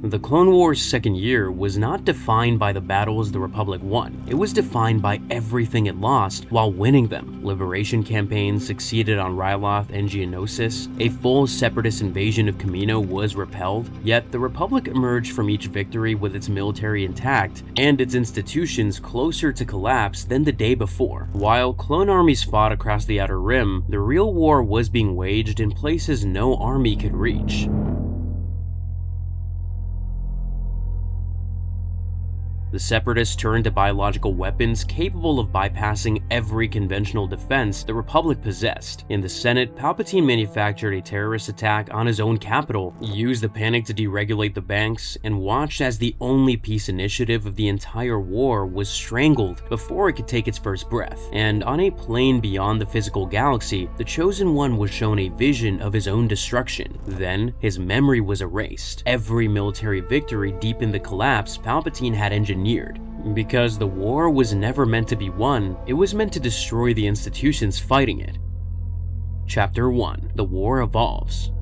The Clone Wars' second year was not defined by the battles the Republic won. It was defined by everything it lost while winning them. Liberation campaigns succeeded on Ryloth and Geonosis. A full Separatist invasion of Kamino was repelled, yet the Republic emerged from each victory with its military intact and its institutions closer to collapse than the day before. While clone armies fought across the Outer Rim, the real war was being waged in places no army could reach. The Separatists turned to biological weapons capable of bypassing every conventional defense the Republic possessed. In the Senate, Palpatine manufactured a terrorist attack on his own capital, used the panic to deregulate the banks, and watched as the only peace initiative of the entire war was strangled before it could take its first breath. And on a plane beyond the physical galaxy, the Chosen One was shown a vision of his own destruction. Then, his memory was erased. Every military victory deepened the collapse Palpatine had engineered. Because the war was never meant to be won, it was meant to destroy the institutions fighting it. Chapter 1: The War Evolves.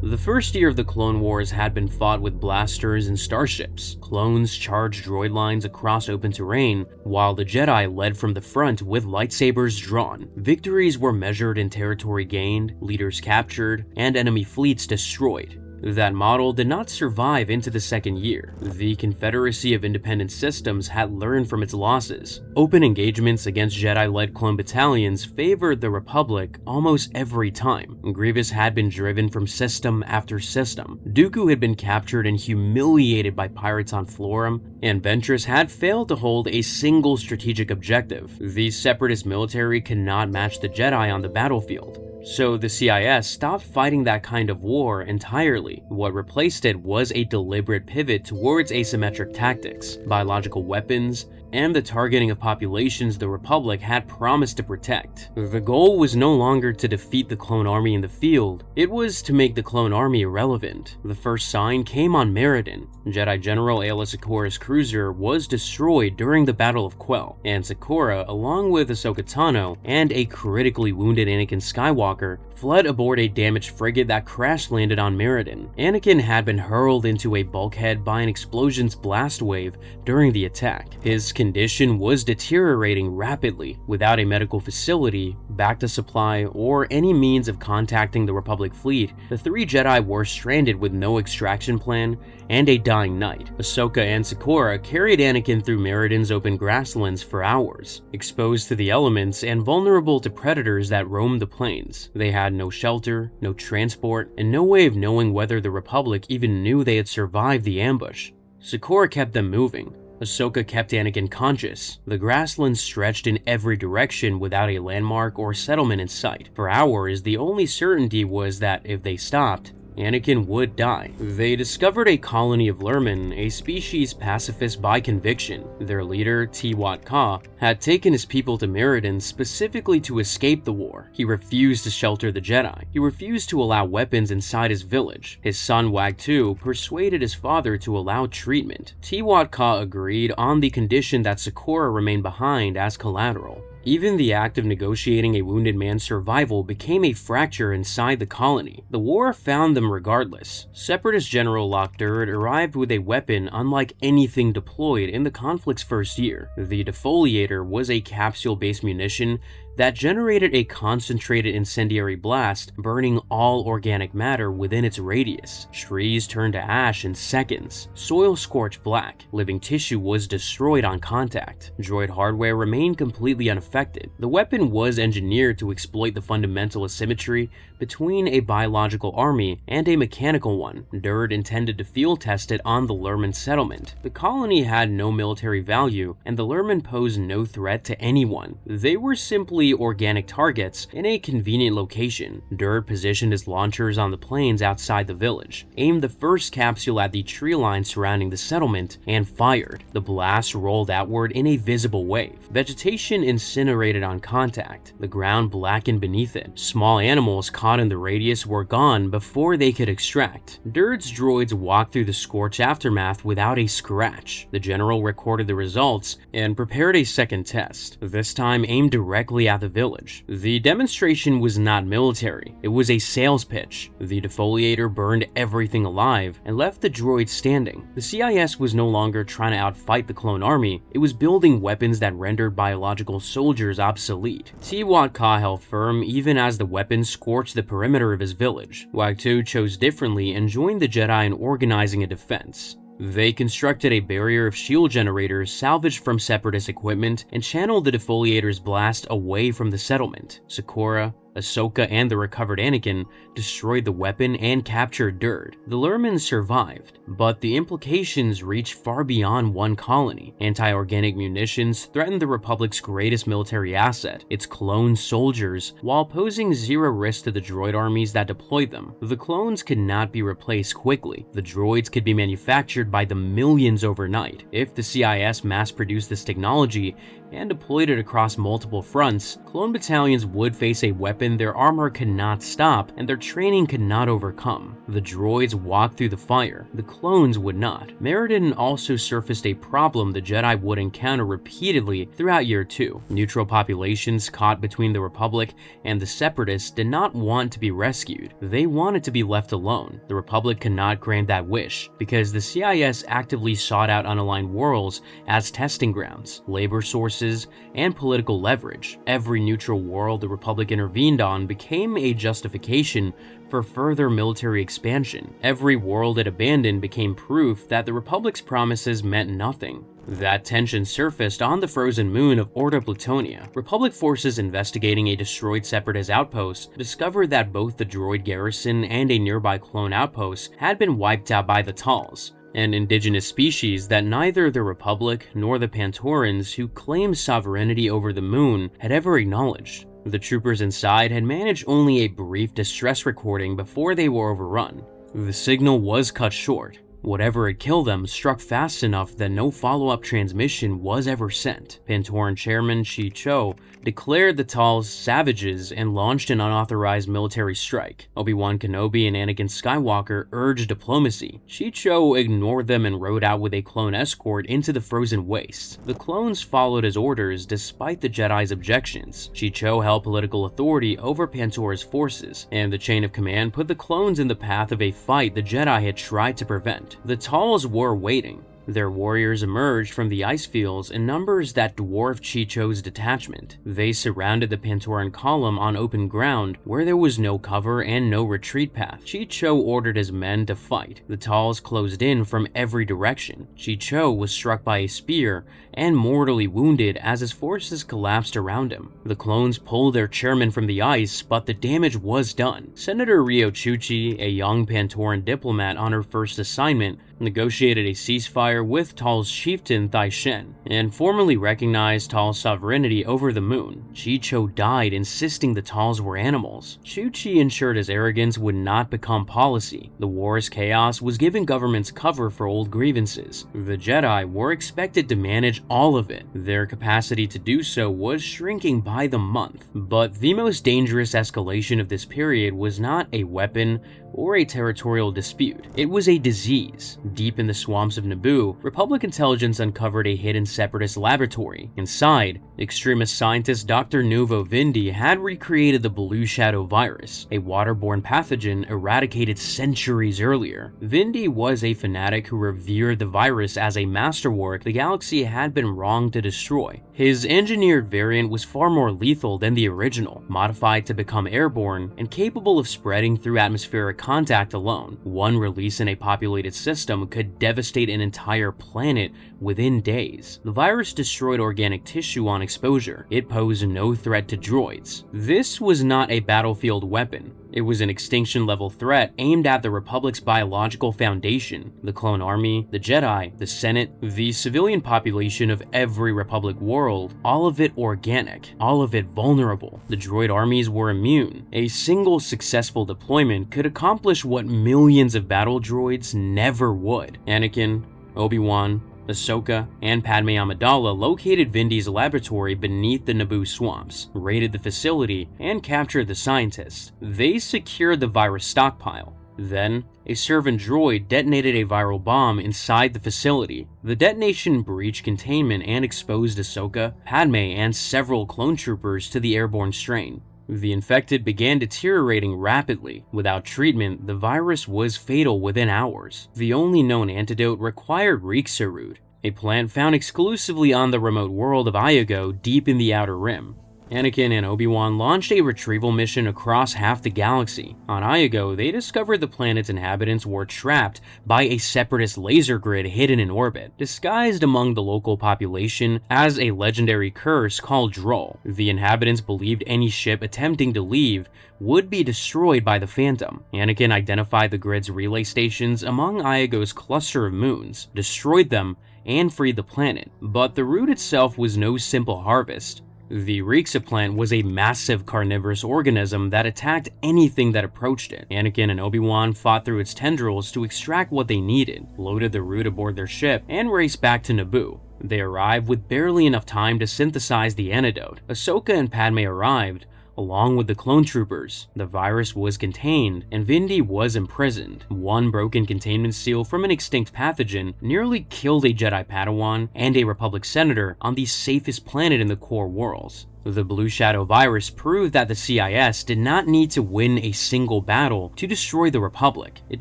The first year of the Clone Wars had been fought with blasters and starships. Clones charged droid lines across open terrain, while the Jedi led from the front with lightsabers drawn. Victories were measured in territory gained, leaders captured, and enemy fleets destroyed. That model did not survive into the second year. The Confederacy of Independent Systems had learned from its losses. Open engagements against Jedi-led clone battalions favored the Republic almost every time. Grievous had been driven from system after system. Dooku had been captured and humiliated by pirates on Florum, and Ventress had failed to hold a single strategic objective. The Separatist military could not match the Jedi on the battlefield. So the CIS stopped fighting that kind of war entirely. What replaced it was a deliberate pivot towards asymmetric tactics, biological weapons, and the targeting of populations the Republic had promised to protect. The goal was no longer to defeat the clone army in the field, it was to make the clone army irrelevant. The first sign came on Maridun. Jedi General Aayla Secura's cruiser was destroyed during the Battle of Quell, and Secura, along with Ahsoka Tano and a critically wounded Anakin Skywalker, fled aboard a damaged frigate that crash-landed on Maridun. Anakin had been hurled into a bulkhead by an explosion's blast wave during the attack. His condition was deteriorating rapidly. Without a medical facility, bacta supply, or any means of contacting the Republic fleet, the three Jedi were stranded with no extraction plan and a dying knight. Ahsoka and Secura carried Anakin through Maridun's open grasslands for hours, exposed to the elements and vulnerable to predators that roamed the plains. They had no shelter, no transport, and no way of knowing whether the Republic even knew they had survived the ambush. Secura kept them moving. Ahsoka kept Anakin conscious. The grasslands stretched in every direction without a landmark or settlement in sight. For hours, the only certainty was that if they stopped, Anakin would die. They discovered a colony of Lurmen, a species pacifist by conviction. Their leader, Tiwat Ka, had taken his people to Maridun specifically to escape the war. He refused to shelter the Jedi. He refused to allow weapons inside his village. His son, Wag-Tu, persuaded his father to allow treatment. Tiwat Ka agreed on the condition that Secura remain behind as collateral. Even the act of negotiating a wounded man's survival became a fracture inside the colony. The war found them regardless. Separatist General Lok Durd arrived with a weapon unlike anything deployed in the conflict's first year. The Defoliator was a capsule-based munition that generated a concentrated incendiary blast, burning all organic matter within its radius. Trees turned to ash in seconds. Soil scorched black. Living tissue was destroyed on contact. Droid hardware remained completely unaffected. The weapon was engineered to exploit the fundamental asymmetry between a biological army and a mechanical one. Durd intended to field test it on the Lurmen settlement. The colony had no military value, and the Lurmen posed no threat to anyone. They were simply organic targets in a convenient location. Durd positioned his launchers on the plains outside the village, aimed the first capsule at the tree line surrounding the settlement, and fired. The blast rolled outward in a visible wave. Vegetation incinerated on contact, the ground blackened beneath it. Small animals caught in the radius were gone before they could extract. Durd's droids walked through the scorched aftermath without a scratch. The general recorded the results and prepared a second test, this time aimed directly at the village. The demonstration was not military, it was a sales pitch. The defoliator burned everything alive and left the droids standing. The CIS was no longer trying to outfight the clone army, it was building weapons that rendered biological soldiers obsolete. Tiwat Ka held firm even as the weapons scorched the perimeter of his village. Wagtu chose differently and joined the Jedi in organizing a defense. They constructed a barrier of shield generators salvaged from Separatist equipment and channeled the defoliator's blast away from the settlement. Sakura, Ahsoka, and the recovered Anakin destroyed the weapon and captured Durd. The Lurmans survived, but the implications reached far beyond one colony. Anti-organic munitions threatened the Republic's greatest military asset, its clone soldiers, while posing zero risk to the droid armies that deployed them. The clones could not be replaced quickly. The droids could be manufactured by the millions overnight. If the CIS mass-produced this technology and deployed it across multiple fronts, clone battalions would face a weapon their armor could not stop and their training could not overcome. The droids walked through the fire, the clones would not. Maridun also surfaced a problem the Jedi would encounter repeatedly throughout Year 2. Neutral populations caught between the Republic and the Separatists did not want to be rescued. They wanted to be left alone. The Republic could not grant that wish, because the CIS actively sought out unaligned worlds as testing grounds, labor sources, and political leverage. Every neutral world the Republic intervened on became a justification for further military expansion. Every world it abandoned became proof that the Republic's promises meant nothing. That tension surfaced on the frozen moon of Orda Plutonia. Republic forces investigating a destroyed Separatist outpost discovered that both the droid garrison and a nearby clone outpost had been wiped out by the Tals, an indigenous species that neither the Republic nor the Pantorans, who claimed sovereignty over the moon, had ever acknowledged. The troopers inside had managed only a brief distress recording before they were overrun. The signal was cut short. Whatever had killed them struck fast enough that no follow-up transmission was ever sent. Pantoran Chairman Chi-Cho declared the Tals savages and launched an unauthorized military strike. Obi-Wan Kenobi and Anakin Skywalker urged diplomacy. Chi-Cho ignored them and rode out with a clone escort into the frozen wastes. The clones followed his orders despite the Jedi's objections. Chi-Cho held political authority over Pantora's forces, and the chain of command put the clones in the path of a fight the Jedi had tried to prevent. The Tals were waiting. Their warriors emerged from the ice fields in numbers that dwarfed Chi-Cho's detachment. They surrounded the Pantoran column on open ground where there was no cover and no retreat path. Chi-Cho ordered his men to fight. The Tals closed in from every direction. Chi-Cho was struck by a spear and mortally wounded as his forces collapsed around him. The clones pulled their chairman from the ice, but the damage was done. Senator Rio Chuchi, a young Pantoran diplomat on her first assignment, negotiated a ceasefire with Tal's chieftain Thai Shen, and formally recognized Tal's sovereignty over the moon. Chi-Cho died, insisting the Tals were animals. Chuchi ensured his arrogance would not become policy. The war's chaos was giving governments cover for old grievances. The Jedi were expected to manage all of it. Their capacity to do so was shrinking by the month. But the most dangerous escalation of this period was not a weapon or a territorial dispute. It was a disease. Deep in the swamps of Naboo, Republic intelligence uncovered a hidden Separatist laboratory. Inside, extremist scientist Dr. Nuvo Vindi had recreated the Blue Shadow virus, a waterborne pathogen eradicated centuries earlier. Vindi was a fanatic who revered the virus as a masterwork the galaxy had been wrong to destroy. His engineered variant was far more lethal than the original, modified to become airborne and capable of spreading through atmospheric contact alone. One release in a populated system could devastate an entire planet within days. The virus destroyed organic tissue on exposure. It posed no threat to droids. This was not a battlefield weapon. It was an extinction-level threat aimed at the Republic's biological foundation, the clone army, the Jedi, the Senate, the civilian population of every Republic world, all of it organic, all of it vulnerable. The droid armies were immune. A single successful deployment could accomplish what millions of battle droids never would. Anakin, Obi-Wan, Ahsoka, and Padme Amidala located Vindi's laboratory beneath the Naboo swamps, raided the facility, and captured the scientists. They secured the virus stockpile. Then, a servant droid detonated a viral bomb inside the facility. The detonation breached containment and exposed Ahsoka, Padme, and several clone troopers to the airborne strain. The infected began deteriorating rapidly. Without treatment, the virus was fatal within hours. The only known antidote required Rixia root, a plant found exclusively on the remote world of Iago deep in the Outer Rim. Anakin and Obi-Wan launched a retrieval mission across half the galaxy. On Iago, they discovered the planet's inhabitants were trapped by a Separatist laser grid hidden in orbit, disguised among the local population as a legendary curse called Droll. The inhabitants believed any ship attempting to leave would be destroyed by the Phantom. Anakin identified the grid's relay stations among Iago's cluster of moons, destroyed them, and freed the planet. But the root itself was no simple harvest. The Rixia plant was a massive carnivorous organism that attacked anything that approached it. Anakin and Obi-Wan fought through its tendrils to extract what they needed, loaded the root aboard their ship, and raced back to Naboo. They arrived with barely enough time to synthesize the antidote. Ahsoka and Padme arrived, along with the clone troopers. The virus was contained, and Vindy was imprisoned. One broken containment seal from an extinct pathogen nearly killed a Jedi Padawan and a Republic senator on the safest planet in the core worlds. The Blue Shadow virus proved that the CIS did not need to win a single battle to destroy the Republic. It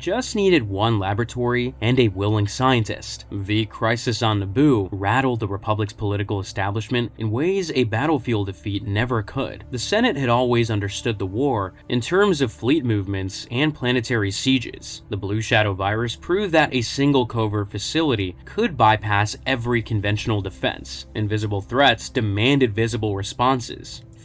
just needed one laboratory and a willing scientist. The crisis on Naboo rattled the Republic's political establishment in ways a battlefield defeat never could. The Senate had always understood the war in terms of fleet movements and planetary sieges. The Blue Shadow virus proved that a single covert facility could bypass every conventional defense. Invisible threats demanded visible responses.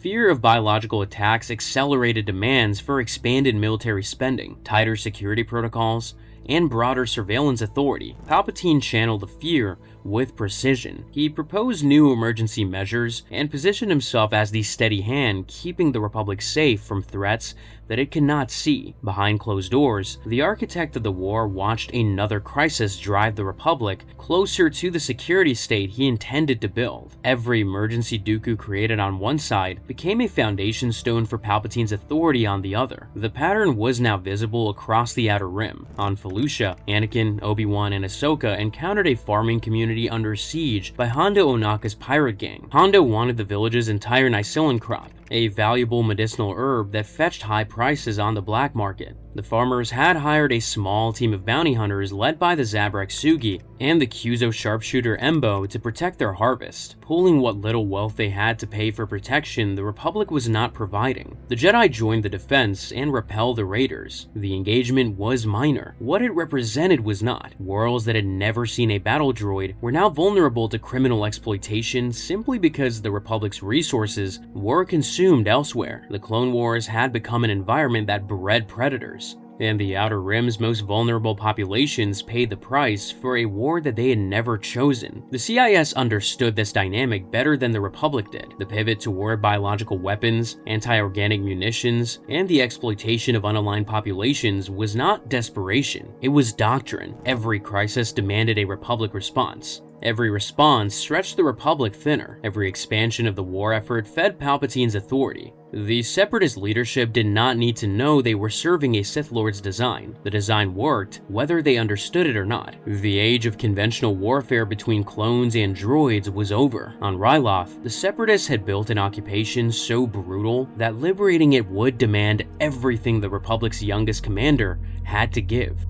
Fear of biological attacks accelerated demands for expanded military spending, tighter security protocols, and broader surveillance authority. Palpatine channeled the fear with precision. He proposed new emergency measures and positioned himself as the steady hand keeping the Republic safe from threats that it could not see. Behind closed doors, the architect of the war watched another crisis drive the Republic closer to the security state he intended to build. Every emergency Dooku created on one side became a foundation stone for Palpatine's authority on the other. The pattern was now visible across the Outer Rim. On Felucia, Anakin, Obi-Wan, and Ahsoka encountered a farming community under siege by Hondo Ohnaka's pirate gang. Hondo wanted the village's entire Nycillan crop, a valuable medicinal herb that fetched high prices on the black market. The farmers had hired a small team of bounty hunters led by the Zabrak Sugi and the Cuzo sharpshooter Embo to protect their harvest. Pooling what little wealth they had to pay for protection the Republic was not providing. The Jedi joined the defense and repelled the raiders. The engagement was minor. What it represented was not. Worlds that had never seen a battle droid were now vulnerable to criminal exploitation simply because the Republic's resources were consumed elsewhere. The Clone Wars had become an environment that bred predators, and the Outer Rim's most vulnerable populations paid the price for a war that they had never chosen. The CIS understood this dynamic better than the Republic did. The pivot toward biological weapons, anti-organic munitions, and the exploitation of unaligned populations was not desperation, it was doctrine. Every crisis demanded a Republic response. Every response stretched the Republic thinner. Every expansion of the war effort fed Palpatine's authority. The Separatist leadership did not need to know they were serving a Sith Lord's design. The design worked, whether they understood it or not. The age of conventional warfare between clones and droids was over. On Ryloth, the Separatists had built an occupation so brutal that liberating it would demand everything the Republic's youngest commander had to give.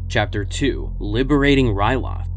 Chapter 2: Liberating Ryloth.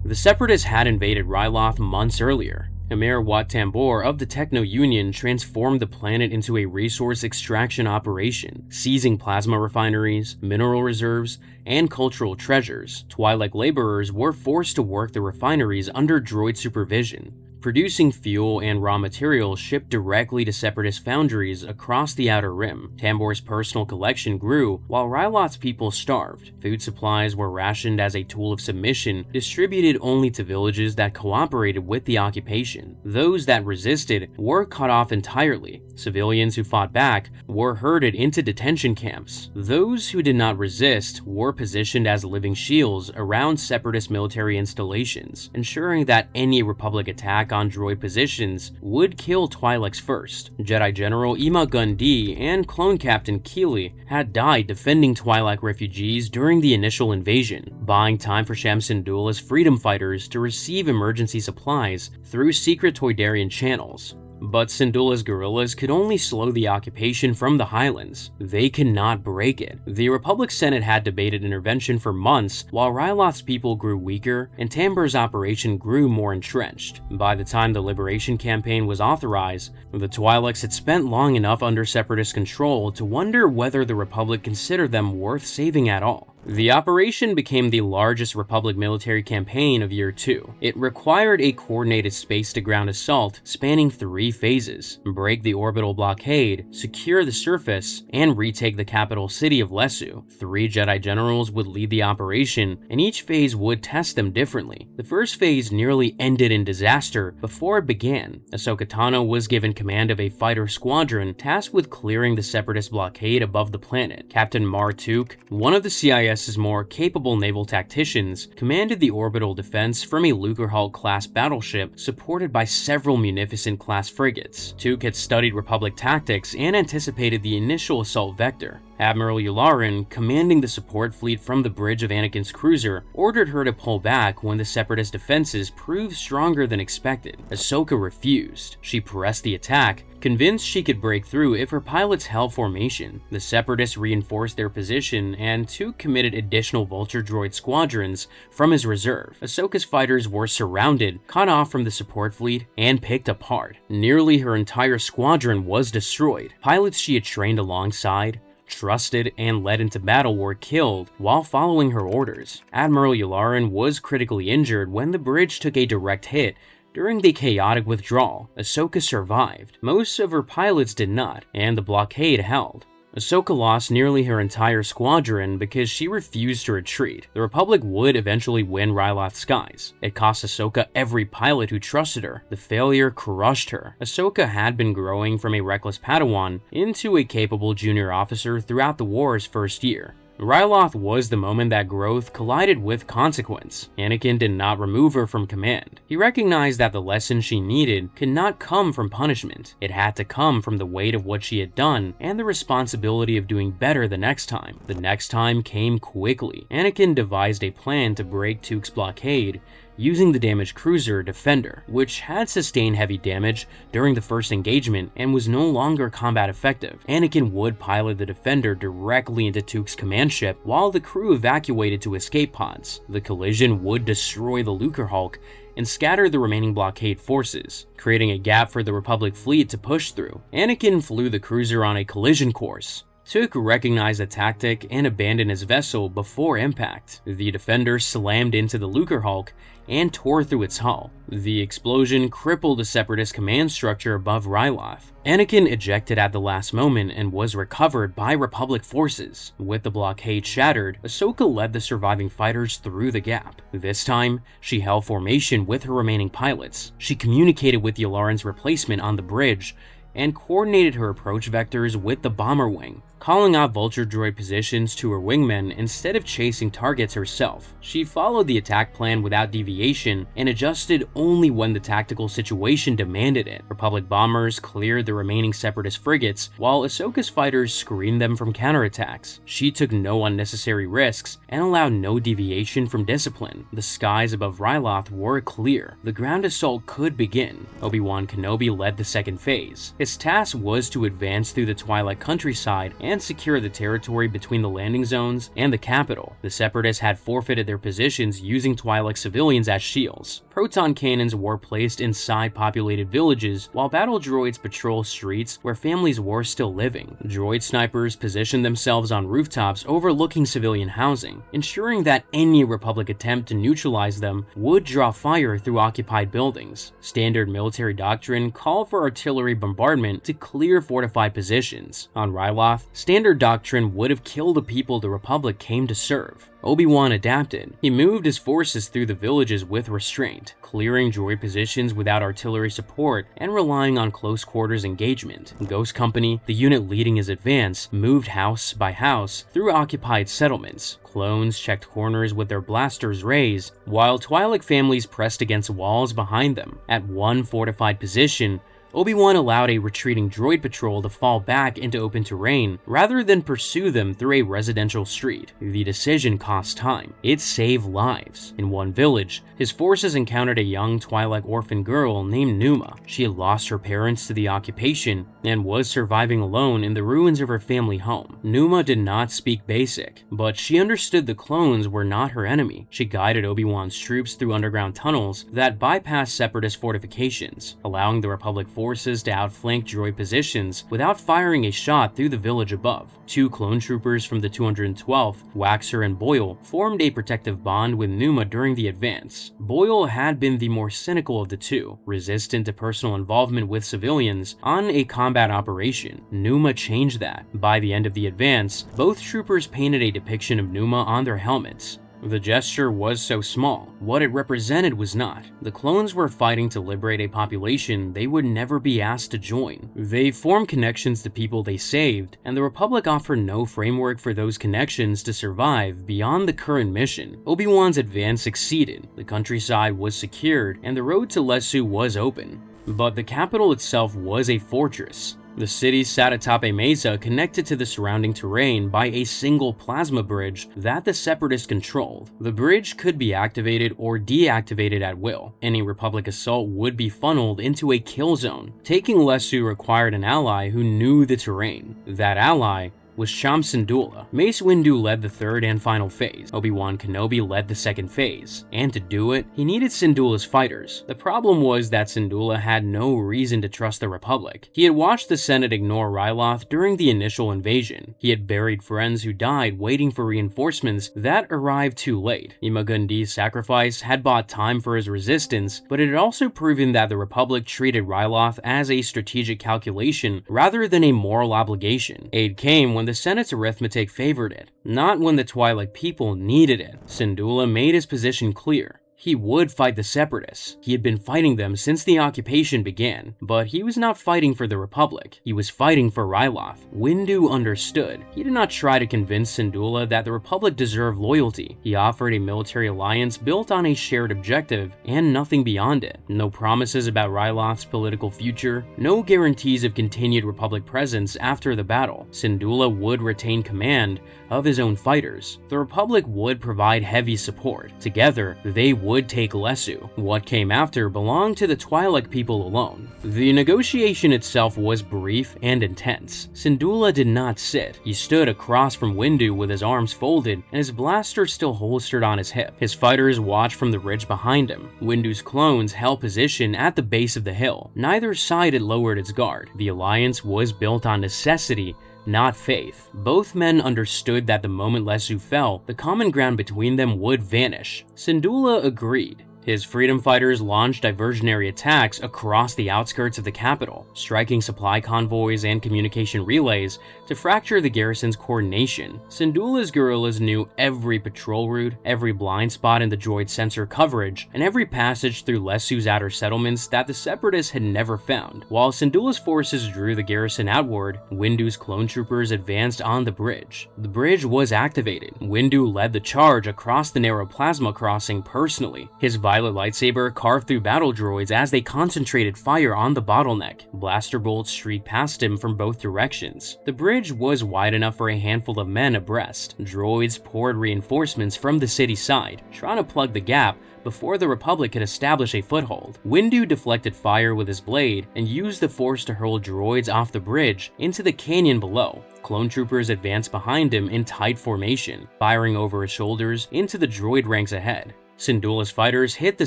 The Separatists had invaded Ryloth months earlier. Emir Wat Tambor of the Techno Union transformed the planet into a resource extraction operation, seizing plasma refineries, mineral reserves, and cultural treasures. Twi'lek laborers were forced to work the refineries under droid supervision, producing fuel and raw materials shipped directly to Separatist foundries across the Outer Rim. Tambor's personal collection grew, while Ryloth's people starved. Food supplies were rationed as a tool of submission, distributed only to villages that cooperated with the occupation. Those that resisted were cut off entirely. Civilians who fought back were herded into detention camps. Those who did not resist were positioned as living shields around Separatist military installations, ensuring that any Republic attack attack on droid positions would kill Twi'leks first. Jedi General Ima Gundy and Clone Captain Keeley had died defending Twi'lek refugees during the initial invasion, buying time for Sham Syndulla's freedom fighters to receive emergency supplies through secret Toydarian channels. But Syndulla's guerrillas could only slow the occupation from the Highlands. They could not break it. The Republic Senate had debated intervention for months, while Ryloth's people grew weaker and Tambur's operation grew more entrenched. By the time the Liberation Campaign was authorized, the Twi'leks had spent long enough under Separatist control to wonder whether the Republic considered them worth saving at all. The operation became the largest Republic military campaign of Year 2. It required a coordinated space-to-ground assault spanning 3 phases: break the orbital blockade, secure the surface, and retake the capital city of Lesu. 3 Jedi generals would lead the operation, and each phase would test them differently. The first phase nearly ended in disaster before it began. Ahsoka Tano was given command of a fighter squadron tasked with clearing the Separatist blockade above the planet. Captain Martuk, one of the CIS's more capable naval tacticians, commanded the orbital defense from a Lucrehulk-class battleship supported by several Munificent-class frigates. Tuk had studied Republic tactics and anticipated the initial assault vector. Admiral Yularen, commanding the support fleet from the bridge of Anakin's cruiser, ordered her to pull back when the Separatist defenses proved stronger than expected. Ahsoka refused. She pressed the attack, convinced she could break through if her pilots held formation. The Separatists reinforced their position, and Tuk committed additional Vulture droid squadrons from his reserve. Ahsoka's fighters were surrounded, cut off from the support fleet, and picked apart. Nearly her entire squadron was destroyed. Pilots she had trained alongside, trusted, and led into battle were killed while following her orders. Admiral Yularen was critically injured when the bridge took a direct hit. During the chaotic withdrawal, Ahsoka survived. Most of her pilots did not, and the blockade held. Ahsoka lost nearly her entire squadron because she refused to retreat. The Republic would eventually win Ryloth skies. It cost Ahsoka every pilot who trusted her. The failure crushed her. Ahsoka had been growing from a reckless Padawan into a capable junior officer throughout the war's first year. Ryloth was the moment that growth collided with consequence. Anakin did not remove her from command. He recognized that the lesson she needed could not come from punishment. It had to come from the weight of what she had done and the responsibility of doing better the next time. The next time came quickly. Anakin devised a plan to break Tuk's blockade using the damaged cruiser Defender, which had sustained heavy damage during the first engagement and was no longer combat effective. Anakin would pilot the Defender directly into Tuk's command ship while the crew evacuated to escape pods. The collision would destroy the Lucrehulk and scatter the remaining blockade forces, creating a gap for the Republic fleet to push through. Anakin flew the cruiser on a collision course. Tuk recognized the tactic and abandoned his vessel before impact. The Defender slammed into the Lucrehulk and tore through its hull. The explosion crippled the Separatist command structure above Ryloth. Anakin ejected at the last moment and was recovered by Republic forces. With the blockade shattered, Ahsoka led the surviving fighters through the gap. This time, she held formation with her remaining pilots. She communicated with Yularen's replacement on the bridge and coordinated her approach vectors with the bomber wing, calling out Vulture droid positions to her wingmen instead of chasing targets herself. She followed the attack plan without deviation and adjusted only when the tactical situation demanded it. Republic bombers cleared the remaining Separatist frigates, while Ahsoka's fighters screened them from counterattacks. She took no unnecessary risks and allowed no deviation from discipline. The skies above Ryloth were clear. The ground assault could begin. Obi-Wan Kenobi led the second phase. His task was to advance through the Twi'lek countryside and secure the territory between the landing zones and the capital. The Separatists had forfeited their positions using Twi'lek civilians as shields. Proton cannons were placed inside populated villages, while battle droids patrol streets where families were still living. Droid snipers positioned themselves on rooftops overlooking civilian housing, ensuring that any Republic attempt to neutralize them would draw fire through occupied buildings. Standard military doctrine called for artillery bombardment bombardment to clear fortified positions. On Ryloth, standard doctrine would have killed the people the Republic came to serve. Obi-Wan adapted. He moved his forces through the villages with restraint, clearing droid positions without artillery support and relying on close quarters engagement. Ghost Company, the unit leading his advance, moved house by house through occupied settlements. Clones checked corners with their blasters raised, while Twi'lek families pressed against walls behind them. At one fortified position, Obi-Wan allowed a retreating droid patrol to fall back into open terrain rather than pursue them through a residential street. The decision cost time. It saved lives. In one village, his forces encountered a young Twi'lek orphan girl named Numa. She had lost her parents to the occupation and was surviving alone in the ruins of her family home. Numa did not speak Basic, but she understood the clones were not her enemy. She guided Obi-Wan's troops through underground tunnels that bypassed Separatist fortifications, allowing the Republic forces to outflank droid positions without firing a shot through the village above. Two clone troopers from the 212th, Waxer and Boyle, formed a protective bond with Numa during the advance. Boyle had been the more cynical of the two, resistant to personal involvement with civilians on a combat operation. Numa changed that. By the end of the advance, both troopers painted a depiction of Numa on their helmets. The gesture was so small. What it represented was not. The clones were fighting to liberate a population they would never be asked to join. They formed connections to people they saved, and the Republic offered no framework for those connections to survive beyond the current mission. Obi-Wan's advance succeeded, the countryside was secured, and the road to Lesu was open. But the capital itself was a fortress. The city sat atop a mesa connected to the surrounding terrain by a single plasma bridge that the Separatists controlled. The bridge could be activated or deactivated at will. Any Republic assault would be funneled into a kill zone. Taking Lesu required an ally who knew the terrain. That ally was Cham Syndulla. Mace Windu led the third and final phase. Obi-Wan Kenobi led the second phase. And to do it, he needed Syndulla's fighters. The problem was that Syndulla had no reason to trust the Republic. He had watched the Senate ignore Ryloth during the initial invasion. He had buried friends who died waiting for reinforcements that arrived too late. Imagundi's sacrifice had bought time for his resistance, but it had also proven that the Republic treated Ryloth as a strategic calculation rather than a moral obligation. Aid came when the Senate's arithmetic favored it, not when the Twi'lek people needed it. Syndulla made his position clear. He would fight the Separatists. He had been fighting them since the occupation began, but he was not fighting for the Republic. He was fighting for Ryloth. Windu understood. He did not try to convince Syndulla that the Republic deserved loyalty. He offered a military alliance built on a shared objective and nothing beyond it. No promises about Ryloth's political future, no guarantees of continued Republic presence after the battle. Syndulla would retain command of his own fighters. The Republic would provide heavy support. Together, they would take Lesu. What came after belonged to the Twi'lek people alone. The negotiation itself was brief and intense. Syndulla did not sit. He stood across from Windu with his arms folded and his blaster still holstered on his hip. His fighters watched from the ridge behind him. Windu's clones held position at the base of the hill. Neither side had lowered its guard. The alliance was built on necessity, not faith. Both men understood that the moment Lesu fell, the common ground between them would vanish. Syndulla agreed. His freedom fighters launched diversionary attacks across the outskirts of the capital, striking supply convoys and communication relays to fracture the garrison's coordination. Syndulla's guerrillas knew every patrol route, every blind spot in the droid sensor coverage, and every passage through Lesu's outer settlements that the Separatists had never found. While Syndulla's forces drew the garrison outward, Windu's clone troopers advanced on the bridge. The bridge was activated. Windu led the charge across the narrow plasma crossing personally. His violet lightsaber carved through battle droids as they concentrated fire on the bottleneck. Blaster bolts streaked past him from both directions. The bridge was wide enough for a handful of men abreast. Droids poured reinforcements from the city side, trying to plug the gap before the Republic could establish a foothold. Windu deflected fire with his blade and used the Force to hurl droids off the bridge into the canyon below. Clone troopers advanced behind him in tight formation, firing over his shoulders into the droid ranks ahead. Syndulla's fighters hit the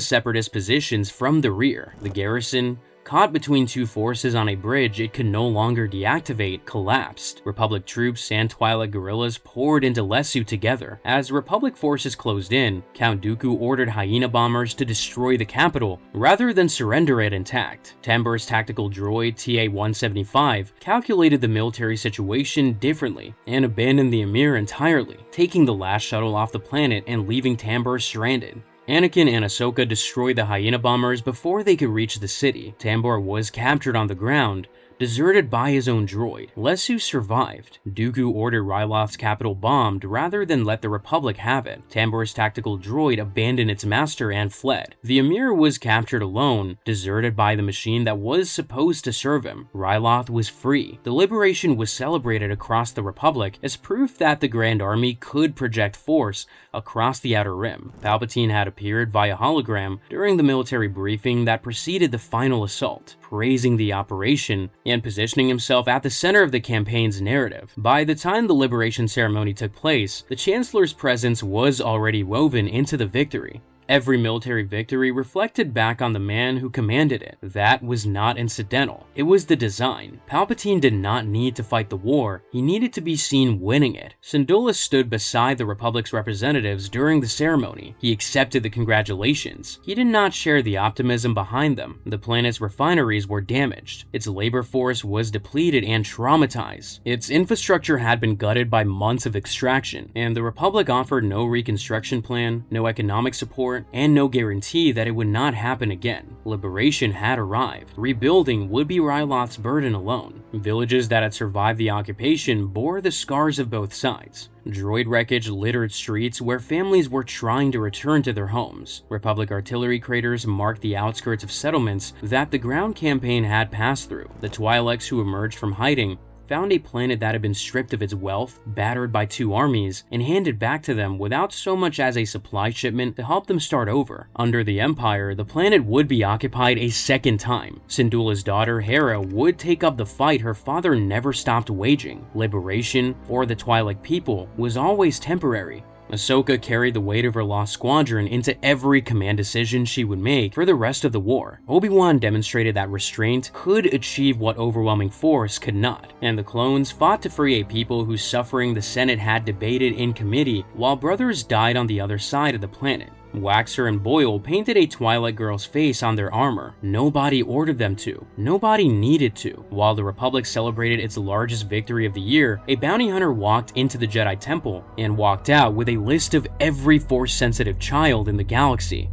Separatist positions from the rear. The garrison caught between two forces on a bridge it could no longer deactivate, collapsed. Republic troops and Twi'lek guerrillas poured into Lesu together. As Republic forces closed in, Count Dooku ordered hyena bombers to destroy the capital rather than surrender it intact. Tambur's tactical droid TA-175 calculated the military situation differently and abandoned the Emir entirely, taking the last shuttle off the planet and leaving Tambur stranded. Anakin and Ahsoka destroyed the hyena bombers before they could reach the city. Tambur was captured on the ground, deserted by his own droid. Lesu survived. Dooku ordered Ryloth's capital bombed rather than let the Republic have it. Tambur's tactical droid abandoned its master and fled. The Emir was captured alone, deserted by the machine that was supposed to serve him. Ryloth was free. The liberation was celebrated across the Republic as proof that the Grand Army could project force across the Outer Rim. Palpatine had appeared via hologram during the military briefing that preceded the final assault, praising the operation and positioning himself at the center of the campaign's narrative. By the time the liberation ceremony took place, the Chancellor's presence was already woven into the victory. Every military victory reflected back on the man who commanded it. That was not incidental. It was the design. Palpatine did not need to fight the war, he needed to be seen winning it. Syndulla stood beside the Republic's representatives during the ceremony. He accepted the congratulations. He did not share the optimism behind them. The planet's refineries were damaged. Its labor force was depleted and traumatized. Its infrastructure had been gutted by months of extraction, and the Republic offered no reconstruction plan, no economic support, and no guarantee that it would not happen again. Liberation had arrived. Rebuilding would be Ryloth's burden alone. Villages that had survived the occupation bore the scars of both sides. Droid wreckage littered streets where families were trying to return to their homes. Republic artillery craters marked the outskirts of settlements that the ground campaign had passed through. The Twi'leks who emerged from hiding found a planet that had been stripped of its wealth, battered by two armies, and handed back to them without so much as a supply shipment to help them start over. Under the Empire, the planet would be occupied a second time. Syndulla's daughter, Hera, would take up the fight her father never stopped waging. Liberation, for the Twi'lek people, was always temporary. Ahsoka carried the weight of her lost squadron into every command decision she would make for the rest of the war. Obi-Wan demonstrated that restraint could achieve what overwhelming force could not, and the clones fought to free a people whose suffering the Senate had debated in committee while brothers died on the other side of the planet. Waxer and Boyle painted a Twi'lek girl's face on their armor. Nobody ordered them to. Nobody needed to. While the Republic celebrated its largest victory of the year, a bounty hunter walked into the Jedi Temple and walked out with a list of every Force-sensitive child in the galaxy.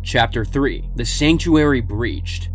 Chapter 3: The Sanctuary Breached.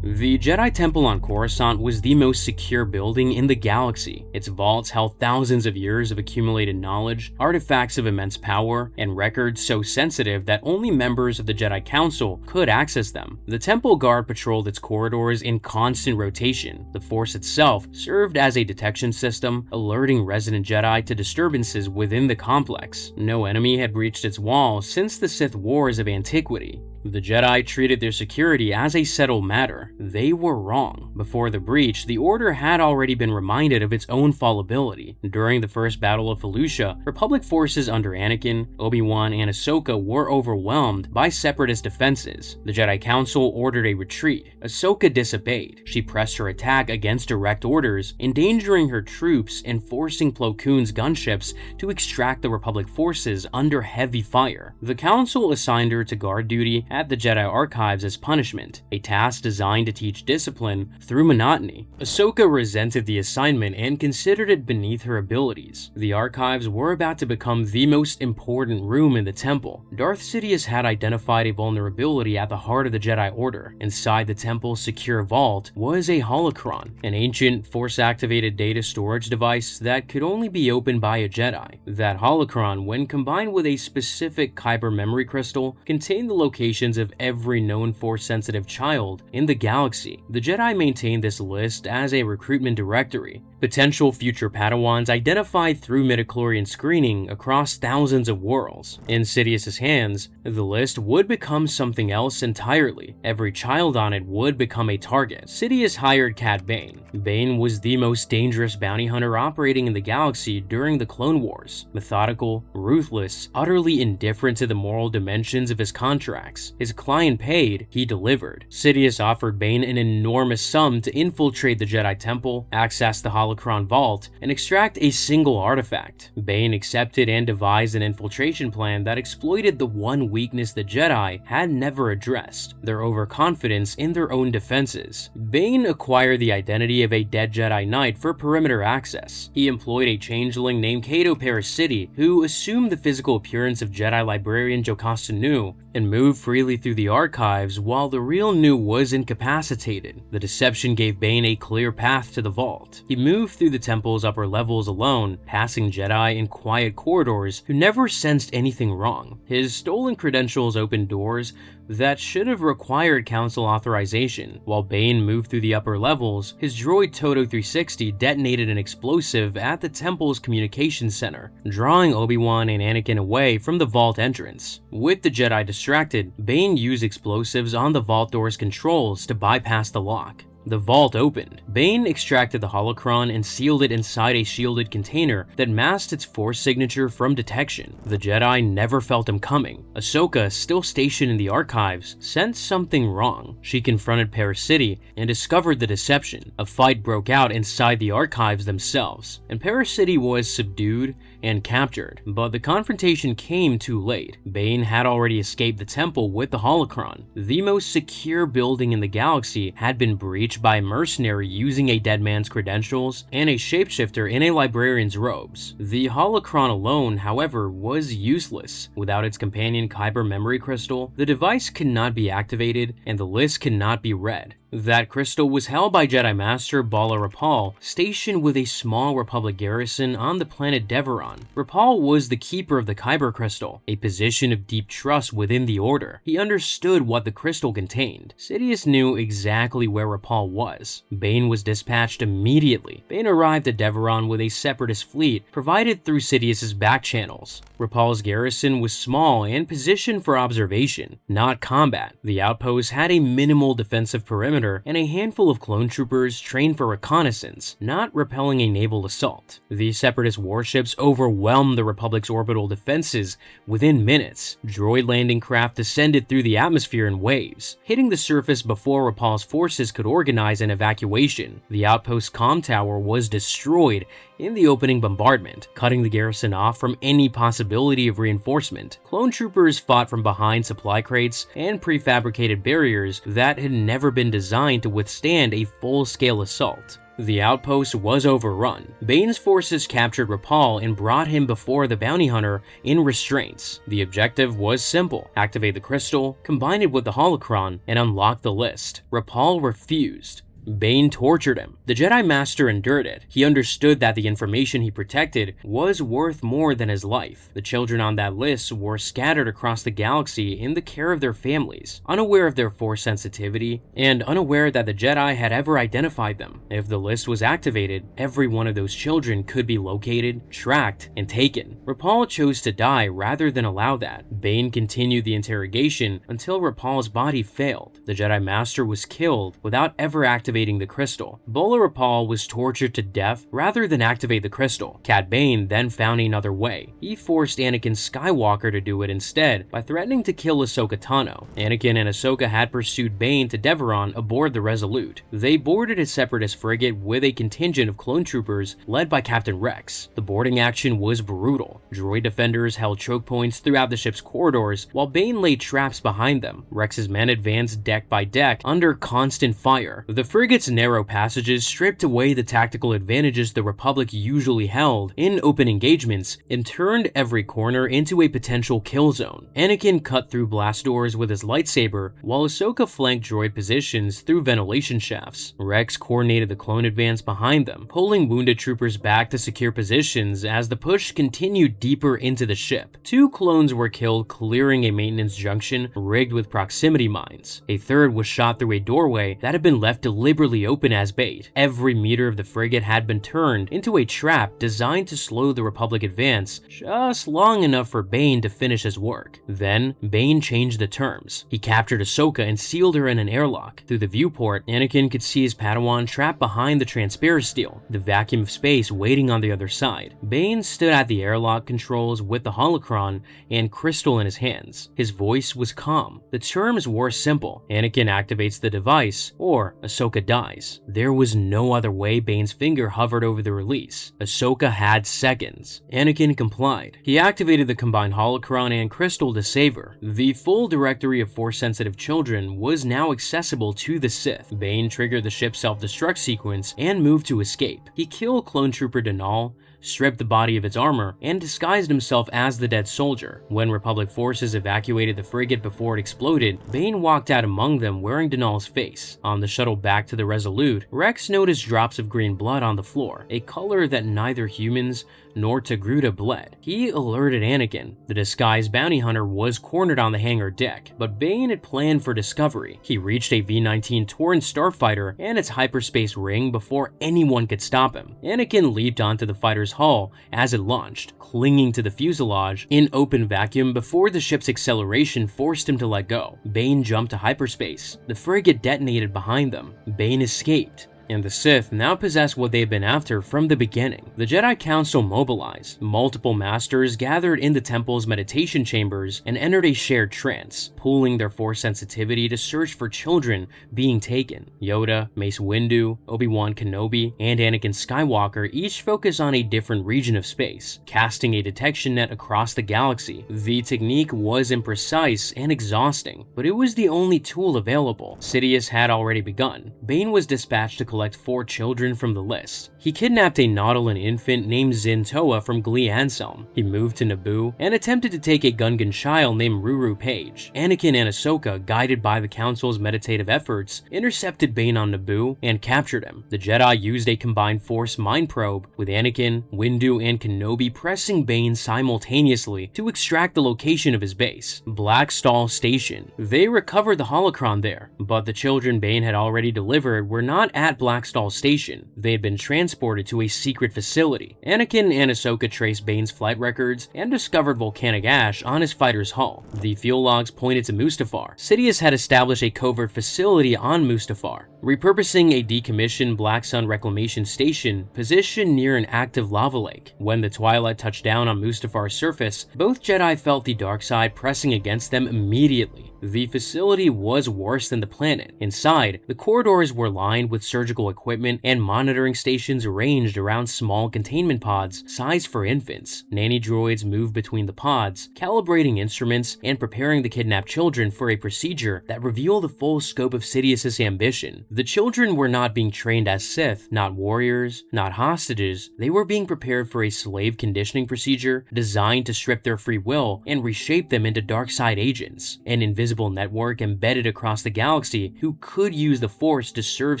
The Jedi Temple on Coruscant was the most secure building in the galaxy. Its vaults held thousands of years of accumulated knowledge, artifacts of immense power, and records so sensitive that only members of the Jedi Council could access them. The Temple Guard patrolled its corridors in constant rotation. The Force itself served as a detection system, alerting resident Jedi to disturbances within the complex. No enemy had breached its walls since the Sith Wars of antiquity. The Jedi treated their security as a settled matter. They were wrong. Before the breach, the Order had already been reminded of its own fallibility. During the First Battle of Felucia, Republic forces under Anakin, Obi-Wan, and Ahsoka were overwhelmed by Separatist defenses. The Jedi Council ordered a retreat. Ahsoka disobeyed. She pressed her attack against direct orders, endangering her troops and forcing Plo Koon's gunships to extract the Republic forces under heavy fire. The Council assigned her to guard duty at the Jedi Archives as punishment, a task designed to teach discipline through monotony. Ahsoka resented the assignment and considered it beneath her abilities. The Archives were about to become the most important room in the Temple. Darth Sidious had identified a vulnerability at the heart of the Jedi Order. Inside the Temple's secure vault was a holocron, an ancient Force-activated data storage device that could only be opened by a Jedi. That holocron, when combined with a specific Kyber memory crystal, contained the location of every known Force-sensitive child in the galaxy. The Jedi maintained this list as a recruitment directory. potential future Padawans identified through midichlorian screening across thousands of worlds. In Sidious's hands, the list would become something else entirely. Every child on it would become a target. Sidious hired Cad Bane. Bane was the most dangerous bounty hunter operating in the galaxy during the Clone Wars. Methodical, ruthless, utterly indifferent to the moral dimensions of his contracts. His client paid, he delivered. Sidious offered Bane an enormous sum to infiltrate the Jedi Temple, access the Holocron Vault, and extract a single artifact. Bane accepted and devised an infiltration plan that exploited the one weakness the Jedi had never addressed: their overconfidence in their own defenses. Bane acquired the identity of a dead Jedi Knight for perimeter access. He employed a changeling named Cato Parasite, who assumed the physical appearance of Jedi librarian Jocasta Nu and moved freely through the archives while the real Nu was incapacitated. The deception gave Bane a clear path to the vault. He moved through the temple's upper levels alone, passing Jedi in quiet corridors who never sensed anything wrong. His stolen credentials opened doors that should have required council authorization. While Bane moved through the upper levels, his droid Toto 360 detonated an explosive at the temple's communications center, drawing Obi-Wan and Anakin away from the vault entrance. With the Jedi distracted, Bane used explosives on the vault door's controls to bypass the lock. The vault opened. Bane extracted the holocron and sealed it inside a shielded container that masked its Force signature from detection. The Jedi never felt him coming. Ahsoka, still stationed in the archives, sensed something wrong. She confronted Parasite and discovered the deception. A fight broke out inside the archives themselves, and Parasite was subdued and captured, but the confrontation came too late. Bane had already escaped the temple with the holocron. The most secure building in the galaxy had been breached by a mercenary using a dead man's credentials and a shapeshifter in a librarian's robes. The holocron alone, however, was useless. Without its companion Kyber memory crystal, the device could not be activated and the list could not be read. That crystal was held by Jedi Master Bala Rapal, stationed with a small Republic garrison on the planet Deveron. Rapal was the keeper of the Kyber crystal, a position of deep trust within the Order. He understood what the crystal contained. Sidious knew exactly where Rapal was. Bane was dispatched immediately. Bane arrived at Deveron with a Separatist fleet provided through Sidious's back channels. Rapal's garrison was small and positioned for observation, not combat. The outpost had a minimal defensive perimeter and a handful of clone troopers trained for reconnaissance, not repelling a naval assault. The Separatist warships overwhelmed the Republic's orbital defenses within minutes. Droid landing craft descended through the atmosphere in waves, hitting the surface before Rapal's forces could organize an evacuation. The outpost's comm tower was destroyed in the opening bombardment, cutting the garrison off from any possibility of reinforcement. Clone troopers fought from behind supply crates and prefabricated barriers that had never been designed to withstand a full-scale assault. The outpost was overrun. Bane's forces captured Rapal and brought him before the bounty hunter in restraints. The objective was simple: activate the crystal, combine it with the holocron, and unlock the list. Rapal refused. Bane tortured him. The Jedi Master endured it. He understood that the information he protected was worth more than his life. The children on that list were scattered across the galaxy in the care of their families, unaware of their Force sensitivity, and unaware that the Jedi had ever identified them. If the list was activated, every one of those children could be located, tracked, and taken. Rapal chose to die rather than allow that. Bane continued the interrogation until Rapal's body failed. The Jedi Master was killed without ever activating the crystal. Bala Rapal was tortured to death rather than activate the crystal. Cad Bane then found another way. He forced Anakin Skywalker to do it instead by threatening to kill Ahsoka Tano. Anakin and Ahsoka had pursued Bane to Deveron aboard the Resolute. They boarded a Separatist frigate with a contingent of clone troopers led by Captain Rex. The boarding action was brutal. Droid defenders held choke points throughout the ship's corridors while Bane laid traps behind them. Rex's men advanced deck by deck under constant fire. The frigate's narrow passages stripped away the tactical advantages the Republic usually held in open engagements and turned every corner into a potential kill zone. Anakin cut through blast doors with his lightsaber, while Ahsoka flanked droid positions through ventilation shafts. Rex coordinated the clone advance behind them, pulling wounded troopers back to secure positions as the push continued deeper into the ship. 2 clones were killed clearing a maintenance junction rigged with proximity mines. A third was shot through a doorway that had been left deliberately deliberately open as bait. Every meter of the frigate had been turned into a trap designed to slow the Republic advance just long enough for Bane to finish his work. Then, Bane changed the terms. He captured Ahsoka and sealed her in an airlock. Through the viewport, Anakin could see his Padawan trapped behind the transparisteel, the vacuum of space waiting on the other side. Bane stood at the airlock controls with the holocron and crystal in his hands. His voice was calm. The terms were simple. Anakin activates the device, or Ahsoka dies. There was no other way. Bane's finger hovered over the release. Ahsoka had seconds. Anakin complied. He activated the combined holocron and crystal to save her. The full directory of Force-sensitive children was now accessible to the Sith. Bane triggered the ship's self-destruct sequence and moved to escape. He killed clone trooper Denal, stripped the body of its armor, and disguised himself as the dead soldier. When Republic forces evacuated the frigate before it exploded, Bane walked out among them wearing Denal's face. On the shuttle back to the Resolute, Rex noticed drops of green blood on the floor, a color that neither humans nor Togruta bled. He alerted Anakin. The disguised bounty hunter was cornered on the hangar deck, but Bane had planned for discovery. He reached a V-19 Tauren starfighter and its hyperspace ring before anyone could stop him. Anakin leaped onto the fighter's hull as it launched, clinging to the fuselage in open vacuum before the ship's acceleration forced him to let go. Bane jumped to hyperspace. The frigate detonated behind them. Bane escaped, and the Sith now possessed what they had been after from the beginning. The Jedi Council mobilized. Multiple masters gathered in the temple's meditation chambers and entered a shared trance, pooling their Force sensitivity to search for children being taken. Yoda, Mace Windu, Obi-Wan Kenobi, and Anakin Skywalker each focus on a different region of space, casting a detection net across the galaxy. The technique was imprecise and exhausting, but it was the only tool available. Sidious had already begun. Bane was dispatched to collect 4 children from the list. He kidnapped a Nautolan infant named Zintoa from Glee Anselm. He moved to Naboo and attempted to take a Gungan child named Ruru Page. Anakin and Ahsoka, guided by the Council's meditative efforts, intercepted Bane on Naboo and captured him. The Jedi used a combined Force mind probe, with Anakin, Windu, and Kenobi pressing Bane simultaneously to extract the location of his base, Blackstall Station. They recovered the holocron there, but the children Bane had already delivered were not at Blackstall Station. They had been transported to a secret facility. Anakin and Ahsoka traced Bane's flight records and discovered volcanic ash on his fighter's hull. The fuel logs pointed to Mustafar. Sidious had established a covert facility on Mustafar, repurposing a decommissioned Black Sun reclamation station positioned near an active lava lake. When the twilight touched down on Mustafar's surface, both Jedi felt the dark side pressing against them immediately. The facility was worse than the planet. Inside, the corridors were lined with surgical equipment and monitoring stations arranged around small containment pods sized for infants. Nanny droids moved between the pods, calibrating instruments and preparing the kidnapped children for a procedure that revealed the full scope of Sidious's ambition. The children were not being trained as Sith, not warriors, not hostages. They were being prepared for a slave conditioning procedure designed to strip their free will and reshape them into dark side agents. An invisible network embedded across the galaxy who could use the Force to serve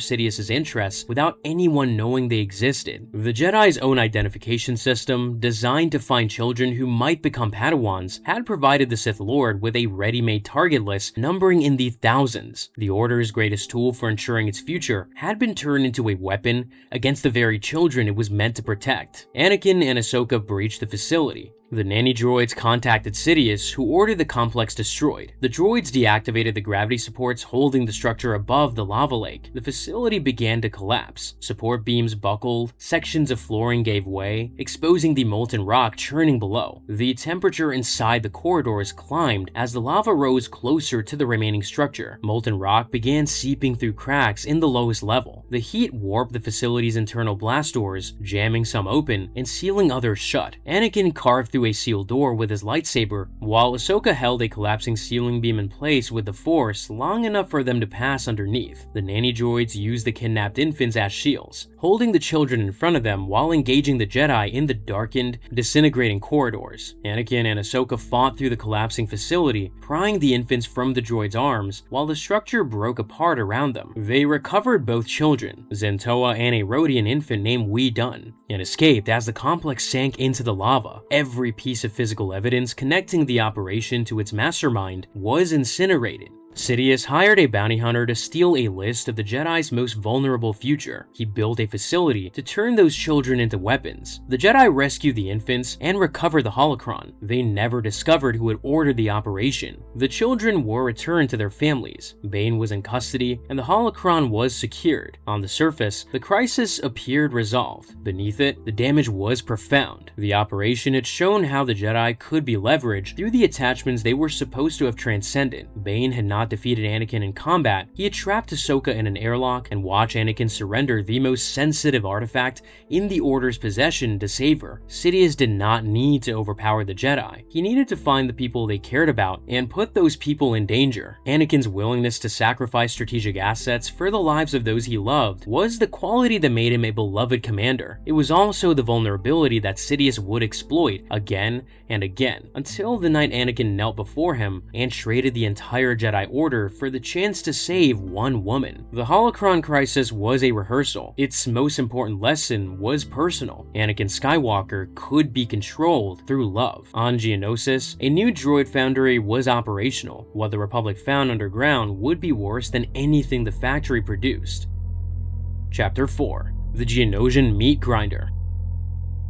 Sidious's interests without anyone knowing they existed. The Jedi's own identification system, designed to find children who might become Padawans, had provided the Sith Lord with a ready-made target list numbering in the thousands. The Order's greatest tool for ensuring its future had been turned into a weapon against the very children it was meant to protect. Anakin and Ahsoka breached the facility. The nanny droids contacted Sidious, who ordered the complex destroyed. The droids deactivated the gravity supports holding the structure above the lava lake. The facility began to collapse. Support beams buckled, sections of flooring gave way, exposing the molten rock churning below. The temperature inside the corridors climbed as the lava rose closer to the remaining structure. Molten rock began seeping through cracks in the lowest level. The heat warped the facility's internal blast doors, jamming some open and sealing others shut. Anakin carved through a sealed door with his lightsaber, while Ahsoka held a collapsing ceiling beam in place with the Force long enough for them to pass underneath. The nanny droids used the kidnapped infants as shields, holding the children in front of them while engaging the Jedi in the darkened, disintegrating corridors. Anakin and Ahsoka fought through the collapsing facility, prying the infants from the droids' arms while the structure broke apart around them. They recovered both children, Zentoa and a Rodian infant named Wee Dun, and escaped as the complex sank into the lava. Every piece of physical evidence connecting the operation to its mastermind was incinerated. Sidious hired a bounty hunter to steal a list of the Jedi's most vulnerable future. He built a facility to turn those children into weapons. The Jedi rescued the infants and recovered the holocron. They never discovered who had ordered the operation. The children were returned to their families. Bane was in custody, and the holocron was secured. On the surface, the crisis appeared resolved. Beneath it, the damage was profound. The operation had shown how the Jedi could be leveraged through the attachments they were supposed to have transcended. Bane had not defeated Anakin in combat. He had trapped Ahsoka in an airlock and watched Anakin surrender the most sensitive artifact in the Order's possession to save her. Sidious did not need to overpower the Jedi. He needed to find the people they cared about and put those people in danger. Anakin's willingness to sacrifice strategic assets for the lives of those he loved was the quality that made him a beloved commander. It was also the vulnerability that Sidious would exploit again and again, until the night Anakin knelt before him and traded the entire Jedi Order for the chance to save one woman. The holocron crisis was a rehearsal. Its most important lesson was personal. Anakin Skywalker could be controlled through love. On Geonosis, a new droid foundry was operational. What the Republic found underground would be worse than anything the factory produced. Chapter 4: The Geonosian Meat Grinder.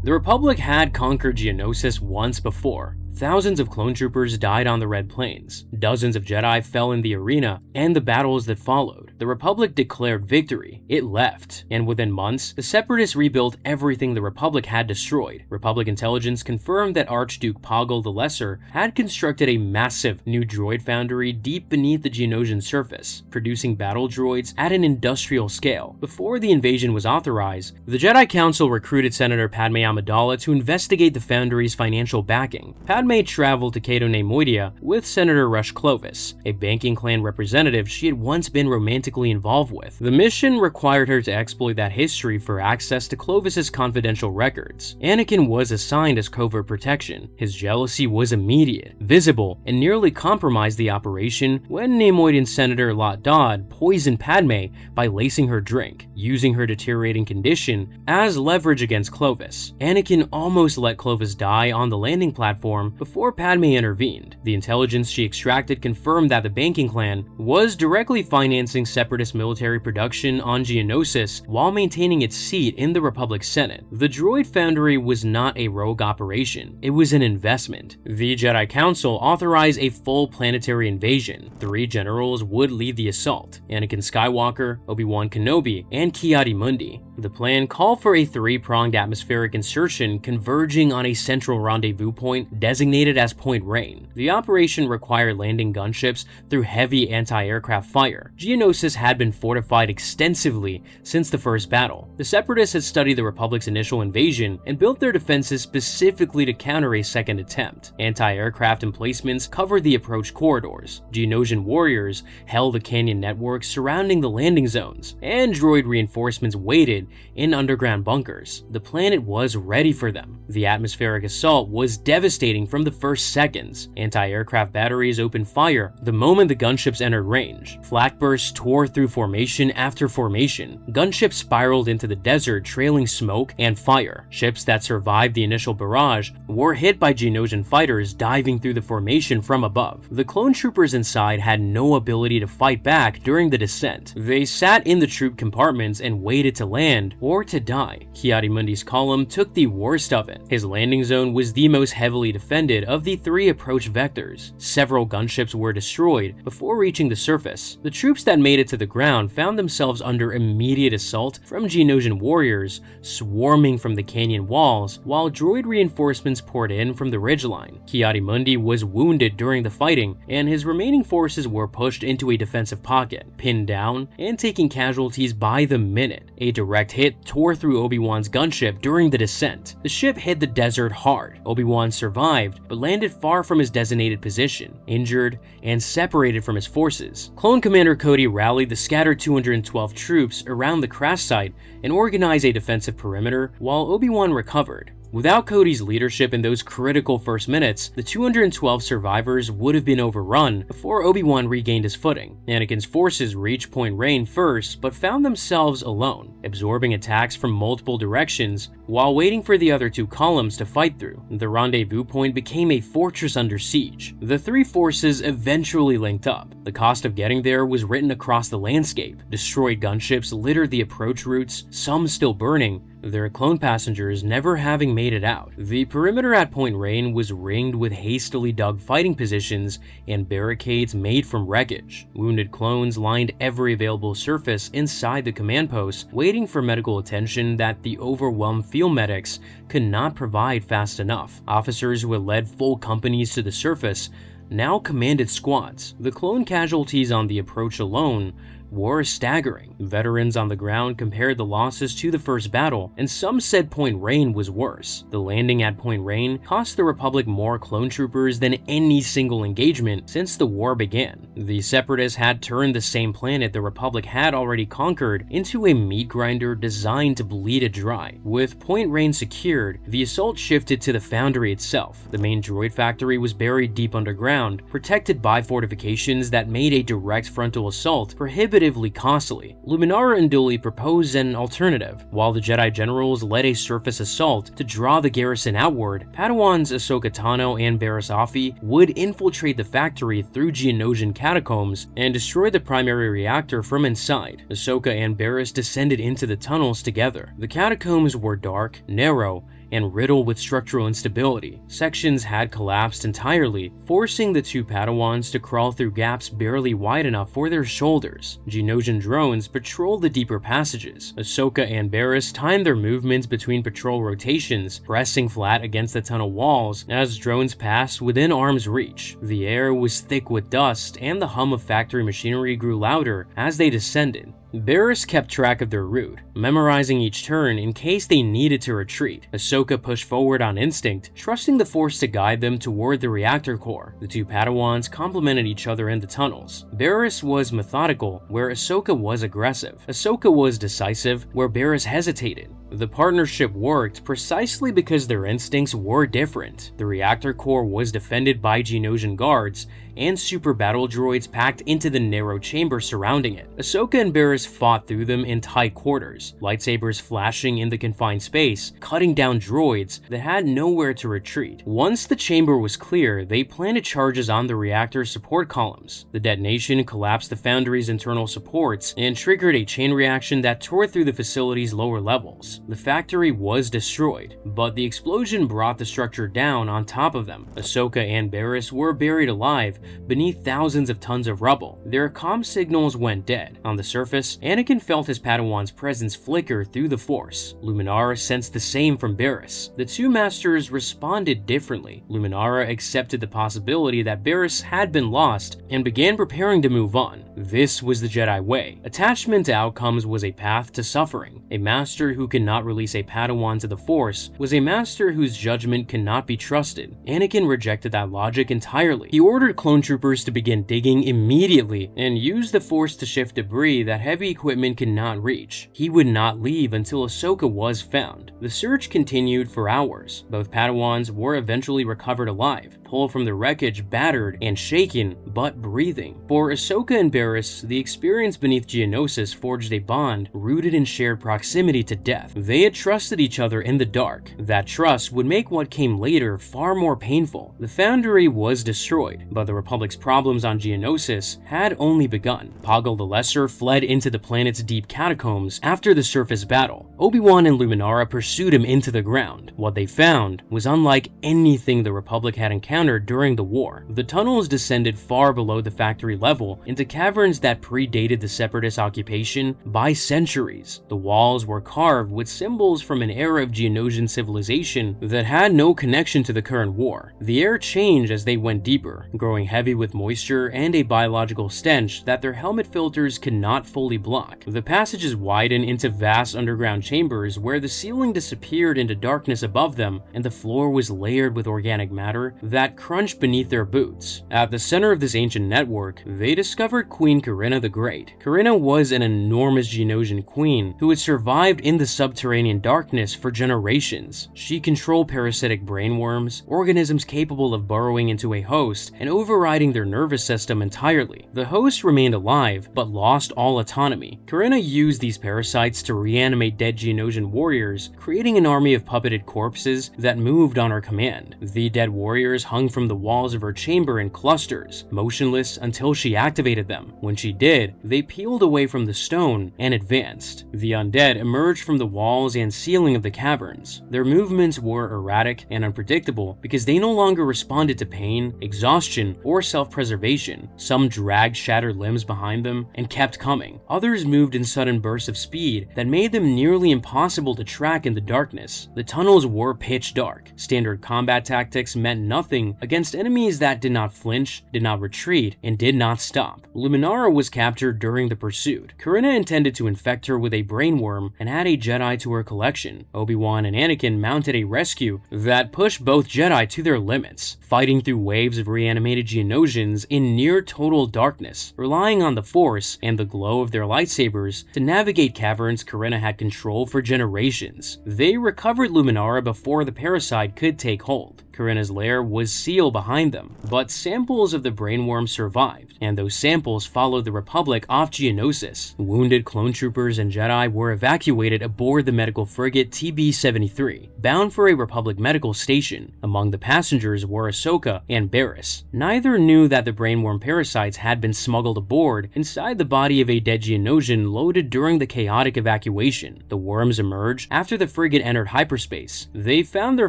The Republic had conquered Geonosis once before. Thousands of clone troopers died on the Red Plains. Dozens of Jedi fell in the arena and the battles that followed. The Republic declared victory. It left, and within months, the Separatists rebuilt everything the Republic had destroyed. Republic intelligence confirmed that Archduke Poggle the Lesser had constructed a massive new droid foundry deep beneath the Geonosian surface, producing battle droids at an industrial scale. Before the invasion was authorized, the Jedi Council recruited Senator Padme Amidala to investigate the foundry's financial backing. Padme traveled to Cato Neimoidia with Senator Rush Clovis, a banking clan representative she had once been romantically involved with. The mission required her to exploit that history for access to Clovis's confidential records. Anakin was assigned as covert protection. His jealousy was immediate, visible, and nearly compromised the operation when Neimoidian Senator Lot Dodd poisoned Padme by lacing her drink, using her deteriorating condition as leverage against Clovis. Anakin almost let Clovis die on the landing platform before Padme intervened. The intelligence she extracted confirmed that the banking clan was directly financing Separatist military production on Geonosis while maintaining its seat in the Republic Senate. The droid foundry was not a rogue operation, it was an investment. The Jedi Council authorized a full planetary invasion. 3 generals would lead the assault: Anakin Skywalker, Obi-Wan Kenobi, and Ki-Adi-Mundi. The plan called for a 3-pronged atmospheric insertion converging on a central rendezvous point designated as Point Rain. The operation required landing gunships through heavy anti-aircraft fire. Geonosis had been fortified extensively since the first battle. The Separatists had studied the Republic's initial invasion and built their defenses specifically to counter a second attempt. Anti-aircraft emplacements covered the approach corridors. Geonosian warriors held the canyon network surrounding the landing zones, and droid reinforcements waited in underground bunkers. The planet was ready for them. The atmospheric assault was devastating from the first seconds. Anti-aircraft batteries opened fire the moment the gunships entered range. Flak bursts tore through formation after formation. Gunships spiraled into the desert, trailing smoke and fire. Ships that survived the initial barrage were hit by Geonosian fighters diving through the formation from above. The clone troopers inside had no ability to fight back during the descent. They sat in the troop compartments and waited to land or to die. Ki-Adi-Mundi's column took the worst of it. His landing zone was the most heavily defended of the 3 approach vectors. Several gunships were destroyed before reaching the surface. The troops that made it to the ground found themselves under immediate assault from Geonosian warriors swarming from the canyon walls, while droid reinforcements poured in from the ridgeline. Ki-Adi-Mundi was wounded during the fighting, and his remaining forces were pushed into a defensive pocket, pinned down, and taking casualties by the minute. A direct hit tore through Obi-Wan's gunship during the descent. The ship hit the desert hard. Obi-Wan survived, but landed far from his designated position, injured and separated from his forces. Clone Commander Cody rallied the scattered 212 troops around the crash site and organized a defensive perimeter while Obi-Wan recovered. Without Cody's leadership in those critical first minutes, the 212 survivors would have been overrun before Obi-Wan regained his footing. Anakin's forces reached Point Rain first, but found themselves alone, absorbing attacks from multiple directions while waiting for the other two columns to fight through. The rendezvous point became a fortress under siege. The three forces eventually linked up. The cost of getting there was written across the landscape. Destroyed gunships littered the approach routes, some still burning, their clone passengers never having made it out. The perimeter at Point Rain was ringed with hastily dug fighting positions and barricades made from wreckage. Wounded clones lined every available surface inside the command post, waiting for medical attention that the overwhelmed field medics could not provide fast enough. Officers who had led full companies to the surface now commanded squads. The clone casualties on the approach alone were staggering. Veterans on the ground compared the losses to the first battle, and some said Point Rain was worse. The landing at Point Rain cost the Republic more clone troopers than any single engagement since the war began. The Separatists had turned the same planet the Republic had already conquered into a meat grinder designed to bleed it dry. With Point Rain secured, the assault shifted to the Foundry itself. The main droid factory was buried deep underground, protected by fortifications that made a direct frontal assault prohibitively costly. Luminara and Dooley proposed an alternative. While the Jedi generals led a surface assault to draw the garrison outward, Padawans Ahsoka Tano and Barriss Offee would infiltrate the factory through Geonosian catacombs and destroy the primary reactor from inside. Ahsoka and Barriss descended into the tunnels together. The catacombs were dark, narrow, and riddled with structural instability. Sections had collapsed entirely, forcing the two Padawans to crawl through gaps barely wide enough for their shoulders. Geonosian drones patrolled the deeper passages. Ahsoka and Barriss timed their movements between patrol rotations, pressing flat against the tunnel walls as drones passed within arm's reach. The air was thick with dust, and the hum of factory machinery grew louder as they descended. Barriss kept track of their route, memorizing each turn in case they needed to retreat. Ahsoka pushed forward on instinct, trusting the Force to guide them toward the reactor core. The two Padawans complemented each other in the tunnels. Barriss was methodical, where Ahsoka was aggressive. Ahsoka was decisive, where Barriss hesitated. The partnership worked precisely because their instincts were different. The reactor core was defended by Geonosian guards and super battle droids packed into the narrow chamber surrounding it. Ahsoka and Barriss fought through them in tight quarters, lightsabers flashing in the confined space, cutting down droids that had nowhere to retreat. Once the chamber was clear, they planted charges on the reactor's support columns. The detonation collapsed the Foundry's internal supports and triggered a chain reaction that tore through the facility's lower levels. The factory was destroyed, but the explosion brought the structure down on top of them. Ahsoka and Barriss were buried alive beneath thousands of tons of rubble. Their comm signals went dead. On the surface, Anakin felt his Padawan's presence flicker through the Force. Luminara sensed the same from Barriss. The two masters responded differently. Luminara accepted the possibility that Barriss had been lost and began preparing to move on. This was the Jedi way. Attachment to outcomes was a path to suffering. A master who could not release a Padawan to the Force was a master whose judgment cannot be trusted. Anakin rejected that logic entirely. He ordered clone troopers to begin digging immediately and used the Force to shift debris that heavy equipment could not reach. He would not leave until Ahsoka was found. The search continued for hours. Both Padawans were eventually recovered alive, pulled from the wreckage battered and shaken, but breathing. For Ahsoka and Barriss, the experience beneath Geonosis forged a bond rooted in shared proximity to death. They had trusted each other in the dark. That trust would make what came later far more painful. The Foundry was destroyed, but the Republic's problems on Geonosis had only begun. Poggle the Lesser fled into the planet's deep catacombs after the surface battle. Obi-Wan and Luminara pursued him into the ground. What they found was unlike anything the Republic had encountered during the war. The tunnels descended far below the factory level into caverns that predated the Separatist occupation by centuries. The walls were carved with symbols from an era of Geonosian civilization that had no connection to the current war. The air changed as they went deeper, growing heavy with moisture and a biological stench that their helmet filters could not fully block. The passages widened into vast underground chambers where the ceiling disappeared into darkness above them and the floor was layered with organic matter that that crunched beneath their boots. At the center of this ancient network, they discovered Queen Corinna the Great. Corinna was an enormous Geonosian queen who had survived in the subterranean darkness for generations. She controlled parasitic brainworms, organisms capable of burrowing into a host and overriding their nervous system entirely. The host remained alive, but lost all autonomy. Corinna used these parasites to reanimate dead Geonosian warriors, creating an army of puppeted corpses that moved on her command. The dead warriors hung from the walls of her chamber in clusters, motionless until she activated them. When she did, they peeled away from the stone and advanced. The undead emerged from the walls and ceiling of the caverns. Their movements were erratic and unpredictable because they no longer responded to pain, exhaustion, or self-preservation. Some dragged shattered limbs behind them and kept coming. Others moved in sudden bursts of speed that made them nearly impossible to track in the darkness. The tunnels were pitch dark. Standard combat tactics meant nothing against enemies that did not flinch, did not retreat, and did not stop. Luminara was captured during the pursuit. Corinna intended to infect her with a brainworm and add a Jedi to her collection. Obi-Wan and Anakin mounted a rescue that pushed both Jedi to their limits, fighting through waves of reanimated Geonosians in near total darkness, relying on the Force and the glow of their lightsabers to navigate caverns Corinna had controlled for generations. They recovered Luminara before the parasite could take hold. Corinna's lair was sealed behind them, but samples of the brainworm survived, and those samples followed the Republic off Geonosis. Wounded clone troopers and Jedi were evacuated aboard the medical frigate TB-73, bound for a Republic medical station. Among the passengers were Ahsoka and Barriss. Neither knew that the brainworm parasites had been smuggled aboard inside the body of a dead Geonosian loaded during the chaotic evacuation. The worms emerged after the frigate entered hyperspace. They found their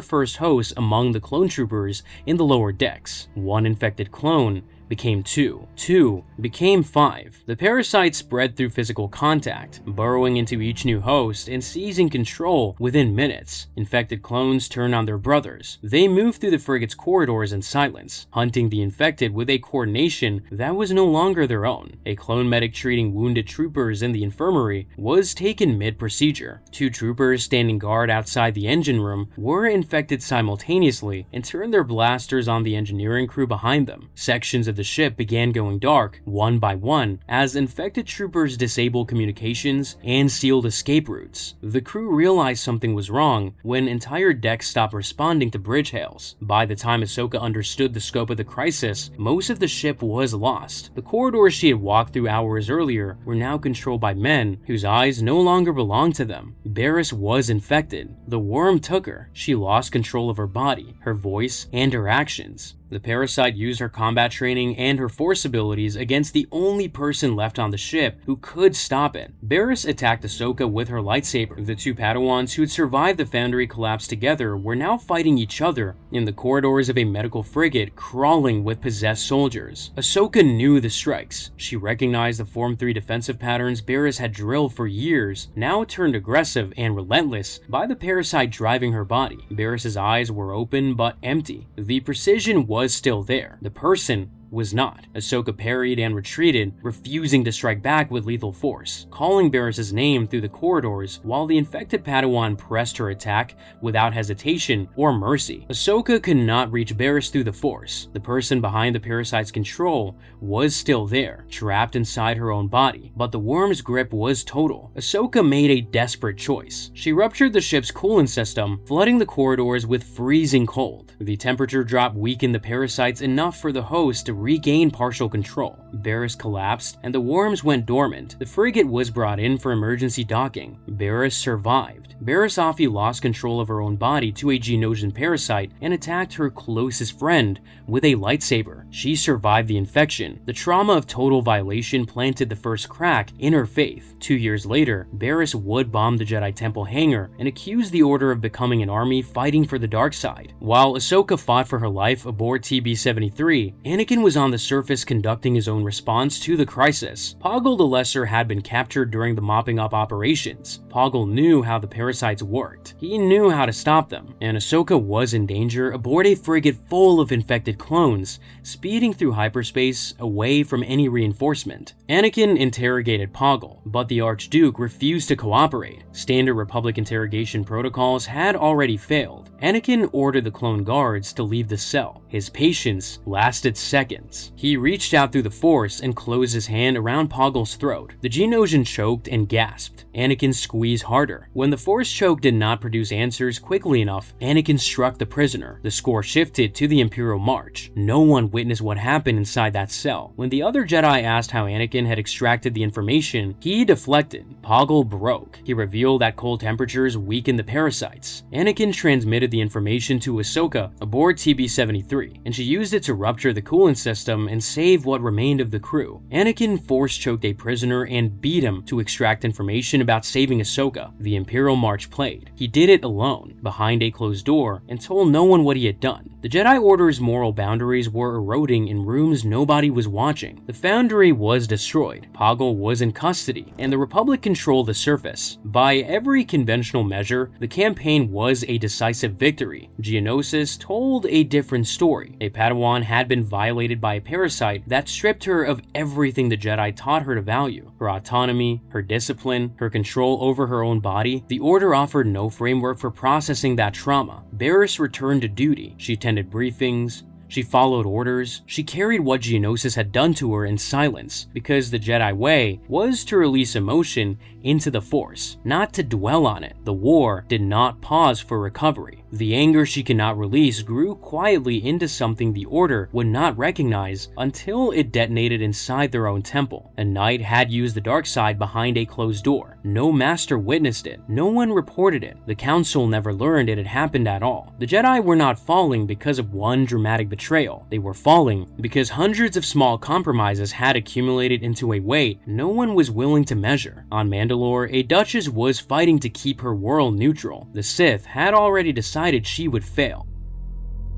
first host among the clone troopers in the lower decks. One infected clone became 2. 2 became 5. The parasites spread through physical contact, burrowing into each new host and seizing control within minutes. Infected clones turned on their brothers. They moved through the frigate's corridors in silence, hunting the infected with a coordination that was no longer their own. A clone medic treating wounded troopers in the infirmary was taken mid-procedure. 2 troopers standing guard outside the engine room were infected simultaneously and turned their blasters on the engineering crew behind them. Sections of the ship began going dark, one by one, as infected troopers disabled communications and sealed escape routes. The crew realized something was wrong when entire decks stopped responding to bridge hails. By the time Ahsoka understood the scope of the crisis, most of the ship was lost. The corridors she had walked through hours earlier were now controlled by men whose eyes no longer belonged to them. Barriss was infected. The worm took her. She lost control of her body, her voice, and her actions. The parasite used her combat training and her force abilities against the only person left on the ship who could stop it. Barriss attacked Ahsoka with her lightsaber. The 2 Padawans who had survived the Foundry collapse together were now fighting each other in the corridors of a medical frigate crawling with possessed soldiers. Ahsoka knew the strikes. She recognized the Form 3 defensive patterns Barriss had drilled for years, now turned aggressive and relentless by the parasite driving her body. Barriss's eyes were open but empty. The precision was still there. The person was not. Ahsoka parried and retreated, refusing to strike back with lethal force, calling Barriss's name through the corridors while the infected Padawan pressed her attack without hesitation or mercy. Ahsoka could not reach Barriss through the force. The person behind the parasite's control was still there, trapped inside her own body, but the worm's grip was total. Ahsoka made a desperate choice. She ruptured the ship's coolant system, flooding the corridors with freezing cold. The temperature drop weakened the parasites enough for the host to regain partial control. Barriss collapsed and the worms went dormant. The frigate was brought in for emergency docking. Barriss survived. Barriss Offee lost control of her own body to a Geonosian parasite and attacked her closest friend with a lightsaber. She survived the infection. The trauma of total violation planted the first crack in her faith. 2 years later, Barriss would bomb the Jedi Temple hangar and accuse the Order of becoming an army fighting for the dark side. While Ahsoka fought for her life aboard TB-73, Anakin was on the surface conducting his own response to the crisis. Poggle the Lesser had been captured during the mopping up operations. Poggle knew how the parasites worked. He knew how to stop them, and Ahsoka was in danger aboard a frigate full of infected clones, speeding through hyperspace away from any reinforcement. Anakin interrogated Poggle, but the Archduke refused to cooperate. Standard Republic interrogation protocols had already failed. Anakin ordered the clone guards to leave the cell. His patience lasted seconds. He reached out through the Force and closed his hand around Poggle's throat. The Geonosian choked and gasped. Anakin squeezed harder. When the Force choke did not produce answers quickly enough, Anakin struck the prisoner. The score shifted to the Imperial March. No one witnessed what happened inside that cell. When the other Jedi asked how Anakin had extracted the information, he deflected. Poggle broke. He revealed that cold temperatures weakened the parasites. Anakin transmitted the information to Ahsoka aboard TB-73, and she used it to rupture the coolant system and save what remained of the crew. Anakin force-choked a prisoner and beat him to extract information about saving Ahsoka. The Imperial March played. He did it alone, behind a closed door, and told no one what he had done. The Jedi Order's moral boundaries were eroding in rooms nobody was watching. The Foundry was destroyed, Poggle was in custody, and the Republic controlled the surface. By every conventional measure, the campaign was a decisive victory. Geonosis told a different story. A Padawan had been violated by a parasite that stripped her of everything the Jedi taught her to value: her autonomy, her discipline, her control over her own body. The Order offered no framework for processing that trauma. Barriss returned to duty. She attended briefings, she followed orders, she carried what Geonosis had done to her in silence, because the Jedi way was to release emotion into the Force, not to dwell on it. The war did not pause for recovery. The anger she could not release grew quietly into something the Order would not recognize until it detonated inside their own temple. A knight had used the dark side behind a closed door. No master witnessed it. No one reported it. The Council never learned it had happened at all. The Jedi were not falling because of one dramatic betrayal. They were falling because hundreds of small compromises had accumulated into a weight no one was willing to measure. On Mandalore, a Duchess was fighting to keep her world neutral. The Sith had already decided she would fail.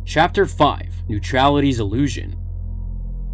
Chapter 5: Neutrality's Illusion.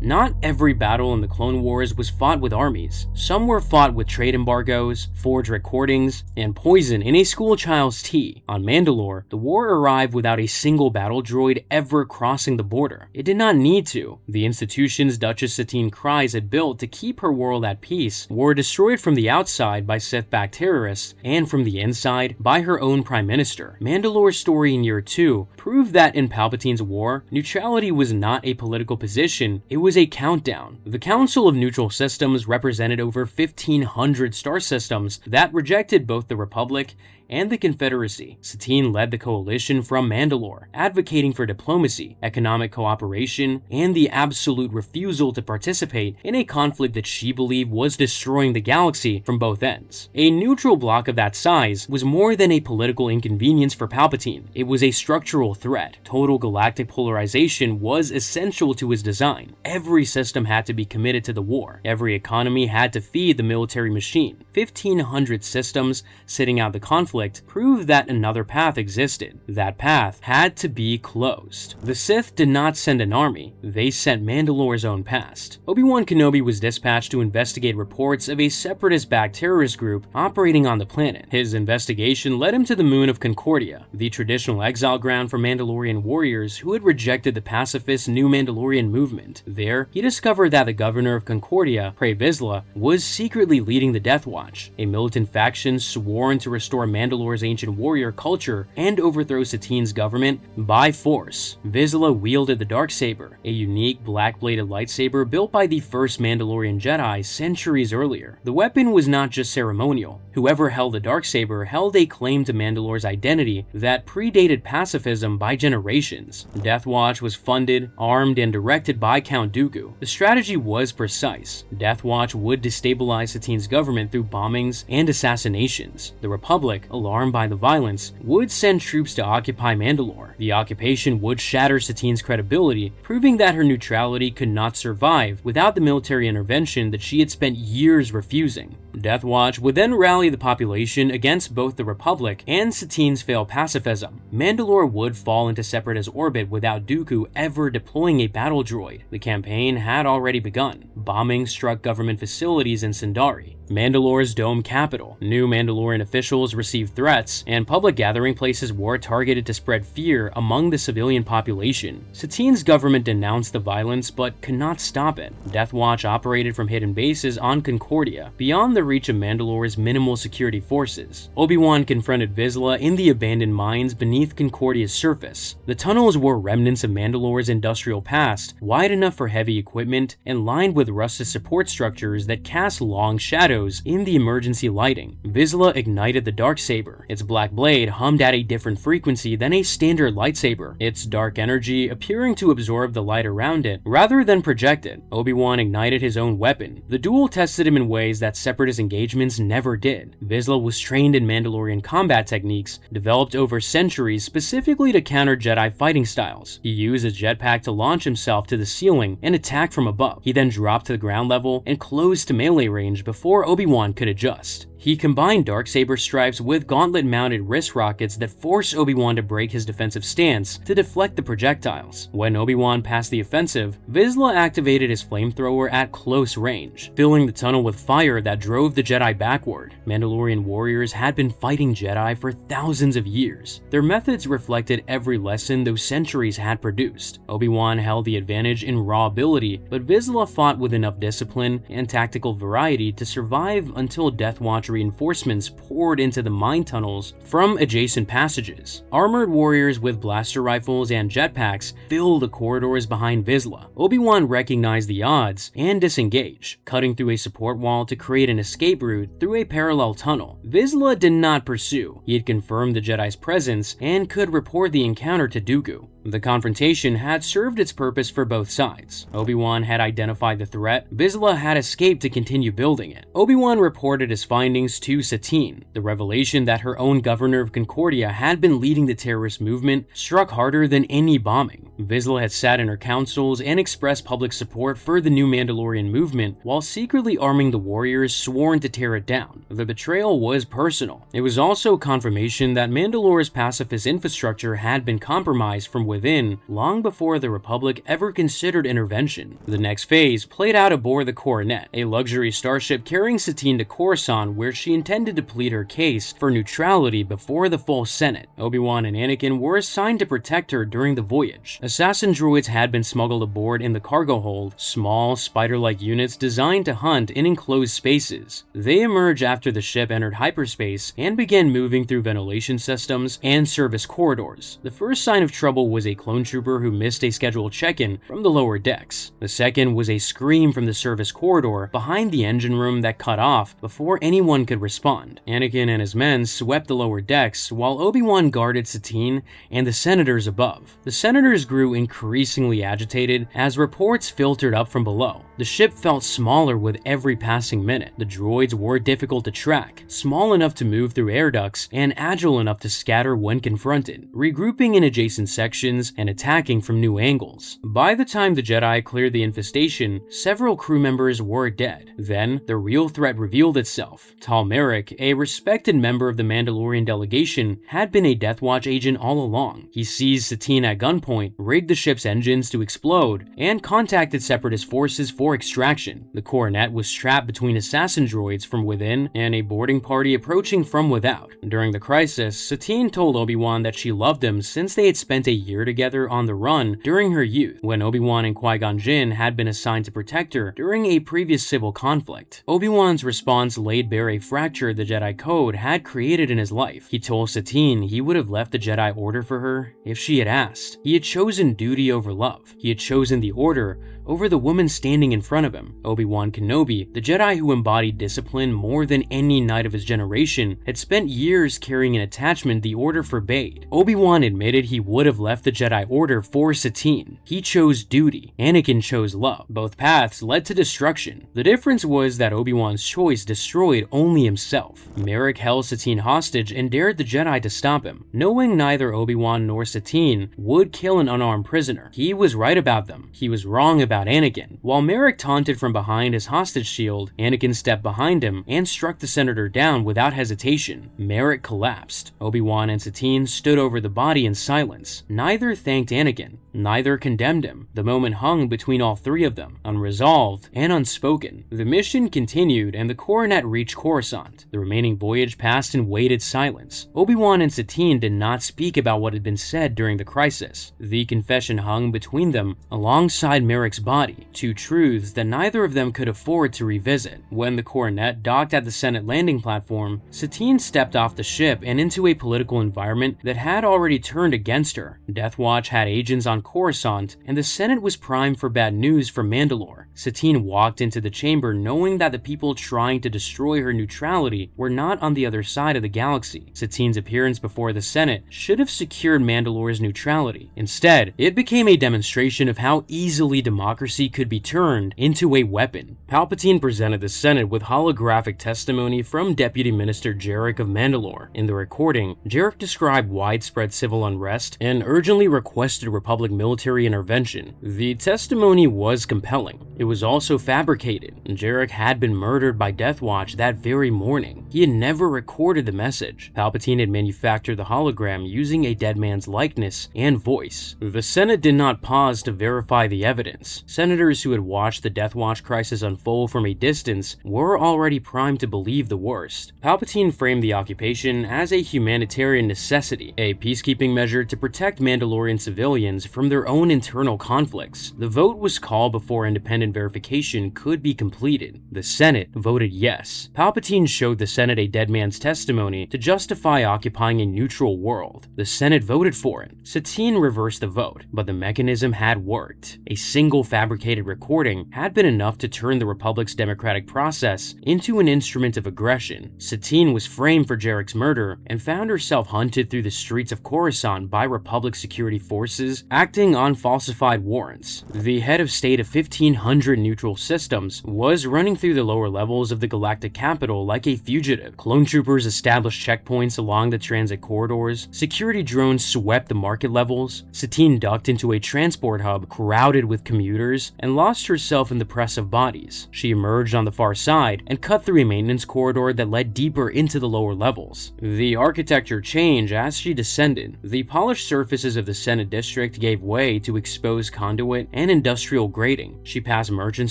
Not every battle in the Clone Wars was fought with armies. Some were fought with trade embargoes, forged recordings, and poison in a schoolchild's tea. On Mandalore, the war arrived without a single battle droid ever crossing the border. It did not need to. The institutions Duchess Satine Kryze had built to keep her world at peace were destroyed from the outside by Sith-backed terrorists and from the inside by her own Prime Minister. Mandalore's story in Year 2 proved that in Palpatine's war, neutrality was not a political position, it was a countdown. The Council of Neutral Systems represented over 1,500 star systems that rejected both the Republic and the Confederacy. Satine led the coalition from Mandalore, advocating for diplomacy, economic cooperation, and the absolute refusal to participate in a conflict that she believed was destroying the galaxy from both ends. A neutral bloc of that size was more than a political inconvenience for Palpatine. It was a structural threat. Total galactic polarization was essential to his design. Every system had to be committed to the war. Every economy had to feed the military machine. 1,500 systems sitting out the conflict proved that another path existed. That path had to be closed. The Sith did not send an army, they sent Mandalore's own past. Obi-Wan Kenobi was dispatched to investigate reports of a separatist-backed terrorist group operating on the planet. His investigation led him to the moon of Concordia, the traditional exile ground for Mandalorian warriors who had rejected the pacifist New Mandalorian movement. There, he discovered that the governor of Concordia, Pre Vizsla, was secretly leading the Death Watch, a militant faction sworn to restore Mandalore's ancient warrior culture and overthrow Satine's government by force. Vizsla wielded the Darksaber, a unique black-bladed lightsaber built by the first Mandalorian Jedi centuries earlier. The weapon was not just ceremonial. Whoever held the Darksaber held a claim to Mandalore's identity that predated pacifism by generations. Death Watch was funded, armed, and directed by Count Dooku. The strategy was precise. Death Watch would destabilize Satine's government through bombings and assassinations. The Republic, alarmed by the violence, would send troops to occupy Mandalore. The occupation would shatter Satine's credibility, proving that her neutrality could not survive without the military intervention that she had spent years refusing. Death Watch would then rally the population against both the Republic and Satine's failed pacifism. Mandalore would fall into Separatist orbit without Dooku ever deploying a battle droid. The campaign had already begun. Bombing struck government facilities in Sindari. Mandalore's dome capital. New Mandalorian officials received threats, and public gathering places were targeted to spread fear among the civilian population. Satine's government denounced the violence but could not stop it. Death Watch operated from hidden bases on Concordia, beyond the reach of Mandalore's minimal security forces. Obi-Wan confronted Vizsla in the abandoned mines beneath Concordia's surface. The tunnels were remnants of Mandalore's industrial past, wide enough for heavy equipment and lined with rusted support structures that cast long shadows in the emergency lighting. Vizsla ignited the darksaber. Its black blade hummed at a different frequency than a standard lightsaber, its dark energy appearing to absorb the light around it rather than project it. Obi-Wan ignited his own weapon. The duel tested him in ways that Separatist engagements never did. Vizsla was trained in Mandalorian combat techniques developed over centuries specifically to counter Jedi fighting styles. He used a jetpack to launch himself to the ceiling and attack from above. He then dropped to the ground level and closed to melee range before Obi-Wan could adjust. He combined darksaber stripes with gauntlet-mounted wrist rockets that forced Obi-Wan to break his defensive stance to deflect the projectiles. When Obi-Wan passed the offensive, Vizsla activated his flamethrower at close range, filling the tunnel with fire that drove the Jedi backward. Mandalorian warriors had been fighting Jedi for thousands of years. Their methods reflected every lesson those centuries had produced. Obi-Wan held the advantage in raw ability, but Vizsla fought with enough discipline and tactical variety to survive until Death Watch reinforcements poured into the mine tunnels from adjacent passages. Armored warriors with blaster rifles and jetpacks filled the corridors behind Vizsla. Obi-Wan recognized the odds and disengaged, cutting through a support wall to create an escape route through a parallel tunnel. Vizsla did not pursue. He had confirmed the Jedi's presence and could report the encounter to Dooku. The confrontation had served its purpose for both sides. Obi-Wan had identified the threat. Vizsla had escaped to continue building it. Obi-Wan reported his findings to Satine. The revelation that her own governor of Concordia had been leading the terrorist movement struck harder than any bombing. Vizsla had sat in her councils and expressed public support for the new Mandalorian movement while secretly arming the warriors sworn to tear it down. The betrayal was personal. It was also confirmation that Mandalore's pacifist infrastructure had been compromised from within long before the Republic ever considered intervention. The next phase played out aboard the Coronet, a luxury starship carrying Satine to Coruscant, where she intended to plead her case for neutrality before the full Senate. Obi-Wan and Anakin were assigned to protect her during the voyage. Assassin droids had been smuggled aboard in the cargo hold, small, spider-like units designed to hunt in enclosed spaces. They emerged after the ship entered hyperspace and began moving through ventilation systems and service corridors. The first sign of trouble was a clone trooper who missed a scheduled check-in from the lower decks. The second was a scream from the service corridor behind the engine room that cut off before anyone could respond. Anakin and his men swept the lower decks while Obi-Wan guarded Satine and the senators above. The senators grew increasingly agitated as reports filtered up from below. The ship felt smaller with every passing minute. The droids were difficult to track, small enough to move through air ducts and agile enough to scatter when confronted, regrouping in adjacent sections and attacking from new angles. By the time the Jedi cleared the infestation, several crew members were dead. Then, the real threat revealed itself. Tal Merrick, a respected member of the Mandalorian delegation, had been a Death Watch agent all along. He seized Satine at gunpoint, rigged the ship's engines to explode, and contacted Separatist forces for extraction. The Coronet was trapped between assassin droids from within and a boarding party approaching from without. During the crisis, Satine told Obi-Wan that she loved him since they had spent a year together on the run during her youth, when Obi-Wan and Qui-Gon Jinn had been assigned to protect her during a previous civil conflict. Obi-Wan's response laid bare a fracture the Jedi Code had created in his life. He told Satine he would have left the Jedi Order for her if she had asked. He had chosen duty over love. He had chosen the Order over the woman standing in front of him. Obi-Wan Kenobi, the Jedi who embodied discipline more than any knight of his generation, had spent years carrying an attachment the Order forbade. Obi-Wan admitted he would have left the Jedi Order for Satine. He chose duty. Anakin chose love. Both paths led to destruction. The difference was that Obi-Wan's choice destroyed only himself. Merrick held Satine hostage and dared the Jedi to stop him, knowing neither Obi-Wan nor Satine would kill an unarmed prisoner. He was right about them. He was wrong about about Anakin. While Merrick taunted from behind his hostage shield, Anakin stepped behind him and struck the senator down without hesitation. Merrick collapsed. Obi-Wan and Satine stood over the body in silence. Neither thanked Anakin. Neither condemned him. The moment hung between all three of them, unresolved and unspoken. The mission continued and the coronet reached Coruscant. The remaining voyage passed in weighted silence. Obi-Wan and Satine did not speak about what had been said during the crisis. The confession hung between them alongside Merrick's body, two truths that neither of them could afford to revisit. When the coronet docked at the Senate landing platform, Satine stepped off the ship and into a political environment that had already turned against her. Death Watch had agents on Coruscant, and the Senate was primed for bad news from Mandalore. Satine walked into the chamber knowing that the people trying to destroy her neutrality were not on the other side of the galaxy. Satine's appearance before the Senate should have secured Mandalore's neutrality. Instead, it became a demonstration of how easily democracy could be turned into a weapon. Palpatine presented the Senate with holographic testimony from Deputy Minister Jarek of Mandalore. In the recording, Jarek described widespread civil unrest and urgently requested Republic military intervention. The testimony was compelling. It was also fabricated. Jarek had been murdered by Death Watch that very morning. He had never recorded the message. Palpatine had manufactured the hologram using a dead man's likeness and voice. The Senate did not pause to verify the evidence. Senators who had watched the Death Watch crisis unfold from a distance were already primed to believe the worst. Palpatine framed the occupation as a humanitarian necessity, a peacekeeping measure to protect Mandalorian civilians from their own internal conflicts. The vote was called before independent verification could be completed. The Senate voted yes. Palpatine showed the Senate a dead man's testimony to justify occupying a neutral world. The Senate voted for it. Satine reversed the vote, but the mechanism had worked. A single fabricated recording had been enough to turn the Republic's democratic process into an instrument of aggression. Satine was framed for Jarek's murder and found herself hunted through the streets of Coruscant by Republic security forces acting on falsified warrants. The head of state of 1,500 neutral systems was running through the lower levels of the galactic capital like a fugitive. Clone troopers established checkpoints along the transit corridors. Security drones swept the market levels. Satine ducked into a transport hub crowded with commuters and lost herself in the press of bodies. She emerged on the far side and cut through a maintenance corridor that led deeper into the lower levels. The architecture changed as she descended. The polished surfaces of the Senate district gave way to exposed conduit and industrial grading. She passed merchant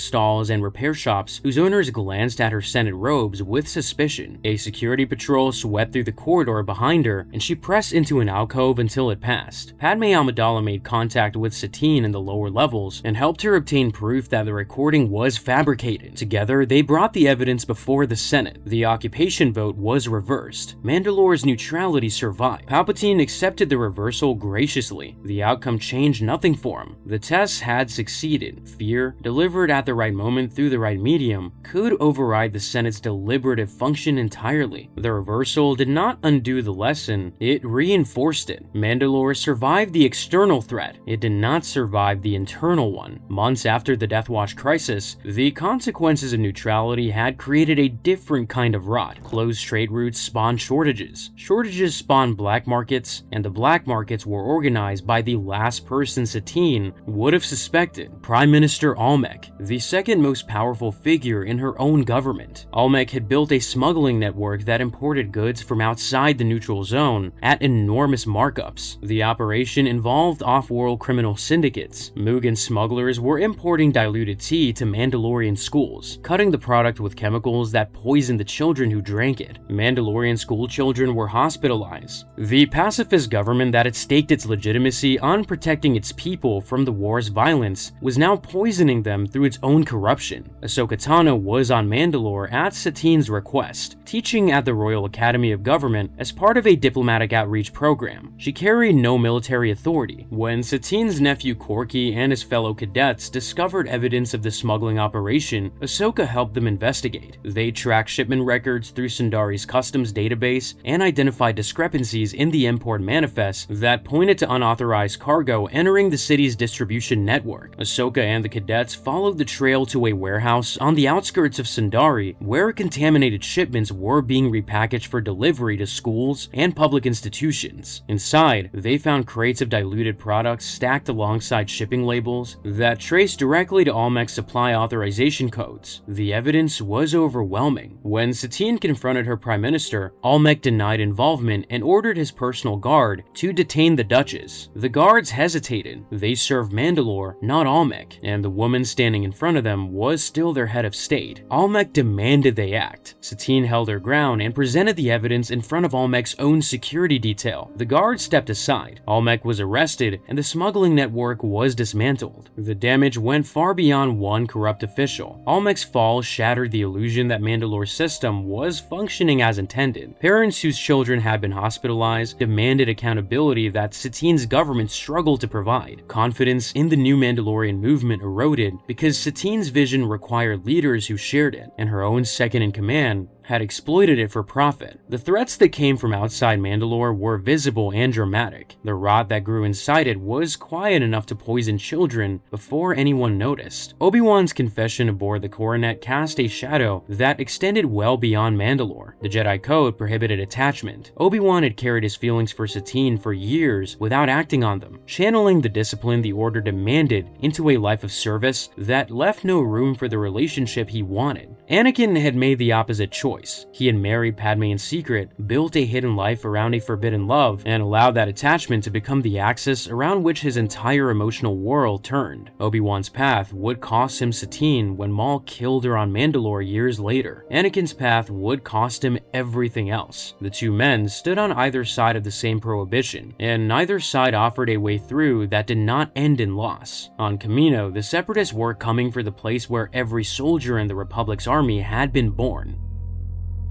stalls and repair shops whose owners glanced at her Senate robes with suspicion. A security patrol swept through the corridor behind her, and she pressed into an alcove until it passed. Padme Amidala made contact with Satine in the lower levels and helped her obtain proof that the recording was fabricated. Together, they brought the evidence before the Senate. The occupation vote was reversed. Mandalore's neutrality survived. Palpatine accepted the reversal graciously. The outcome changed nothing for him. The tests had succeeded. Fear, delivered at the right moment through the right medium, could override the Senate's deliberative function entirely. The reversal did not undo the lesson, it reinforced it. Mandalore survived the external threat, it did not survive the internal one. Months after the Death Watch crisis, the consequences of neutrality had created a different kind of rot. Closed trade routes spawned shortages. Shortages spawned black markets, and the black markets were organized by the last person Satine would have suspected, Prime Minister Almec, the second most powerful figure in her own government. Almec had built a smuggling network that imported goods from outside the neutral zone at enormous markups. The operation involved off-world criminal syndicates. Mugan smugglers were importing diluted tea to Mandalorian schools, cutting the product with chemicals that poisoned the children who drank it. Mandalorian school children were hospitalized. The pacifist government that had staked its legitimacy on protecting its people from the war's violence was now poisoning them through its own corruption. Ahsoka Tano was on Mandalore at Satine's request, teaching at the Royal Academy of Government as part of a diplomatic outreach program. She carried no military authority. When Satine's nephew Corky and his fellow cadets discovered evidence of the smuggling operation, Ahsoka helped them investigate. They tracked shipment records through Sundari's customs database and identified discrepancies in the import manifest that pointed to unauthorized cargo entering the city's distribution network. Ahsoka and the cadets followed the trail to a warehouse on the outskirts of Sundari, where contaminated shipments were being repackaged for delivery to schools and public institutions. Inside, they found crates of diluted products stacked alongside shipping labels that that traced directly to Almec's supply authorization codes. The evidence was overwhelming. When Satine confronted her prime minister, Almec denied involvement and ordered his personal guard to detain the Duchess. The guards hesitated. They served Mandalore, not Almec, and the woman standing in front of them was still their head of state. Almec demanded they act. Satine held her ground and presented the evidence in front of Almec's own security detail. The guards stepped aside. Almec was arrested, and the smuggling network was dismantled. The damage went far beyond one corrupt official. Almec's fall shattered the illusion that Mandalore's system was functioning as intended. Parents whose children had been hospitalized demanded accountability that Satine's government struggled to provide. Confidence in the new Mandalorian movement eroded because Satine's vision required leaders who shared it, and her own second-in-command had exploited it for profit. The threats that came from outside Mandalore were visible and dramatic. The rot that grew inside it was quiet enough to poison children before anyone noticed. Obi-Wan's confession aboard the Coronet cast a shadow that extended well beyond Mandalore. The Jedi Code prohibited attachment. Obi-Wan had carried his feelings for Satine for years without acting on them, channeling the discipline the Order demanded into a life of service that left no room for the relationship he wanted. Anakin had made the opposite choice. He had married Padme in secret, built a hidden life around a forbidden love, and allowed that attachment to become the axis around which his entire emotional world turned. Obi-Wan's path would cost him Satine when Maul killed her on Mandalore years later. Anakin's path would cost him everything else. The two men stood on either side of the same prohibition, and neither side offered a way through that did not end in loss. On Kamino, the Separatists were coming for the place where every soldier in the Republic's army had been born.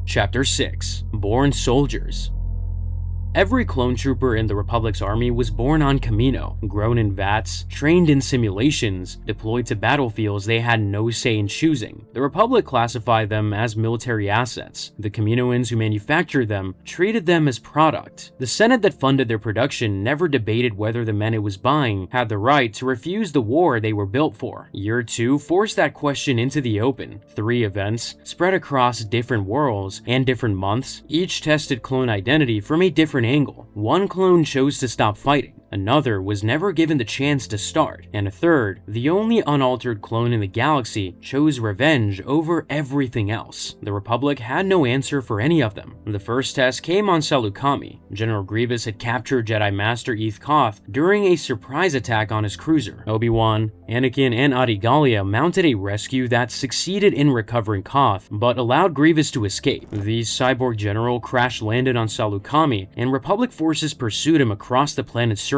Chapter 6: Born Soldiers. Every clone trooper in the Republic's army was born on Kamino, grown in vats, trained in simulations, deployed to battlefields they had no say in choosing. The Republic classified them as military assets. The Kaminoans who manufactured them treated them as product. The Senate that funded their production never debated whether the men it was buying had the right to refuse the war they were built for. Year 2 forced that question into the open. 3 events, spread across different worlds and different months, each tested clone identity from a different angle. One clone chose to stop fighting. Another was never given the chance to start, and a third, the only unaltered clone in the galaxy, chose revenge over everything else. The Republic had no answer for any of them. The first test came on Salukami. General Grievous had captured Jedi Master Eth Koth during a surprise attack on his cruiser. Obi-Wan, Anakin, and Adi Gallia mounted a rescue that succeeded in recovering Koth, but allowed Grievous to escape. The cyborg general crash-landed on Salukami, and Republic forces pursued him across the planet's surface.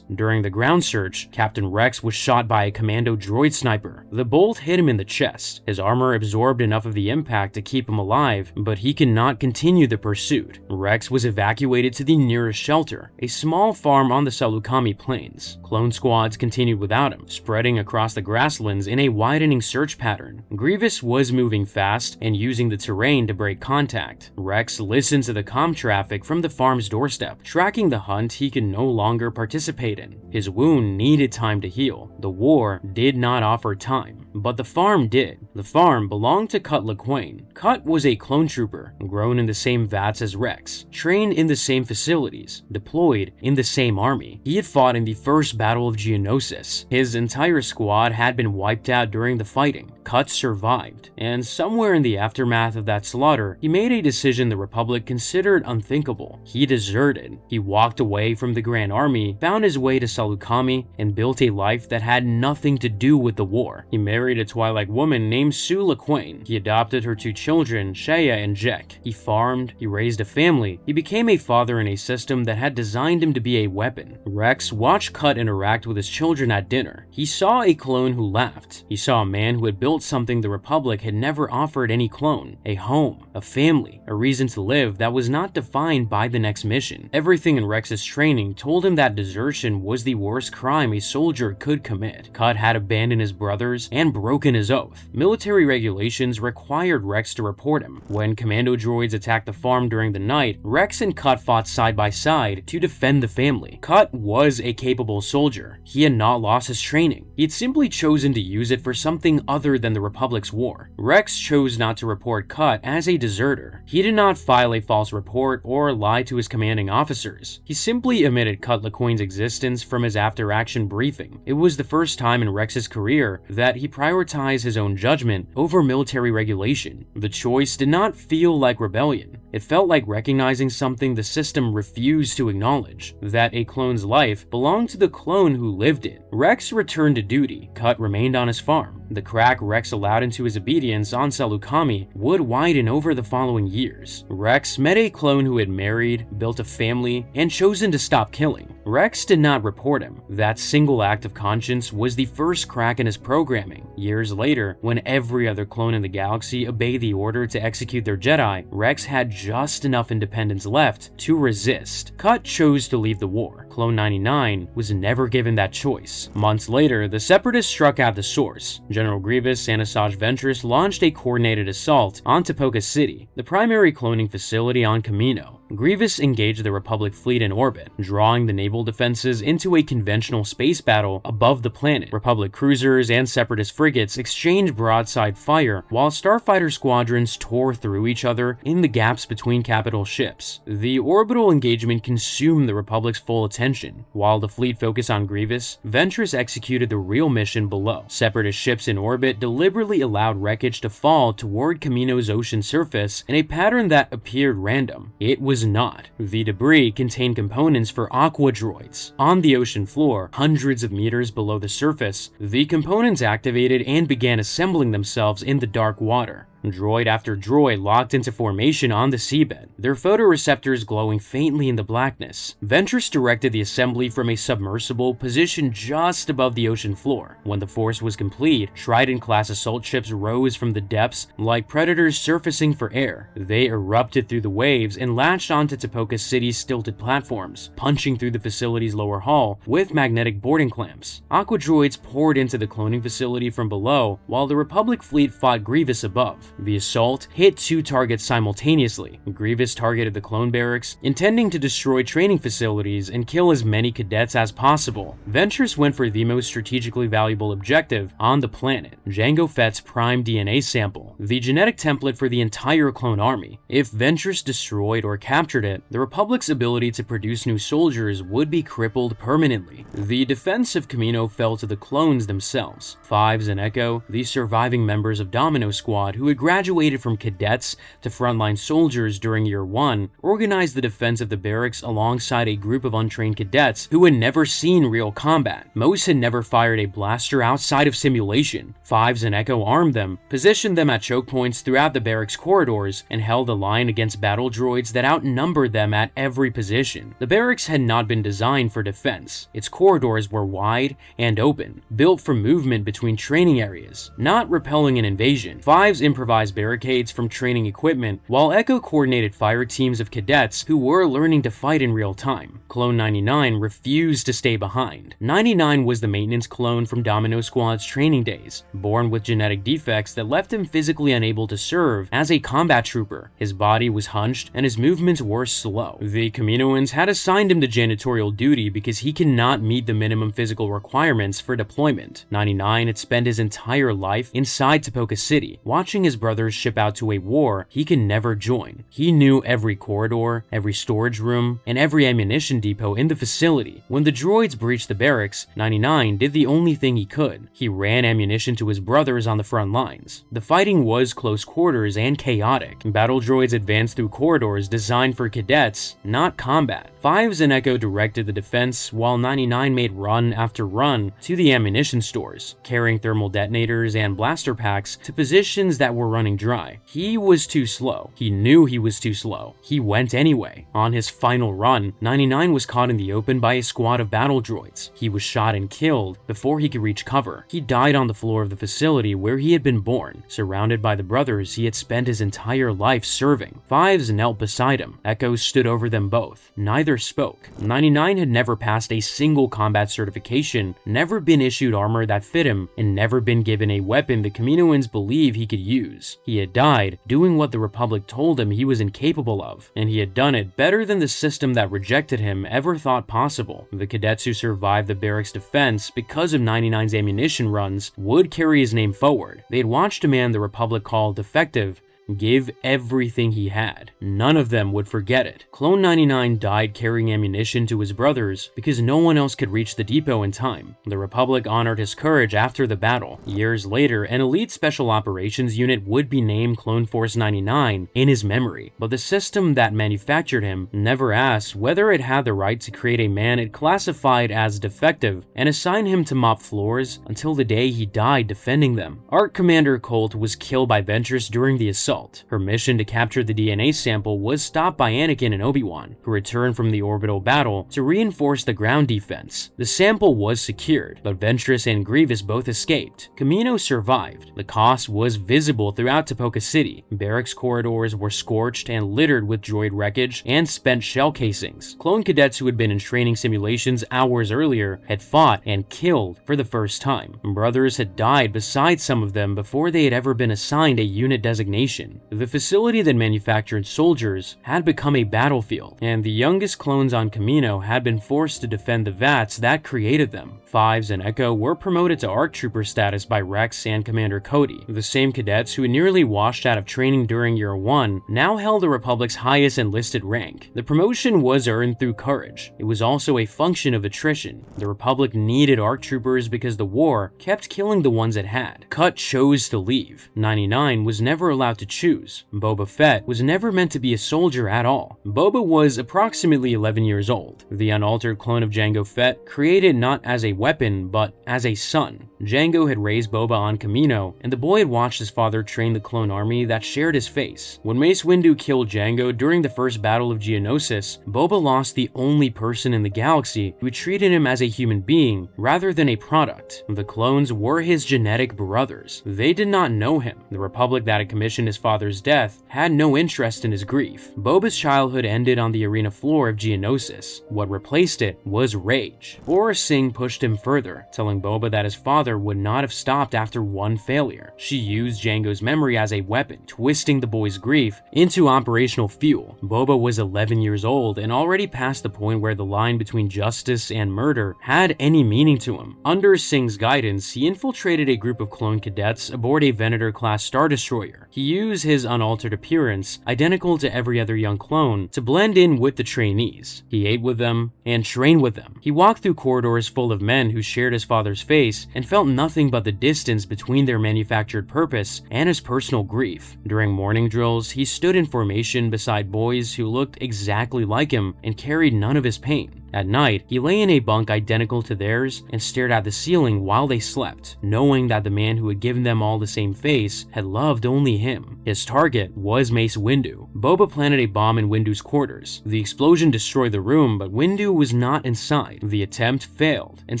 During the ground search, Captain Rex was shot by a commando droid sniper. The bolt hit him in the chest. His armor absorbed enough of the impact to keep him alive, but he could not continue the pursuit. Rex was evacuated to the nearest shelter, a small farm on the Salukami Plains. Clone squads continued without him, spreading across the grasslands in a widening search pattern. Grievous was moving fast and using the terrain to break contact. Rex listened to the comm traffic from the farm's doorstep, tracking the hunt he could no longer participate in. His wound needed time to heal. The war did not offer time, but the farm did. The farm belonged to Cut Lawquane. Cut was a clone trooper, grown in the same vats as Rex, trained in the same facilities, deployed in the same army. He had fought in the first battle of Geonosis. His entire squad had been wiped out during the fighting. Cut survived, and somewhere in the aftermath of that slaughter, he made a decision the Republic considered unthinkable. He deserted. He walked away from the Grand Army, found his way to Salukami, and built a life that had nothing to do with the war. He married a Twi'lek woman named Sue Lawquane. He adopted her 2 children, Shaya and Jek. He farmed, he raised a family. He became a father in a system that had designed him to be a weapon. Rex watched Cut interact with his children at dinner. He saw a clone who laughed. He saw a man who had built something the Republic had never offered any clone: a home, a family, a reason to live that was not defined by the next mission. Everything in Rex's training told him that desertion was the worst crime a soldier could commit. Cut had abandoned his brothers and broken his oath. Military regulations required Rex to report him. When commando droids attacked the farm during the night, Rex and Cut fought side by side to defend the family. Cut was a capable soldier. He had not lost his training. He had simply chosen to use it for something other than the Republic's war. Rex chose not to report Cut as a deserter. He did not file a false report or lie to his commanding officers. He simply omitted Cut Lawquane's existence from his after-action briefing. It was the first time in Rex's career that he prioritized his own judgment over military regulation. The choice did not feel like rebellion. It felt like recognizing something the system refused to acknowledge, that a clone's life belonged to the clone who lived it. Rex returned to duty. Cut remained on his farm. The crack Rex allowed into his obedience on Salukami would widen over the following years. Rex met a clone who had married, built a family, and chosen to stop killing. Rex did not report him. That single act of conscience was the first crack in his programming. Years later, when every other clone in the galaxy obeyed the order to execute their Jedi, Rex had just enough independence left to resist. Cut chose to leave the war. Clone 99 was never given that choice. Months later, the Separatists struck at the source. General Grievous and Asajj Ventress launched a coordinated assault on Tipoca City, the primary cloning facility on Kamino. Grievous engaged the Republic fleet in orbit, drawing the naval defenses into a conventional space battle above the planet. Republic cruisers and Separatist frigates exchanged broadside fire, while starfighter squadrons tore through each other in the gaps between capital ships. The orbital engagement consumed the Republic's full attention. While the fleet focused on Grievous, Ventress executed the real mission below. Separatist ships in orbit deliberately allowed wreckage to fall toward Kamino's ocean surface in a pattern that appeared random. It was not. The debris contained components for aqua droids. On the ocean floor, hundreds of meters below the surface, the components activated and began assembling themselves in the dark water. Droid after droid locked into formation on the seabed, their photoreceptors glowing faintly in the blackness. Ventress directed the assembly from a submersible positioned just above the ocean floor. When the force was complete, Trident-class assault ships rose from the depths like predators surfacing for air. They erupted through the waves and latched onto Tipoca City's stilted platforms, punching through the facility's lower hull with magnetic boarding clamps. Aqua droids poured into the cloning facility from below, while the Republic fleet fought Grievous above. The assault hit two targets simultaneously. Grievous targeted the clone barracks, intending to destroy training facilities and kill as many cadets as possible. Ventress went for the most strategically valuable objective on the planet, Jango Fett's prime DNA sample, the genetic template for the entire clone army. If Ventress destroyed or captured it, the Republic's ability to produce new soldiers would be crippled permanently. The defense of Kamino fell to the clones themselves. Fives and Echo, the surviving members of Domino Squad who had graduated from cadets to frontline soldiers during Year 1, organized the defense of the barracks alongside a group of untrained cadets who had never seen real combat. Most had never fired a blaster outside of simulation. Fives and Echo armed them, positioned them at choke points throughout the barracks corridors, and held the line against battle droids that outnumbered them at every position. The barracks had not been designed for defense. Its corridors were wide and open, built for movement between training areas, not repelling an invasion. Fives improvised barricades from training equipment, while Echo coordinated fire teams of cadets who were learning to fight in real time. Clone 99 refused to stay behind. 99 was the maintenance clone from Domino Squad's training days, born with genetic defects that left him physically unable to serve as a combat trooper. His body was hunched and his movements were slow. The Kaminoans had assigned him to janitorial duty because he cannot meet the minimum physical requirements for deployment. 99 had spent his entire life inside Tipoca City, watching his brothers ship out to a war he can never join. He knew every corridor, every storage room, and every ammunition depot in the facility. When the droids breached the barracks, 99 did the only thing he could. He ran ammunition to his brothers on the front lines. The fighting was close quarters and chaotic. Battle droids advanced through corridors designed for cadets, not combat. Fives and Echo directed the defense, while 99 made run after run to the ammunition stores, carrying thermal detonators and blaster packs to positions that were running dry. He was too slow. He knew he was too slow. He went anyway. On his final run, 99 was caught in the open by a squad of battle droids. He was shot and killed before he could reach cover. He died on the floor of the facility where he had been born, surrounded by the brothers he had spent his entire life serving. Fives knelt beside him. Echo stood over them both. Neither spoke. 99 had never passed a single combat certification, never been issued armor that fit him, and never been given a weapon the Kaminoans believe he could use. choose. He had died doing what the Republic told him he was incapable of, and he had done it better than the system that rejected him ever thought possible. The cadets who survived the barracks defense because of 99's ammunition runs would carry his name forward. They had watched a man the Republic called defective give everything he had. None of them would forget it. Clone 99 died carrying ammunition to his brothers because no one else could reach the depot in time. The Republic honored his courage after the battle. Years later, an elite special operations unit would be named Clone Force 99 in his memory, but the system that manufactured him never asked whether it had the right to create a man it classified as defective and assign him to mop floors until the day he died defending them. ARC Commander Colt was killed by Ventress during the assault. Her mission to capture the DNA sample was stopped by Anakin and Obi-Wan, who returned from the orbital battle to reinforce the ground defense. The sample was secured, but Ventress and Grievous both escaped. Kamino survived. The cost was visible throughout Tipoca City. Barracks corridors were scorched and littered with droid wreckage and spent shell casings. Clone cadets who had been in training simulations hours earlier had fought and killed for the first time. Brothers had died beside some of them before they had ever been assigned a unit designation. The facility that manufactured soldiers had become a battlefield, and the youngest clones on Kamino had been forced to defend the vats that created them. Fives and Echo were promoted to ARC Trooper status by Rex and Commander Cody. The same cadets who had nearly washed out of training during Year 1 now held the Republic's highest enlisted rank. The promotion was earned through courage. It was also a function of attrition. The Republic needed ARC Troopers because the war kept killing the ones it had. Cut chose to leave. 99 was never allowed to choose. Boba Fett was never meant to be a soldier at all. Boba was approximately 11 years old. The unaltered clone of Jango Fett, created not as a weapon, but as a son. Jango had raised Boba on Kamino, and the boy had watched his father train the clone army that shared his face. When Mace Windu killed Jango during the first battle of Geonosis, Boba lost the only person in the galaxy who treated him as a human being rather than a product. The clones were his genetic brothers. They did not know him. The Republic that had commissioned his father's death had no interest in his grief. Boba's childhood ended on the arena floor of Geonosis. What replaced it was rage. Aurra Sing pushed him further, telling Boba that his father would not have stopped after one failure. She used Jango's memory as a weapon, twisting the boy's grief into operational fuel. Boba was 11 years old and already past the point where the line between justice and murder had any meaning to him. Under Sing's guidance, he infiltrated a group of clone cadets aboard a Venator-class Star Destroyer. He used his unaltered appearance, identical to every other young clone, to blend in with the trainees. He ate with them and trained with them. He walked through corridors full of men who shared his father's face and felt nothing but the distance between their manufactured purpose and his personal grief. During morning drills, he stood in formation beside boys who looked exactly like him and carried none of his pain. At night, he lay in a bunk identical to theirs and stared at the ceiling while they slept, knowing that the man who had given them all the same face had loved only him. His target was Mace Windu. Boba planted a bomb in Windu's quarters. The explosion destroyed the room, but Windu was not inside. The attempt failed, and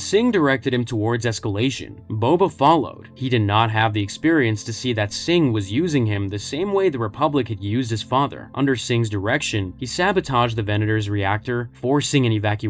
Sing directed him towards escalation. Boba followed. He did not have the experience to see that Sing was using him the same way the Republic had used his father. Under Sing's direction, he sabotaged the Venator's reactor, forcing an evacuation,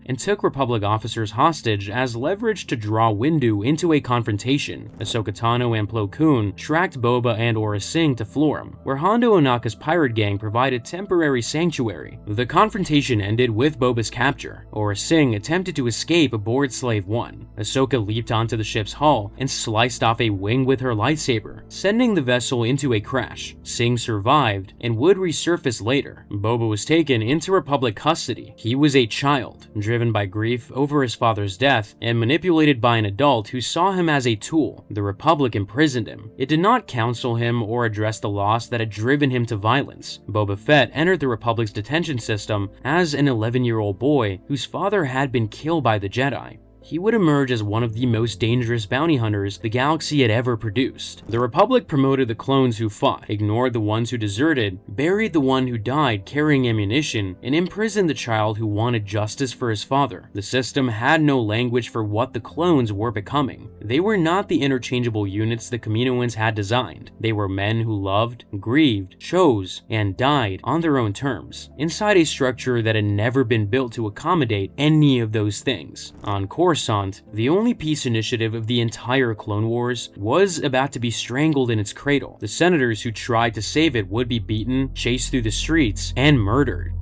and took Republic officers hostage as leverage to draw Windu into a confrontation. Ahsoka Tano and Plo Koon tracked Boba and Aurra Sing to Florum, where Hondo Ohnaka's pirate gang provided temporary sanctuary. The confrontation ended with Boba's capture. Aurra Sing attempted to escape aboard Slave 1. Ahsoka leaped onto the ship's hull and sliced off a wing with her lightsaber, sending the vessel into a crash. Sing survived and would resurface later. Boba was taken into Republic custody. He was a child, driven by grief over his father's death and manipulated by an adult who saw him as a tool. The Republic imprisoned him. It did not counsel him or address the loss that had driven him to violence. Boba Fett entered the Republic's detention system as an 11-year-old boy whose father had been killed by the Jedi. He would emerge as one of the most dangerous bounty hunters the galaxy had ever produced. The Republic promoted the clones who fought, ignored the ones who deserted, buried the one who died carrying ammunition, and imprisoned the child who wanted justice for his father. The system had no language for what the clones were becoming. They were not the interchangeable units the Kaminoans had designed. They were men who loved, grieved, chose, and died on their own terms, inside a structure that had never been built to accommodate any of those things. On Coruscant, Coruscant, the only peace initiative of the entire Clone Wars, was about to be strangled in its cradle. The senators who tried to save it would be beaten, chased through the streets, and murdered.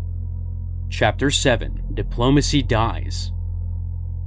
Chapter 7: Diplomacy Dies.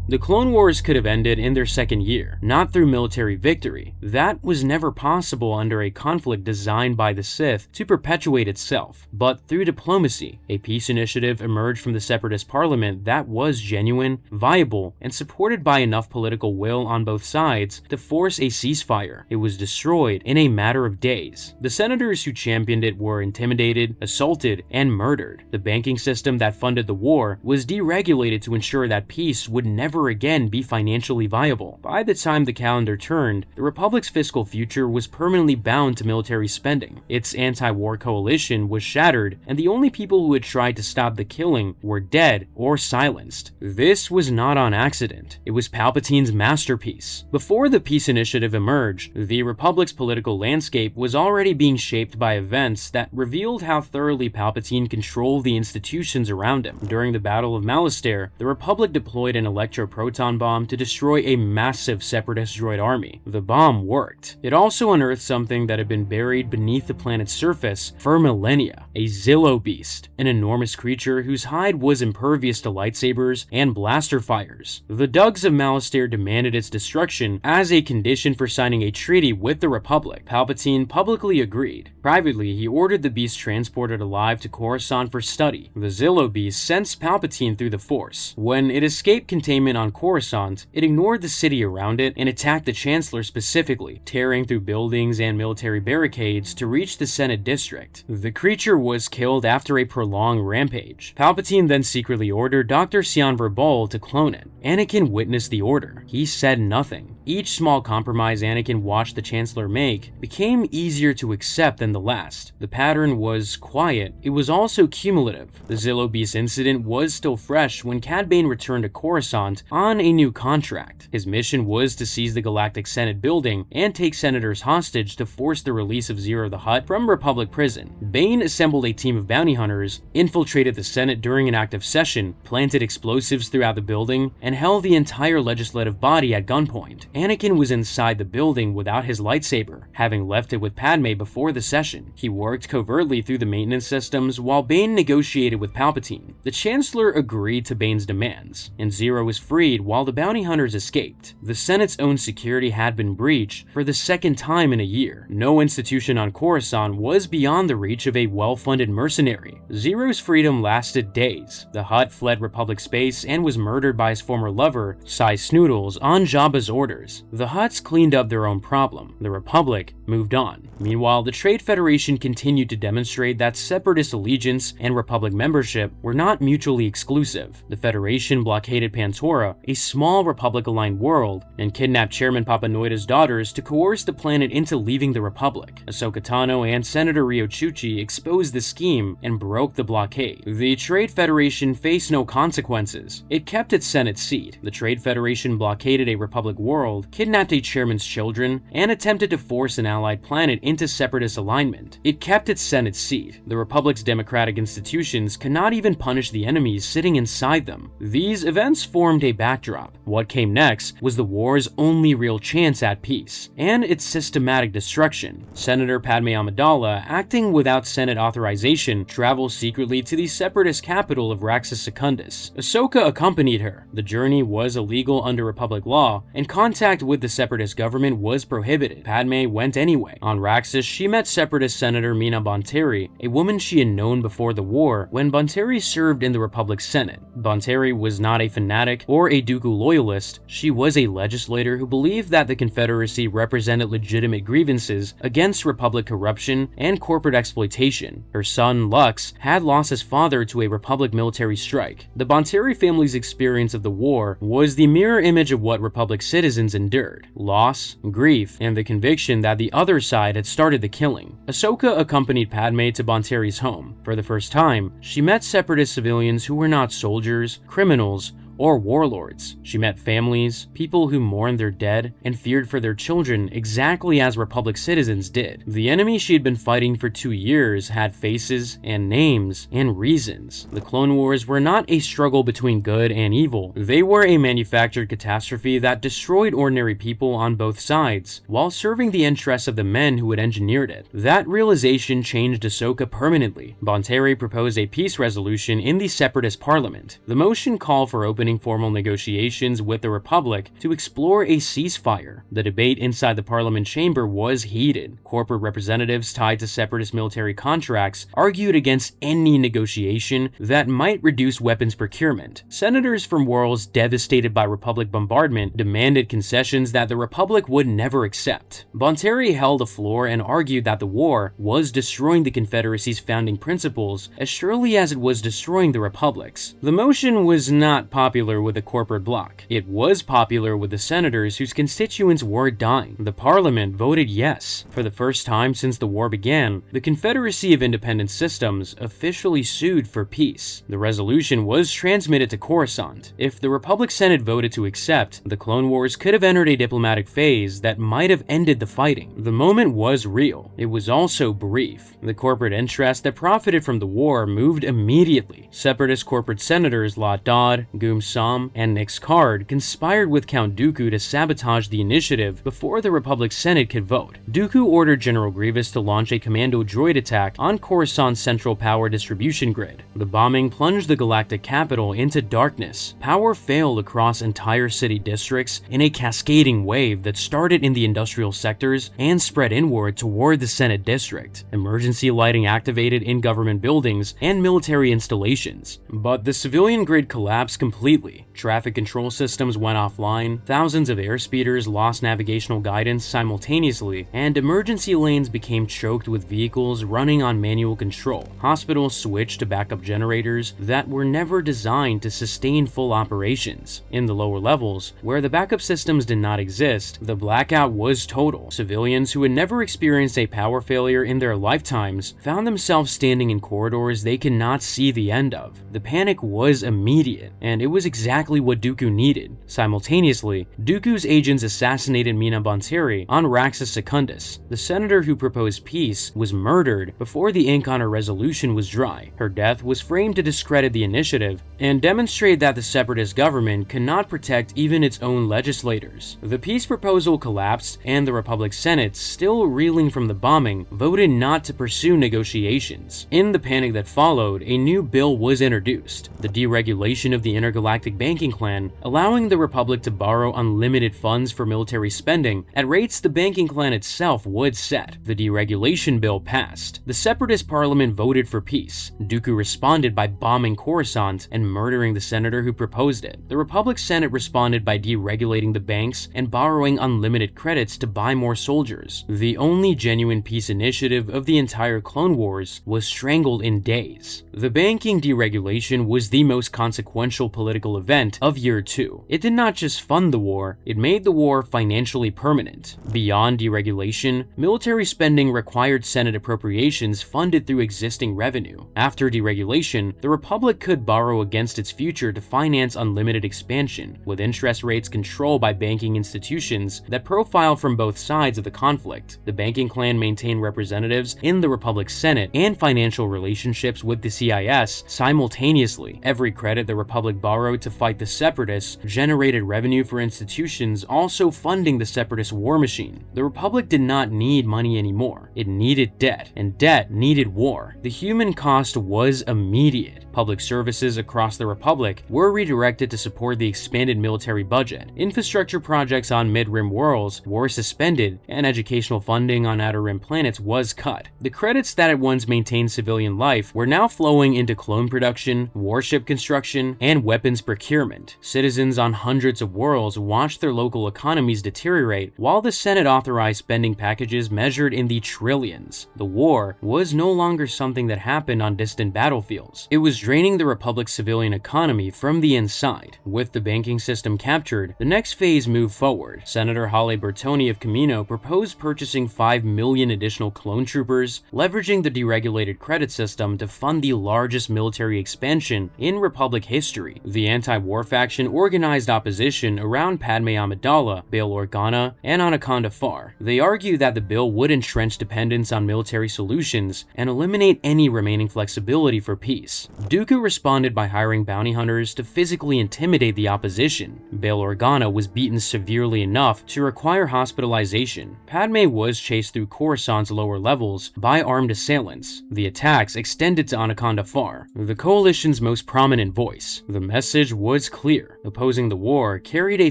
The Clone Wars could have ended in their second year, not through military victory. That was never possible under a conflict designed by the Sith to perpetuate itself, but through diplomacy. A peace initiative emerged from the Separatist parliament that was genuine, viable, and supported by enough political will on both sides to force a ceasefire. It was destroyed in a matter of days. The senators who championed it were intimidated, assaulted, and murdered. The banking system that funded the war was deregulated to ensure that peace would never again be financially viable. By the time the calendar turned, the Republic's fiscal future was permanently bound to military spending. Its anti-war coalition was shattered, and the only people who had tried to stop the killing were dead or silenced. This was not on accident. It was Palpatine's masterpiece. Before the peace initiative emerged, the Republic's political landscape was already being shaped by events that revealed how thoroughly Palpatine controlled the institutions around him. During the Battle of Malastare, the Republic deployed an electro-proton bomb to destroy a massive Separatist droid army. The bomb worked. It also unearthed something that had been buried beneath the planet's surface for millennia: a Zillo beast, an enormous creature whose hide was impervious to lightsabers and blaster fires. The Dugs of Malastare demanded its destruction as a condition for signing a treaty with the Republic. Palpatine publicly agreed. Privately, he ordered the beast transported alive to Coruscant for study. The Zillo beast sensed Palpatine through the Force. When it escaped containment on Coruscant, it ignored the city around it and attacked the Chancellor specifically, tearing through buildings and military barricades to reach the Senate district. The creature was killed after a prolonged rampage. Palpatine then secretly ordered Dr. Sian Verbal to clone it. Anakin witnessed the order. He said nothing. Each small compromise Anakin watched the Chancellor make became easier to accept than the last. The pattern was quiet. It was also cumulative. The Zillo Beast incident was still fresh when Cad Bane returned to Coruscant on a new contract. His mission was to seize the Galactic Senate building and take senators hostage to force the release of Zero the Hutt from Republic prison. Bane assembled a team of bounty hunters, infiltrated the Senate during an active session, planted explosives throughout the building, and held the entire legislative body at gunpoint. Anakin was inside the building without his lightsaber, having left it with Padme before the session. He worked covertly through the maintenance systems while Bane negotiated with Palpatine. The Chancellor agreed to Bane's demands, and Zero was freed while the bounty hunters escaped. The Senate's own security had been breached for the second time in a year. No institution on Coruscant was beyond the reach of a well-funded mercenary. Zero's freedom lasted days. The Hutt fled Republic space and was murdered by his former lover, Sai Snoodles, on Jabba's orders. The Hutts cleaned up their own problem. The Republic moved on. Meanwhile, the Trade Federation continued to demonstrate that Separatist allegiance and Republic membership were not mutually exclusive. The Federation blockaded Pantora, a small Republic-aligned world, and kidnapped Chairman Papa Noida's daughters to coerce the planet into leaving the Republic. Ahsoka Tano and Senator Ryo Chuchi exposed the scheme and broke the blockade. The Trade Federation faced no consequences. It kept its Senate seat. The Trade Federation blockaded a Republic world, kidnapped a chairman's children, and attempted to force an allied planet into Separatist alignment. It kept its Senate seat. The Republic's democratic institutions cannot even punish the enemies sitting inside them. These events formed a backdrop. What came next was the war's only real chance at peace, and its systematic destruction. Senator Padme Amidala, acting without Senate authorization, traveled secretly to the Separatist capital of Raxus Secundus. Ahsoka accompanied her. The journey was illegal under Republic law, and contact with the Separatist government was prohibited. Padme went anyway. On Raxus, she met Separatist Senator Mina Bonteri, a woman she had known before the war when Bonteri served in the Republic Senate. Bonteri was not a fanatic or a Dooku loyalist. She was a legislator who believed that the Confederacy represented legitimate grievances against Republic corruption and corporate exploitation. Her son, Lux, had lost his father to a Republic military strike. The Bonteri family's experience of the war was the mirror image of what Republic citizens endured: loss, grief, and the conviction that the other side had started the killing. Ahsoka accompanied Padme to Bonteri's home. For the first time, she met Separatist civilians who were not soldiers, criminals, or warlords. She met families, people who mourned their dead and feared for their children exactly as Republic citizens did. The enemy she had been fighting for 2 years had faces and names and reasons. The Clone Wars were not a struggle between good and evil. They were a manufactured catastrophe that destroyed ordinary people on both sides, while serving the interests of the men who had engineered it. That realization changed Ahsoka permanently. Bonteri proposed a peace resolution in the Separatist parliament. The motion called for opening formal negotiations with the Republic to explore a ceasefire. The debate inside the parliament chamber was heated. Corporate representatives tied to Separatist military contracts argued against any negotiation that might reduce weapons procurement. Senators from worlds devastated by Republic bombardment demanded concessions that the Republic would never accept. Bonteri held a floor and argued that the war was destroying the Confederacy's founding principles as surely as it was destroying the Republic's. The motion was not popular with the corporate bloc. It was popular with the senators whose constituents were dying. The parliament voted yes. For the first time since the war began, the Confederacy of Independent Systems officially sued for peace. The resolution was transmitted to Coruscant. If the Republic Senate voted to accept, the Clone Wars could have entered a diplomatic phase that might have ended the fighting. The moment was real. It was also brief. The corporate interests that profited from the war moved immediately. Separatist corporate senators Lot Dodd, Goom Som, and Nix Card conspired with Count Dooku to sabotage the initiative before the Republic Senate could vote. Dooku ordered General Grievous to launch a commando droid attack on Coruscant's central power distribution grid. The bombing plunged the galactic capital into darkness. Power failed across entire city districts in a cascading wave that started in the industrial sectors and spread inward toward the Senate district. Emergency lighting activated in government buildings and military installations. But the civilian grid collapsed completely. Traffic control systems went offline, thousands of airspeeders lost navigational guidance simultaneously, and emergency lanes became choked with vehicles running on manual control. Hospitals switched to backup generators that were never designed to sustain full operations. In the lower levels, where the backup systems did not exist, the blackout was total. Civilians who had never experienced a power failure in their lifetimes found themselves standing in corridors they could not see the end of. The panic was immediate, and it was exactly what Dooku needed. Simultaneously, Dooku's agents assassinated Mina Bonteri on Raxus Secundus. The senator who proposed peace was murdered before the ink on her resolution was dry. Her death was framed to discredit the initiative and demonstrate that the Separatist government cannot protect even its own legislators. The peace proposal collapsed, and the Republic Senate, still reeling from the bombing, voted not to pursue negotiations. In the panic that followed, a new bill was introduced, the deregulation of the intergalactic banking clan, allowing the Republic to borrow unlimited funds for military spending at rates the banking clan itself would set. The deregulation bill passed. The Separatist parliament voted for peace. Dooku responded by bombing Coruscant and murdering the senator who proposed it. The Republic Senate responded by deregulating the banks and borrowing unlimited credits to buy more soldiers. The only genuine peace initiative of the entire Clone Wars was strangled in days. The banking deregulation was the most consequential political event of Year 2. It did not just fund the war, it made the war financially permanent. Beyond deregulation, military spending required Senate appropriations funded through existing revenue. After deregulation, the Republic could borrow against its future to finance unlimited expansion, with interest rates controlled by banking institutions that profile from both sides of the conflict. The banking clan maintained representatives in the Republic Senate and financial relationships with the CIS simultaneously. Every credit the Republic borrowed to fight the Separatists generated revenue for institutions also funding the Separatist war machine. The Republic did not need money anymore. It needed debt, and debt needed war. The human cost was immediate. Public services across the Republic were redirected to support the expanded military budget. Infrastructure projects on mid-rim worlds were suspended, and educational funding on outer rim planets was cut. The credits that had once maintained civilian life were now flowing into clone production, warship construction, and weapons procurement. Citizens on hundreds of worlds watched their local economies deteriorate, while the Senate authorized spending packages measured in the trillions. The war was no longer something that happened on distant battlefields. It was draining the Republic's civilian economy from the inside. With the banking system captured, the next phase moved forward. Senator Halle Bertoni of Camino proposed purchasing 5 million additional clone troopers, leveraging the deregulated credit system to fund the largest military expansion in Republic history. The anti-war faction organized opposition around Padme Amidala, Bail Organa, and Anaconda Farr. They argue that the bill would entrench dependence on military solutions and eliminate any remaining flexibility for peace. Dooku responded by hiring bounty hunters to physically intimidate the opposition. Bail Organa was beaten severely enough to require hospitalization. Padme was chased through Coruscant's lower levels by armed assailants. The attacks extended to Anaconda Farr, the coalition's most prominent voice. The message was clear. Opposing the war carried a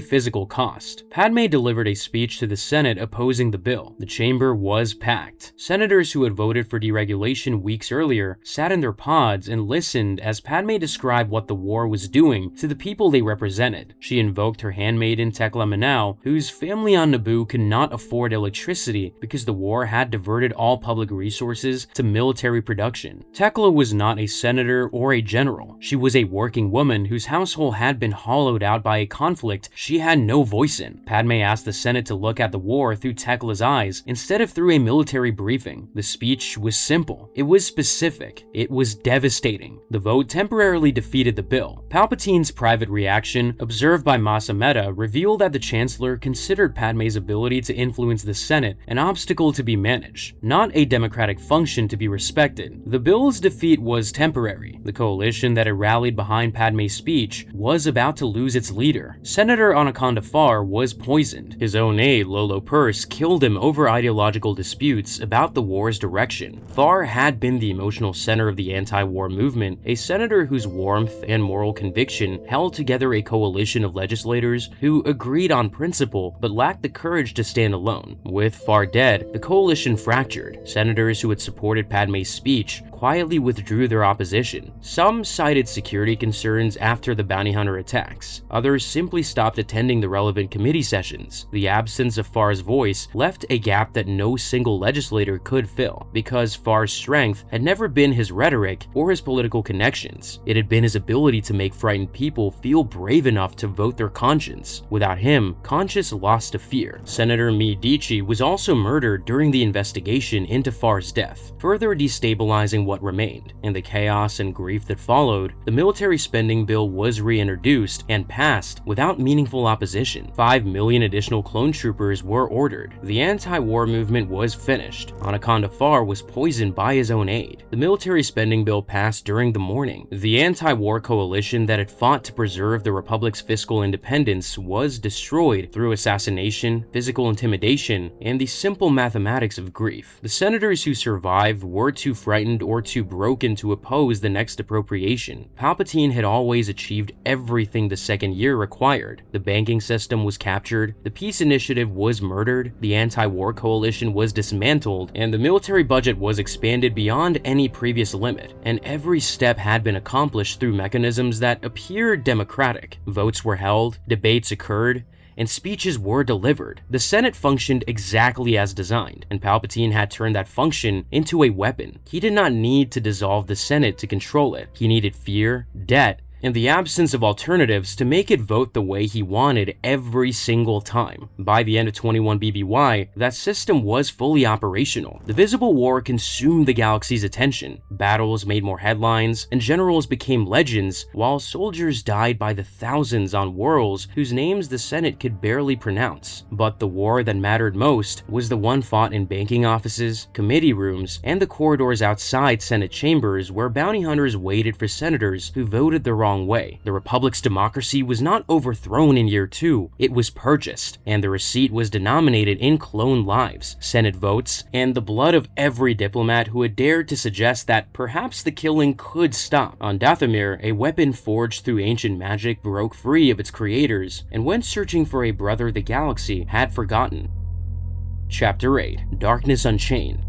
physical cost. Padme delivered a speech to the Senate opposing the bill. The chamber was packed. Senators who had voted for deregulation weeks earlier sat in their pods and listened as Padme described what the war was doing to the people they represented. She invoked her handmaiden Tekla Manau, whose family on Naboo could not afford electricity because the war had diverted all public resources to military production. Tekla was not a senator or a general. She was a working woman whose household had been hollowed out by a conflict she had no voice in. Padme asked the Senate to look at the war through Tekla's eyes instead of through a military briefing. The speech was simple. It was specific. It was devastating. The vote temporarily defeated the bill. Palpatine's private reaction, observed by Masameda, revealed that the Chancellor considered Padme's ability to influence the Senate an obstacle to be managed, not a democratic function to be respected. The bill's defeat was temporary. The coalition that had rallied behind Padme's speech was about to lose its leader. Senator Anaconda Farr was poisoned. His own aide, Lolo Purse, killed him over ideological disputes about the war's direction. Farr had been the emotional center of the anti-war movement, a senator whose warmth and moral conviction held together a coalition of legislators who agreed on principle but lacked the courage to stand alone. With Farr dead, the coalition fractured. Senators who had supported Padme's speech quietly withdrew their opposition. Some cited security concerns after the bounty hunter attacks. Others simply stopped attending the relevant committee sessions. The absence of Farr's voice left a gap that no single legislator could fill, because Farr's strength had never been his rhetoric or his political connections. It had been his ability to make frightened people feel brave enough to vote their conscience. Without him, conscience lost to fear. Senator Medici was also murdered during the investigation into Farr's death, further destabilizing what remained. In the chaos and grief that followed, the military spending bill was reintroduced and passed without meaningful opposition. 5 million additional clone troopers were ordered. The anti-war movement was finished. Anaconda Farr was poisoned by his own aide. The military spending bill passed during the morning. The anti-war coalition that had fought to preserve the Republic's fiscal independence was destroyed through assassination, physical intimidation, and the simple mathematics of grief. The senators who survived were too frightened or too broken to oppose the next appropriation. Palpatine had always achieved everything the second year required. The banking system was captured, the peace initiative was murdered, the anti-war coalition was dismantled, and the military budget was expanded beyond any previous limit. And every step had been accomplished through mechanisms that appeared democratic. Votes were held, debates occurred, and speeches were delivered. The Senate functioned exactly as designed, and Palpatine had turned that function into a weapon. He did not need to dissolve the Senate to control it. He needed fear, debt, and the absence of alternatives to make it vote the way he wanted every single time. By the end of 21 BBY, that system was fully operational. The visible war consumed the galaxy's attention. Battles made more headlines, and generals became legends, while soldiers died by the thousands on worlds whose names the Senate could barely pronounce. But the war that mattered most was the one fought in banking offices, committee rooms, and the corridors outside Senate chambers where bounty hunters waited for senators who voted the wrong way. The Republic's democracy was not overthrown in year 2, it was purchased, and the receipt was denominated in clone lives, Senate votes, and the blood of every diplomat who had dared to suggest that perhaps the killing could stop. On Dathomir, a weapon forged through ancient magic broke free of its creators and went searching for a brother the galaxy had forgotten. Chapter 8: Darkness Unchained.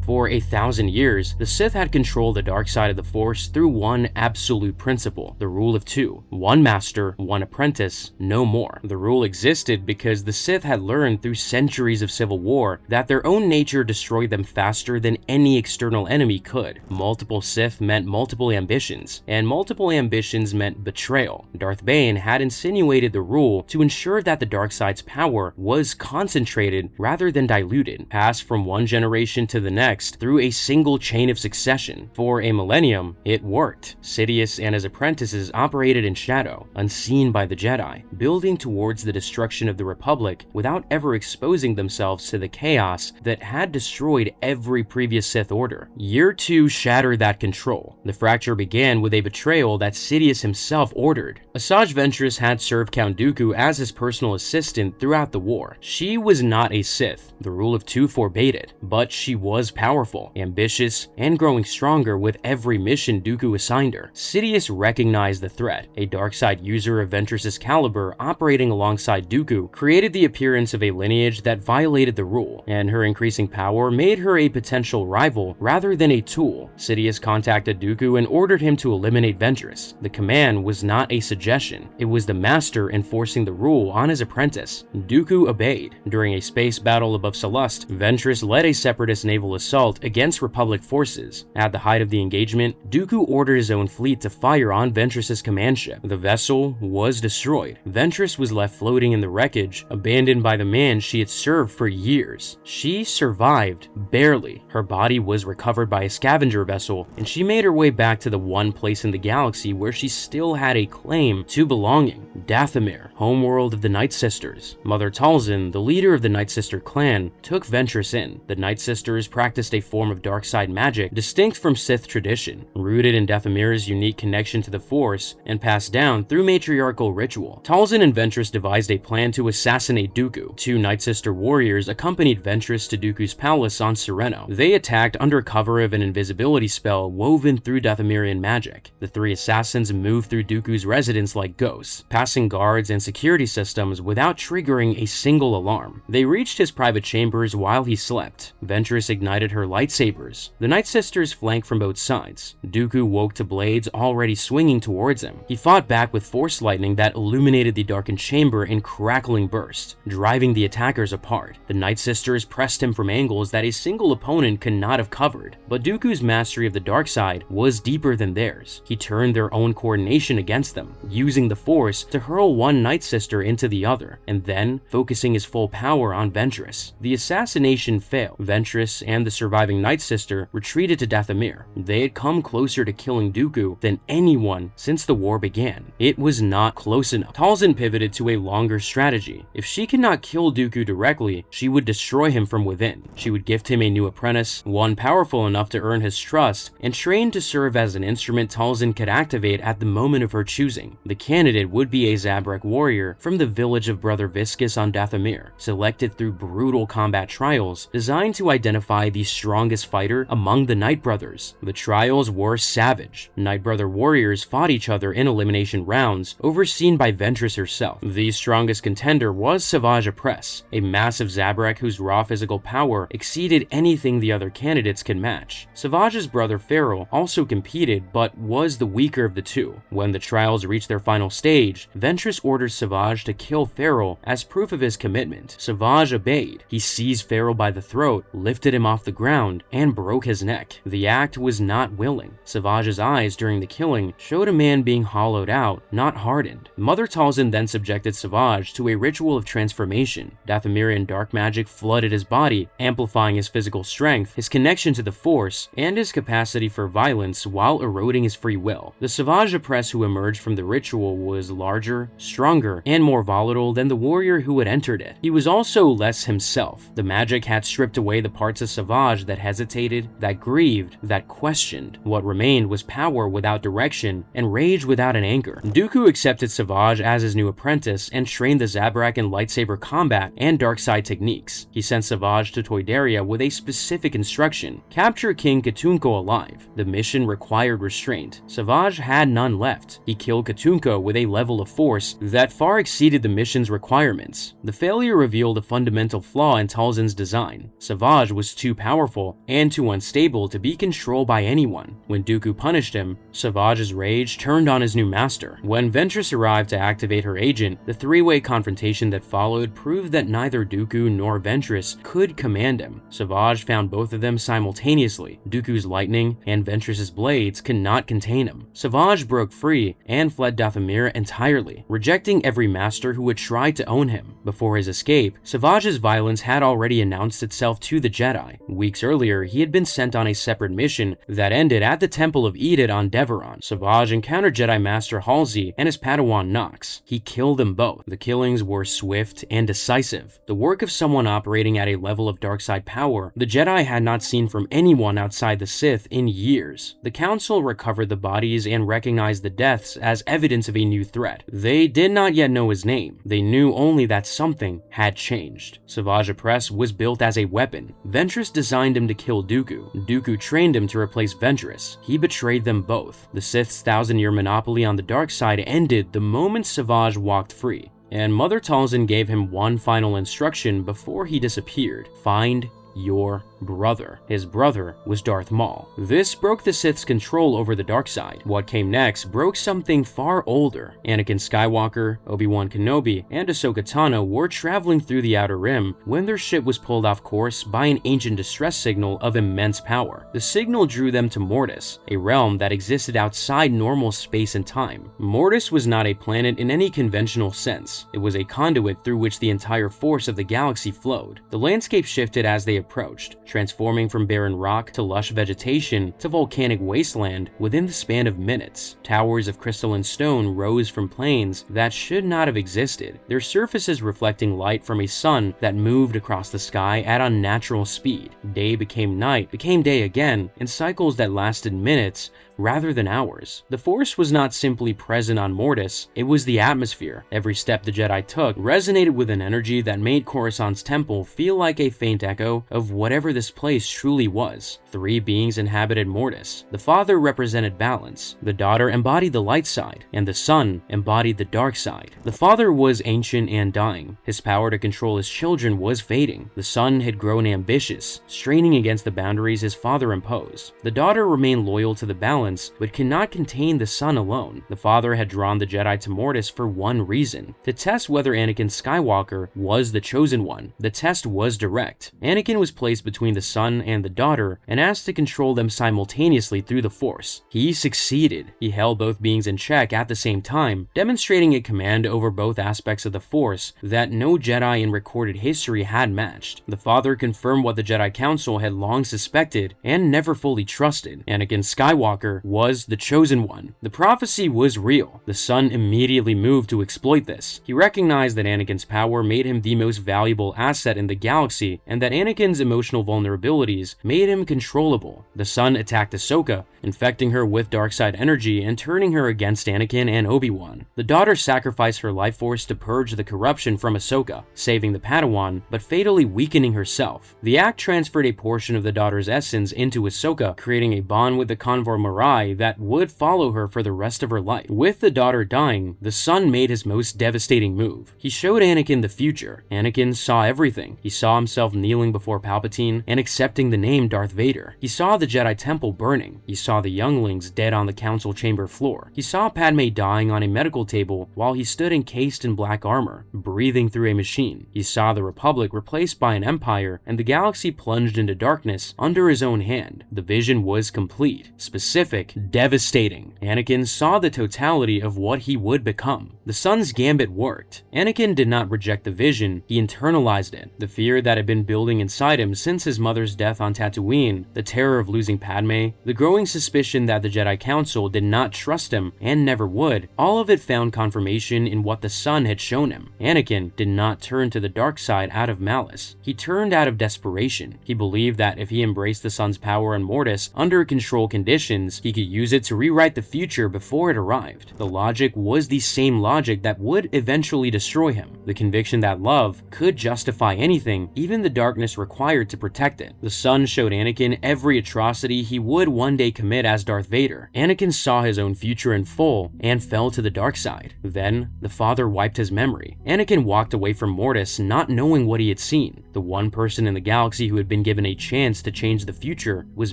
For 1,000 years, the Sith had controlled the dark side of the Force through one absolute principle, the rule of two. One master, one apprentice, no more. The rule existed because the Sith had learned through centuries of civil war that their own nature destroyed them faster than any external enemy could. Multiple Sith meant multiple ambitions, and multiple ambitions meant betrayal. Darth Bane had insinuated the rule to ensure that the dark side's power was concentrated rather than diluted, passed from one generation to the next next through a single chain of succession. For a millennium, it worked. Sidious and his apprentices operated in shadow, unseen by the Jedi, building towards the destruction of the Republic without ever exposing themselves to the chaos that had destroyed every previous Sith Order. Year 2 shattered that control. The fracture began with a betrayal that Sidious himself ordered. Asajj Ventress had served Count Dooku as his personal assistant throughout the war. She was not a Sith, the rule of two forbade it, but she was powerful, ambitious, and growing stronger with every mission Dooku assigned her. Sidious recognized the threat. A dark side user of Ventress's caliber operating alongside Dooku created the appearance of a lineage that violated the rule, and her increasing power made her a potential rival rather than a tool. Sidious contacted Dooku and ordered him to eliminate Ventress. The command was not a suggestion, it was the master enforcing the rule on his apprentice. Dooku obeyed. During a space battle above Salust, Ventress led a Separatist naval assault against Republic forces. At the height of the engagement, Dooku ordered his own fleet to fire on Ventress's command ship. The vessel was destroyed. Ventress was left floating in the wreckage, abandoned by the man she had served for years. She survived, barely. Her body was recovered by a scavenger vessel, and she made her way back to the one place in the galaxy where she still had a claim to belonging: Dathomir, homeworld of the Night Sisters. Mother Talzin, the leader of the Night Sister clan, took Ventress in. The Night Sisters practiced a form of dark side magic distinct from Sith tradition, rooted in Dathomir's unique connection to the Force and passed down through matriarchal ritual. Talzin and Ventress devised a plan to assassinate Dooku. Two Night Sister warriors accompanied Ventress to Dooku's palace on Sereno. They attacked under cover of an invisibility spell woven through Dathomirian magic. The three assassins moved through Dooku's residence like ghosts, passing guards and security systems without triggering a single alarm. They reached his private chambers while he slept. Ventress ignited her lightsabers. The Night Sisters flanked from both sides. Dooku woke to blades already swinging towards him. He fought back with force lightning that illuminated the darkened chamber in crackling bursts, driving the attackers apart. The Night Sisters pressed him from angles that a single opponent could not have covered, but Dooku's mastery of the dark side was deeper than theirs. He turned their own coordination against them, using the Force to hurl one Night Sister into the other, and then focusing his full power on Ventress. The assassination failed. Ventress and the surviving Night Sister retreated to Dathomir. They had come closer to killing Dooku than anyone since the war began. It was not close enough. Talzin pivoted to a longer strategy. If she could not kill Dooku directly, she would destroy him from within. She would gift him a new apprentice, one powerful enough to earn his trust, and trained to serve as an instrument Talzin could activate at the moment of her choosing. The candidate would be a Zabrak warrior from the village of Brother Viscus on Dathomir, selected through brutal combat trials designed to identify the strongest fighter among the Night Brothers. The trials were savage. Night Brother warriors fought each other in elimination rounds, overseen by Ventress herself. The strongest contender was Savage Opress, a massive Zabrak whose raw physical power exceeded anything the other candidates could match. Savage's brother Farrell also competed, but was the weaker of the two. When the trials reached their final stage, Ventress orders Savage to kill Farrell as proof of his commitment. Savage obeyed. He seized Farrell by the throat, lifted him off the ground, and broke his neck. The act was not willing. Savage's eyes during the killing showed a man being hollowed out, not hardened. Mother Talzin then subjected Savage to a ritual of transformation. Dathomirian dark magic flooded his body, amplifying his physical strength, his connection to the Force, and his capacity for violence while eroding his free will. The Savage Opress who emerged from the ritual was larger, stronger, and more volatile than the warrior who had entered it. He was also less himself. The magic had stripped away the parts of Savage that hesitated, that grieved, that questioned. What remained was power without direction and rage without an anchor. Dooku accepted Savage as his new apprentice and trained the Zabrak in lightsaber combat and dark side techniques. He sent Savage to Toydaria with a specific instruction: capture King Katunko alive. The mission required restraint. Savage had none left. He killed Katunko with a level of force that far exceeded the mission's requirements. The failure revealed a fundamental flaw in Talzin's design. Savage was too powerful and too unstable to be controlled by anyone. When Dooku punished him, Savage's rage turned on his new master. When Ventress arrived to activate her agent, the three-way confrontation that followed proved that neither Dooku nor Ventress could command him. Savage found both of them simultaneously. Dooku's lightning and Ventress's blades could not contain him. Savage broke free and fled Dathomir entirely, rejecting every master who had tried to own him. Before his escape, Savage's violence had already announced itself to the Jedi. Weeks earlier, he had been sent on a separate mission that ended at the Temple of Edith on Deveron. Savage encountered Jedi Master Halsey and his Padawan Nox. He killed them both. The killings were swift and decisive, the work of someone operating at a level of dark-side power the Jedi had not seen from anyone outside the Sith in years. The Council recovered the bodies and recognized the deaths as evidence of a new threat. They did not yet know his name. They knew only that something had changed. Savage Opress was built as a weapon. Ventress designed him to kill Dooku. Dooku trained him to replace Ventress. He betrayed them both. The Sith's thousand-year monopoly on the dark side ended the moment Savage walked free, and Mother Talzin gave him one final instruction before he disappeared: find your brother. His brother was Darth Maul. This broke the Sith's control over the dark side. What came next broke something far older. Anakin Skywalker, Obi-Wan Kenobi, and Ahsoka Tano were traveling through the Outer Rim when their ship was pulled off course by an ancient distress signal of immense power. The signal drew them to Mortis, a realm that existed outside normal space and time. Mortis was not a planet in any conventional sense. It was a conduit through which the entire force of the galaxy flowed. The landscape shifted as they approached, transforming from barren rock to lush vegetation to volcanic wasteland within the span of minutes. Towers of crystalline stone rose from plains that should not have existed, their surfaces reflecting light from a sun that moved across the sky at unnatural speed. Day became night, became day again, in cycles that lasted minutes rather than hours. The Force was not simply present on Mortis, it was the atmosphere. Every step the Jedi took resonated with an energy that made Coruscant's temple feel like a faint echo of whatever this place truly was. Three beings inhabited Mortis. The father represented balance, the daughter embodied the light side, and the son embodied the dark side. The father was ancient and dying. His power to control his children was fading. The son had grown ambitious, straining against the boundaries his father imposed. The daughter remained loyal to the balance, but cannot contain the son alone. The father had drawn the Jedi to Mortis for one reason: to test whether Anakin Skywalker was the chosen one. The test was direct. Anakin was placed between the son and the daughter and asked to control them simultaneously through the Force. He succeeded. He held both beings in check at the same time, demonstrating a command over both aspects of the Force that no Jedi in recorded history had matched. The father confirmed what the Jedi Council had long suspected and never fully trusted: Anakin Skywalker was the chosen one. The prophecy was real. The son immediately moved to exploit this. He recognized that Anakin's power made him the most valuable asset in the galaxy, and that Anakin's emotional vulnerabilities made him controllable. The son attacked Ahsoka, infecting her with dark-side energy and turning her against Anakin and Obi-Wan. The daughter sacrificed her life force to purge the corruption from Ahsoka, saving the Padawan, but fatally weakening herself. The act transferred a portion of the daughter's essence into Ahsoka, creating a bond with the Convor Mirai that would follow her for the rest of her life. With the daughter dying, the son made his most devastating move. He showed Anakin the future. Anakin saw everything. He saw himself kneeling before Palpatine and accepting the name Darth Vader. He saw the Jedi Temple burning. He saw the younglings dead on the council chamber floor. He saw Padme dying on a medical table while he stood encased in black armor, breathing through a machine. He saw the Republic replaced by an empire and the galaxy plunged into darkness under his own hand. The vision was complete, specific, devastating. Anakin saw the totality of what he would become. The son's gambit worked. Anakin did not reject the vision, he internalized it. The fear that had been building inside him since his mother's death on Tatooine, the terror of losing Padme, the growing suspicion that the Jedi Council did not trust him and never would, all of it found confirmation in what the son had shown him. Anakin did not turn to the dark side out of malice. He turned out of desperation. He believed that if he embraced the son's power on Mortis under controlled conditions, he could use it to rewrite the future before it arrived. The logic was the same logic that would eventually destroy him. The conviction that love could justify anything, even the darkness required to protect it. The son showed Anakin every atrocity he would one day commit as Darth Vader. Anakin saw his own future in full and fell to the dark side. Then, the father wiped his memory. Anakin walked away from Mortis not knowing what he had seen. The one person in the galaxy who had been given a chance to change the future was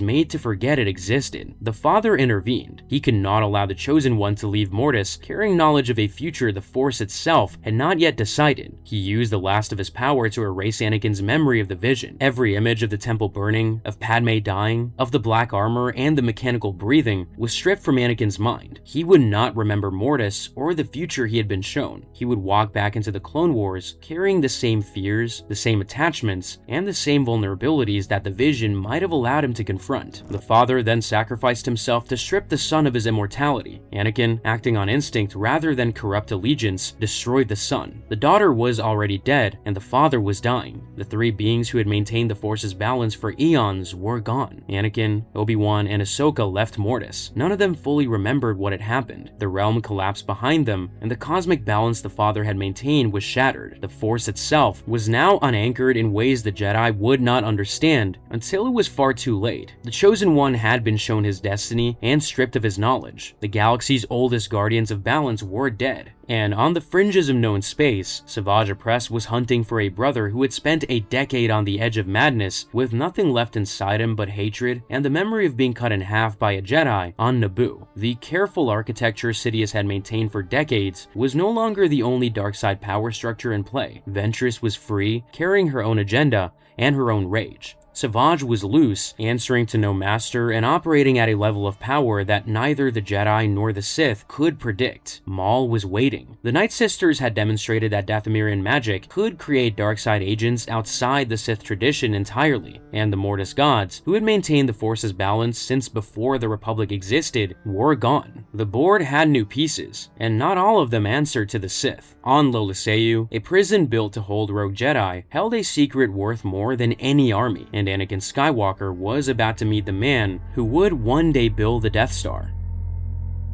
made to forget it existed. The father intervened. He could not allow the chosen one to leave Mortis carrying knowledge of a future the Force itself had not yet decided. He used the last of his power to erase Anakin's memory of the vision. Every image of the temple burning, of Padme dying, of the black armor and the mechanical breathing was stripped from Anakin's mind. He would not remember Mortis or the future he had been shown. He would walk back into the Clone Wars carrying the same fears, the same attachments, attachments and the same vulnerabilities that the vision might have allowed him to confront. The father then sacrificed himself to strip the son of his immortality. Anakin, acting on instinct rather than corrupt allegiance, destroyed the son. The daughter was already dead, and the father was dying. The three beings who had maintained the Force's balance for eons were gone. Anakin, Obi-Wan, and Ahsoka left Mortis. None of them fully remembered what had happened. The realm collapsed behind them, and the cosmic balance the father had maintained was shattered. The Force itself was now unanchored in ways the Jedi would not understand until it was far too late. The Chosen One had been shown his destiny and stripped of his knowledge. The galaxy's oldest guardians of balance were dead. And on the fringes of known space, Savage Opress was hunting for a brother who had spent a decade on the edge of madness with nothing left inside him but hatred and the memory of being cut in half by a Jedi on Naboo. The careful architecture Sidious had maintained for decades was no longer the only dark side power structure in play. Ventress was free, carrying her own agenda and her own rage. Savage was loose, answering to no master and operating at a level of power that neither the Jedi nor the Sith could predict. Maul was waiting. The Night Sisters had demonstrated that Dathomirian magic could create dark-side agents outside the Sith tradition entirely, and the Mortis gods, who had maintained the Force's balance since before the Republic existed, were gone. The board had new pieces, and not all of them answered to the Sith. On Lola Seiyu, a prison built to hold rogue Jedi held a secret worth more than any army, and Anakin Skywalker was about to meet the man who would one day build the Death Star.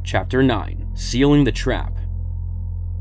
Chapter 9: Sealing the Trap.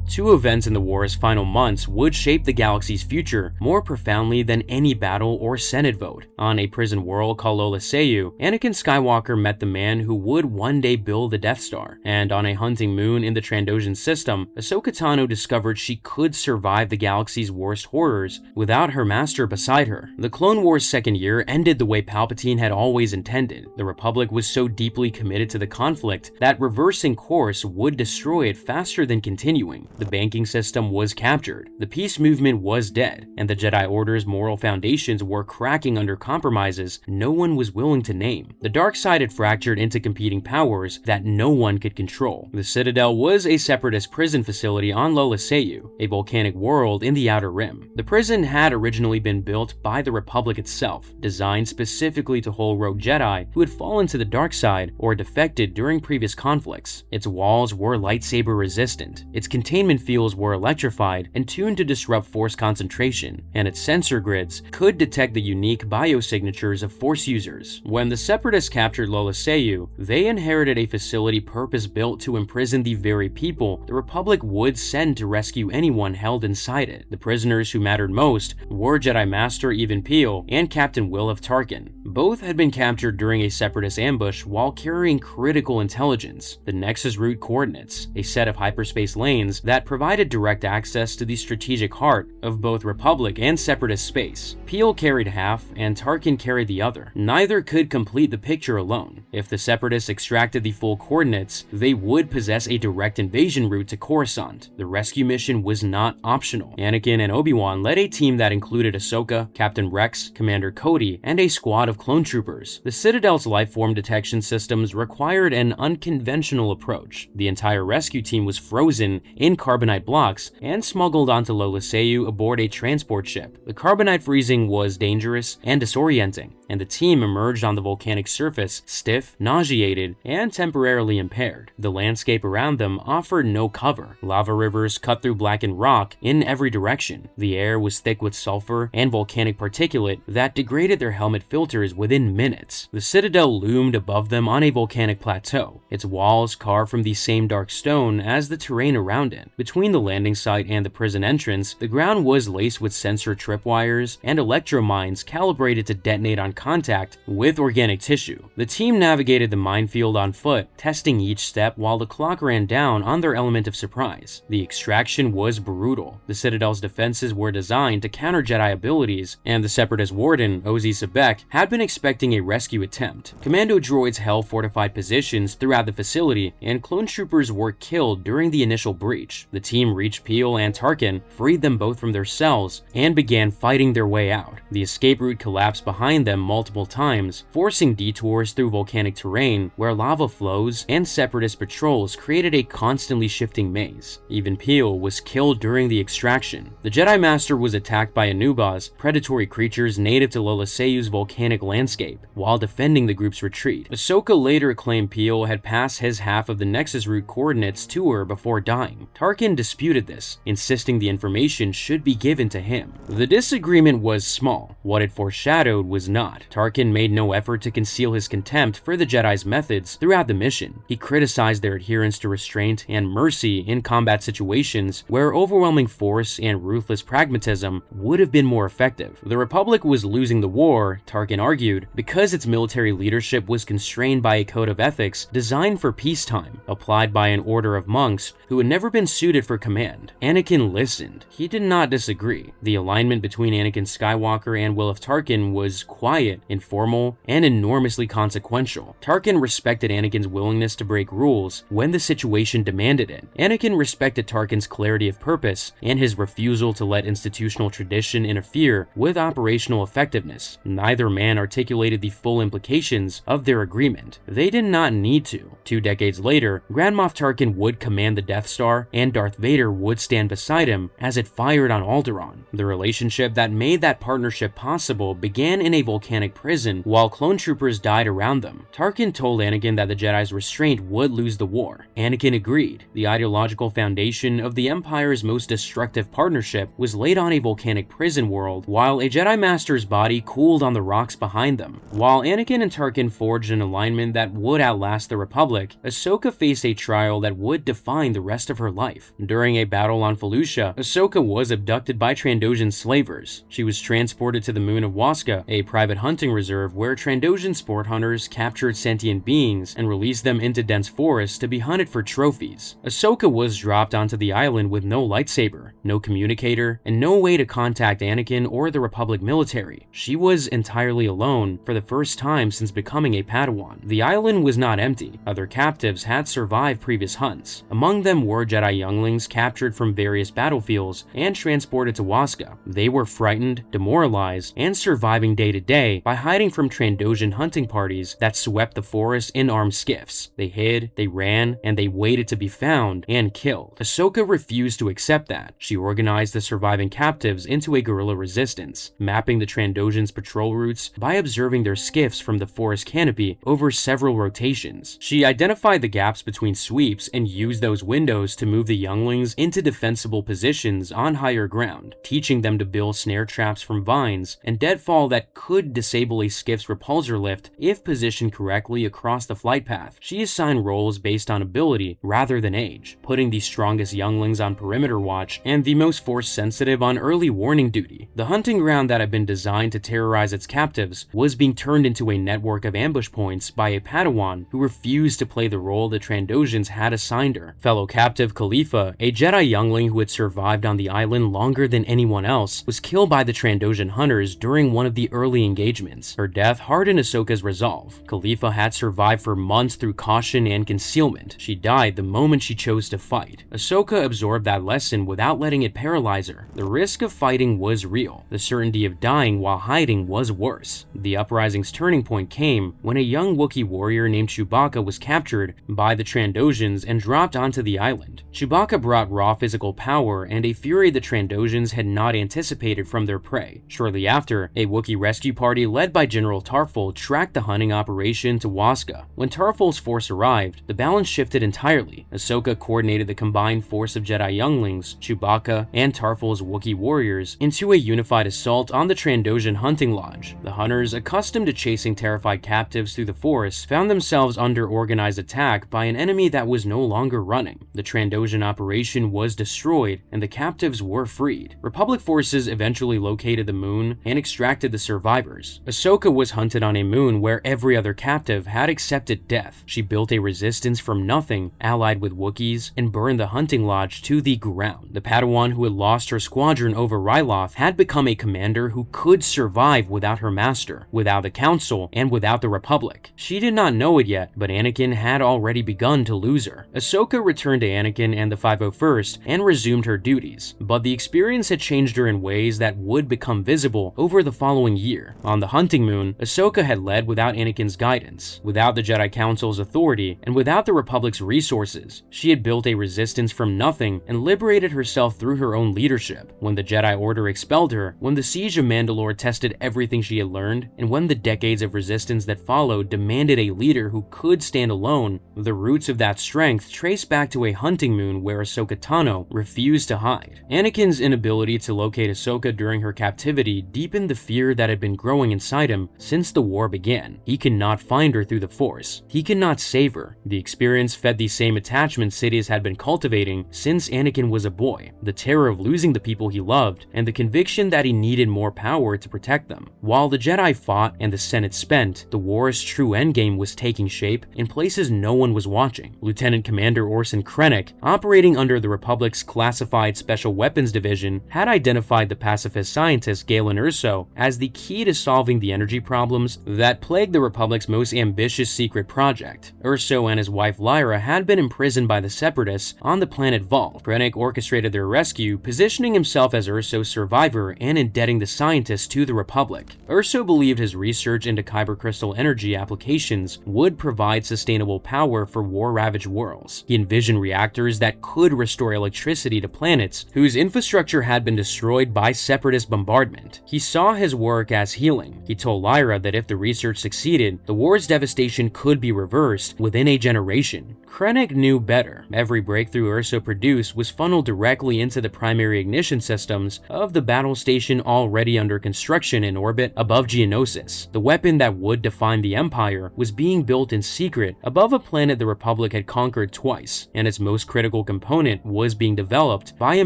Two events in the war's final months would shape the galaxy's future more profoundly than any battle or Senate vote. On a prison world called Lola Seiyu, Anakin Skywalker met the man who would one day build the Death Star. And on a hunting moon in the Trandoshan system, Ahsoka Tano discovered she could survive the galaxy's worst horrors without her master beside her. The Clone Wars' second year ended the way Palpatine had always intended. The Republic was so deeply committed to the conflict that reversing course would destroy it faster than continuing. The banking system was captured, the peace movement was dead, and the Jedi Order's moral foundations were cracking under compromises no one was willing to name. The dark side had fractured into competing powers that no one could control. The Citadel was a separatist prison facility on Lola Seiyu, a volcanic world in the Outer Rim. The prison had originally been built by the Republic itself, designed specifically to hold rogue Jedi who had fallen to the dark side or defected during previous conflicts. Its walls were lightsaber resistant, its containment fields were electrified and tuned to disrupt Force concentration, and its sensor grids could detect the unique biosignatures of Force users. When the Separatists captured Lola Seiyu, they inherited a facility purpose-built to imprison the very people the Republic would send to rescue anyone held inside it. The prisoners who mattered most were Jedi Master Even Piell and Captain Will of Tarkin. Both had been captured during a Separatist ambush while carrying critical intelligence, the Nexus Route Coordinates, a set of hyperspace lanes that provided direct access to the strategic heart of both Republic and Separatist space. Piell carried half, and Tarkin carried the other. Neither could complete the picture alone. If the Separatists extracted the full coordinates, they would possess a direct invasion route to Coruscant. The rescue mission was not optional. Anakin and Obi-Wan led a team that included Ahsoka, Captain Rex, Commander Cody, and a squad of clone troopers. The Citadel's lifeform detection systems required an unconventional approach. The entire rescue team was frozen in carbonite blocks and smuggled onto Lola Seiyu aboard a transport ship. The carbonite freezing was dangerous and disorienting, and the team emerged on the volcanic surface stiff, nauseated, and temporarily impaired. The landscape around them offered no cover. Lava rivers cut through blackened rock in every direction. The air was thick with sulfur and volcanic particulate that degraded their helmet filters within minutes. The Citadel loomed above them on a volcanic plateau, its walls carved from the same dark stone as the terrain around it. Between the landing site and the prison entrance, the ground was laced with sensor tripwires and electromines calibrated to detonate on contact with organic tissue. The team navigated the minefield on foot, testing each step while the clock ran down on their element of surprise. The extraction was brutal. The Citadel's defenses were designed to counter Jedi abilities, and the Separatist warden, Ozi Sebek, had been expecting a rescue attempt. Commando droids held fortified positions throughout the facility, and clone troopers were killed during the initial breach. The team reached Piell and Tarkin, freed them both from their cells, and began fighting their way out. The escape route collapsed behind them multiple times, forcing detours through volcanic terrain where lava flows and Separatist patrols created a constantly shifting maze. Even Peel was killed during the extraction. The Jedi Master was attacked by Anubas, predatory creatures native to Lola Seyu's volcanic landscape, while defending the group's retreat. Ahsoka later claimed Peel had passed his half of the Nexus route coordinates to her before dying. Tarkin disputed this, insisting the information should be given to him. The disagreement was small. What it foreshadowed was not. Tarkin made no effort to conceal his contempt for the Jedi's methods throughout the mission. He criticized their adherence to restraint and mercy in combat situations where overwhelming force and ruthless pragmatism would have been more effective. The Republic was losing the war, Tarkin argued, because its military leadership was constrained by a code of ethics designed for peacetime, applied by an order of monks who had never been suited for command. Anakin listened. He did not disagree. The alignment between Anakin Skywalker and Wilf Tarkin was quiet, informal, and enormously consequential. Tarkin respected Anakin's willingness to break rules when the situation demanded it. Anakin respected Tarkin's clarity of purpose and his refusal to let institutional tradition interfere with operational effectiveness. Neither man articulated the full implications of their agreement. They did not need to. 2 decades later, Grand Moff Tarkin would command the Death Star, and Darth Vader would stand beside him as it fired on Alderaan. The relationship that made that partnership possible began in a volcanic prison while clone troopers died around them. Tarkin told Anakin that the Jedi's restraint would lose the war. Anakin agreed. The ideological foundation of the Empire's most destructive partnership was laid on a volcanic prison world, while a Jedi Master's body cooled on the rocks behind them. While Anakin and Tarkin forged an alignment that would outlast the Republic, Ahsoka faced a trial that would define the rest of her life. During a battle on Felucia, Ahsoka was abducted by Trandoshan slavers. She was transported to the moon of Waska, a private hunting reserve where Trandoshan sport hunters captured sentient beings and released them into dense forests to be hunted for trophies. Ahsoka was dropped onto the island with no lightsaber, no communicator, and no way to contact Anakin or the Republic military. She was entirely alone for the first time since becoming a Padawan. The island was not empty. Other captives had survived previous hunts. Among them were Jedi younglings captured from various battlefields and transported to Waska. They were frightened, demoralized, and surviving day to day by hiding from Trandoshan hunting parties that swept the forest in armed skiffs. They hid, they ran, and they waited to be found and killed. Ahsoka refused to accept that. She organized the surviving captives into a guerrilla resistance, mapping the Trandoshan's patrol routes by observing their skiffs from the forest canopy over several rotations. She identified the gaps between sweeps and used those windows to move the younglings into defensible positions on higher ground, teaching them to build snare traps from vines and deadfall that could disable a skiff's repulsor lift if positioned correctly across the flight path. She assigned roles based on ability rather than age, putting the strongest younglings on perimeter watch and the most force-sensitive on early warning duty. The hunting ground that had been designed to terrorize its captives was being turned into a network of ambush points by a Padawan who refused to play the role the Trandoshans had assigned her. Fellow captive Khalifa, a Jedi youngling who had survived on the island longer than anyone else, was killed by the Trandoshan hunters during one of the early engagements. Her death hardened Ahsoka's resolve. Khalifa had survived for months through caution and concealment. She died the moment she chose to fight. Ahsoka absorbed that lesson without letting it paralyze her. The risk of fighting was real. The certainty of dying while hiding was worse. The uprising's turning point came when a young Wookiee warrior named Chewbacca was captured by the Trandoshans and dropped onto the island. Chewbacca brought raw physical power and a fury the Trandoshans had not anticipated from their prey. Shortly after, a Wookiee rescue party led by General Tarful tracked the hunting operation to Waska. When Tarful's force arrived, the balance shifted entirely. Ahsoka coordinated the combined force of Jedi younglings, Chewbacca, and Tarful's Wookiee warriors into a unified assault on the Trandoshan hunting lodge. The hunters, accustomed to chasing terrified captives through the forest, found themselves under organized attack by an enemy that was no longer running. The Trandoshan operation was destroyed, and the captives were freed. Republic forces eventually located the moon and extracted the survivors. Ahsoka was hunted on a moon where every other captive had accepted death. She built a resistance from nothing, allied with Wookiees, and burned the hunting lodge to the ground. The Padawan who had lost her squadron over Ryloth had become a commander who could survive without her master, without the Council, and without the Republic. She did not know it yet, but Anakin had already begun to lose her. Ahsoka returned to Anakin and the 501st and resumed her duties, but the experience had changed her in ways that would become visible over the following year. On the hunting moon, Ahsoka had led without Anakin's guidance, without the Jedi Council's authority, and without the Republic's resources. She had built a resistance from nothing and liberated herself through her own leadership. When the Jedi Order expelled her, when the siege of Mandalore tested everything she had learned, and when the decades of resistance that followed demanded a leader who could stand alone, the roots of that strength trace back to a hunting moon where Ahsoka Tano refused to hide. Anakin's inability to locate Ahsoka during her captivity deepened the fear that had been growing inside him since the war began. He cannot find her through the Force. He cannot save her. The experience fed the same attachment Sidious had been cultivating since Anakin was a boy, the terror of losing the people he loved, and the conviction that he needed more power to protect them. While the Jedi fought and the Senate spent, the war's true endgame was taking shape in places no one was watching. Lieutenant Commander Orson Krennic, operating under the Republic's classified Special Weapons Division, had identified the pacifist scientist Galen Erso as the key to solving the energy problems that plagued the Republic's most ambitious secret project. Erso and his wife Lyra had been imprisoned by the Separatists on the planet Vault. Krennic orchestrated their rescue, positioning himself as Erso's survivor and indebting the scientists to the Republic. Erso believed his research into kyber crystal energy applications would provide sustainable power for war-ravaged worlds. He envisioned reactors that could restore electricity to planets whose infrastructure had been destroyed by Separatist bombardment. He saw his work as healing. He told Lyra that if the research succeeded, the war's devastation could be reversed within a generation. Krennic knew better. Every breakthrough Erso produced was funneled directly into the primary ignition systems of the battle station already under construction in orbit above Geonosis. The weapon that would define the Empire was being built in secret above a planet the Republic had conquered twice, and its most critical component was being developed by a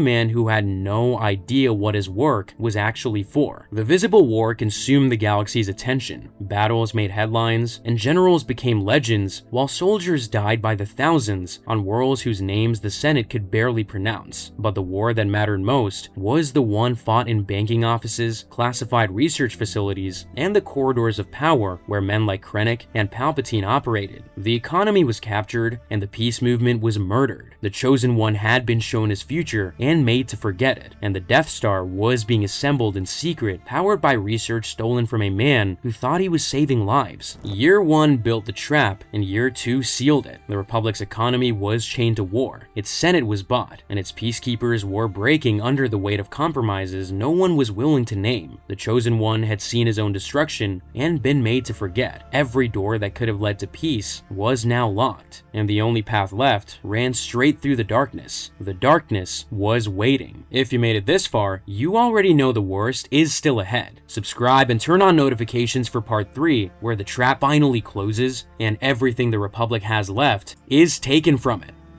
man who had no idea what his work was actually for. The visible war consumed the galaxy's attention. Battles made headlines, and generals became legends, while soldiers died by the thousands on worlds whose names the Senate could barely pronounce. But the war that mattered most was the one fought in banking offices, classified research facilities, and the corridors of power where men like Krennic and Palpatine operated. The economy was captured, and the peace movement was murdered. The Chosen One had been shown his future and made to forget it, and the Death Star was being assembled in secret, powered by research stolen from a man who thought he was saving lives. Year 1 built the trap, and Year 2 sealed it. The Republic's economy was chained to war. Its Senate was bought, and its peacekeepers were breaking under the weight of compromises no one was willing to name. The Chosen One had seen his own destruction and been made to forget. Every door that could have led to peace was now locked, and the only path left ran straight through the darkness. The darkness was waiting. If you made it this far, you already know the worst is still ahead. Subscribe and turn on notifications for part 3, where the trap finally closes and everything the Republic has left is taken from it.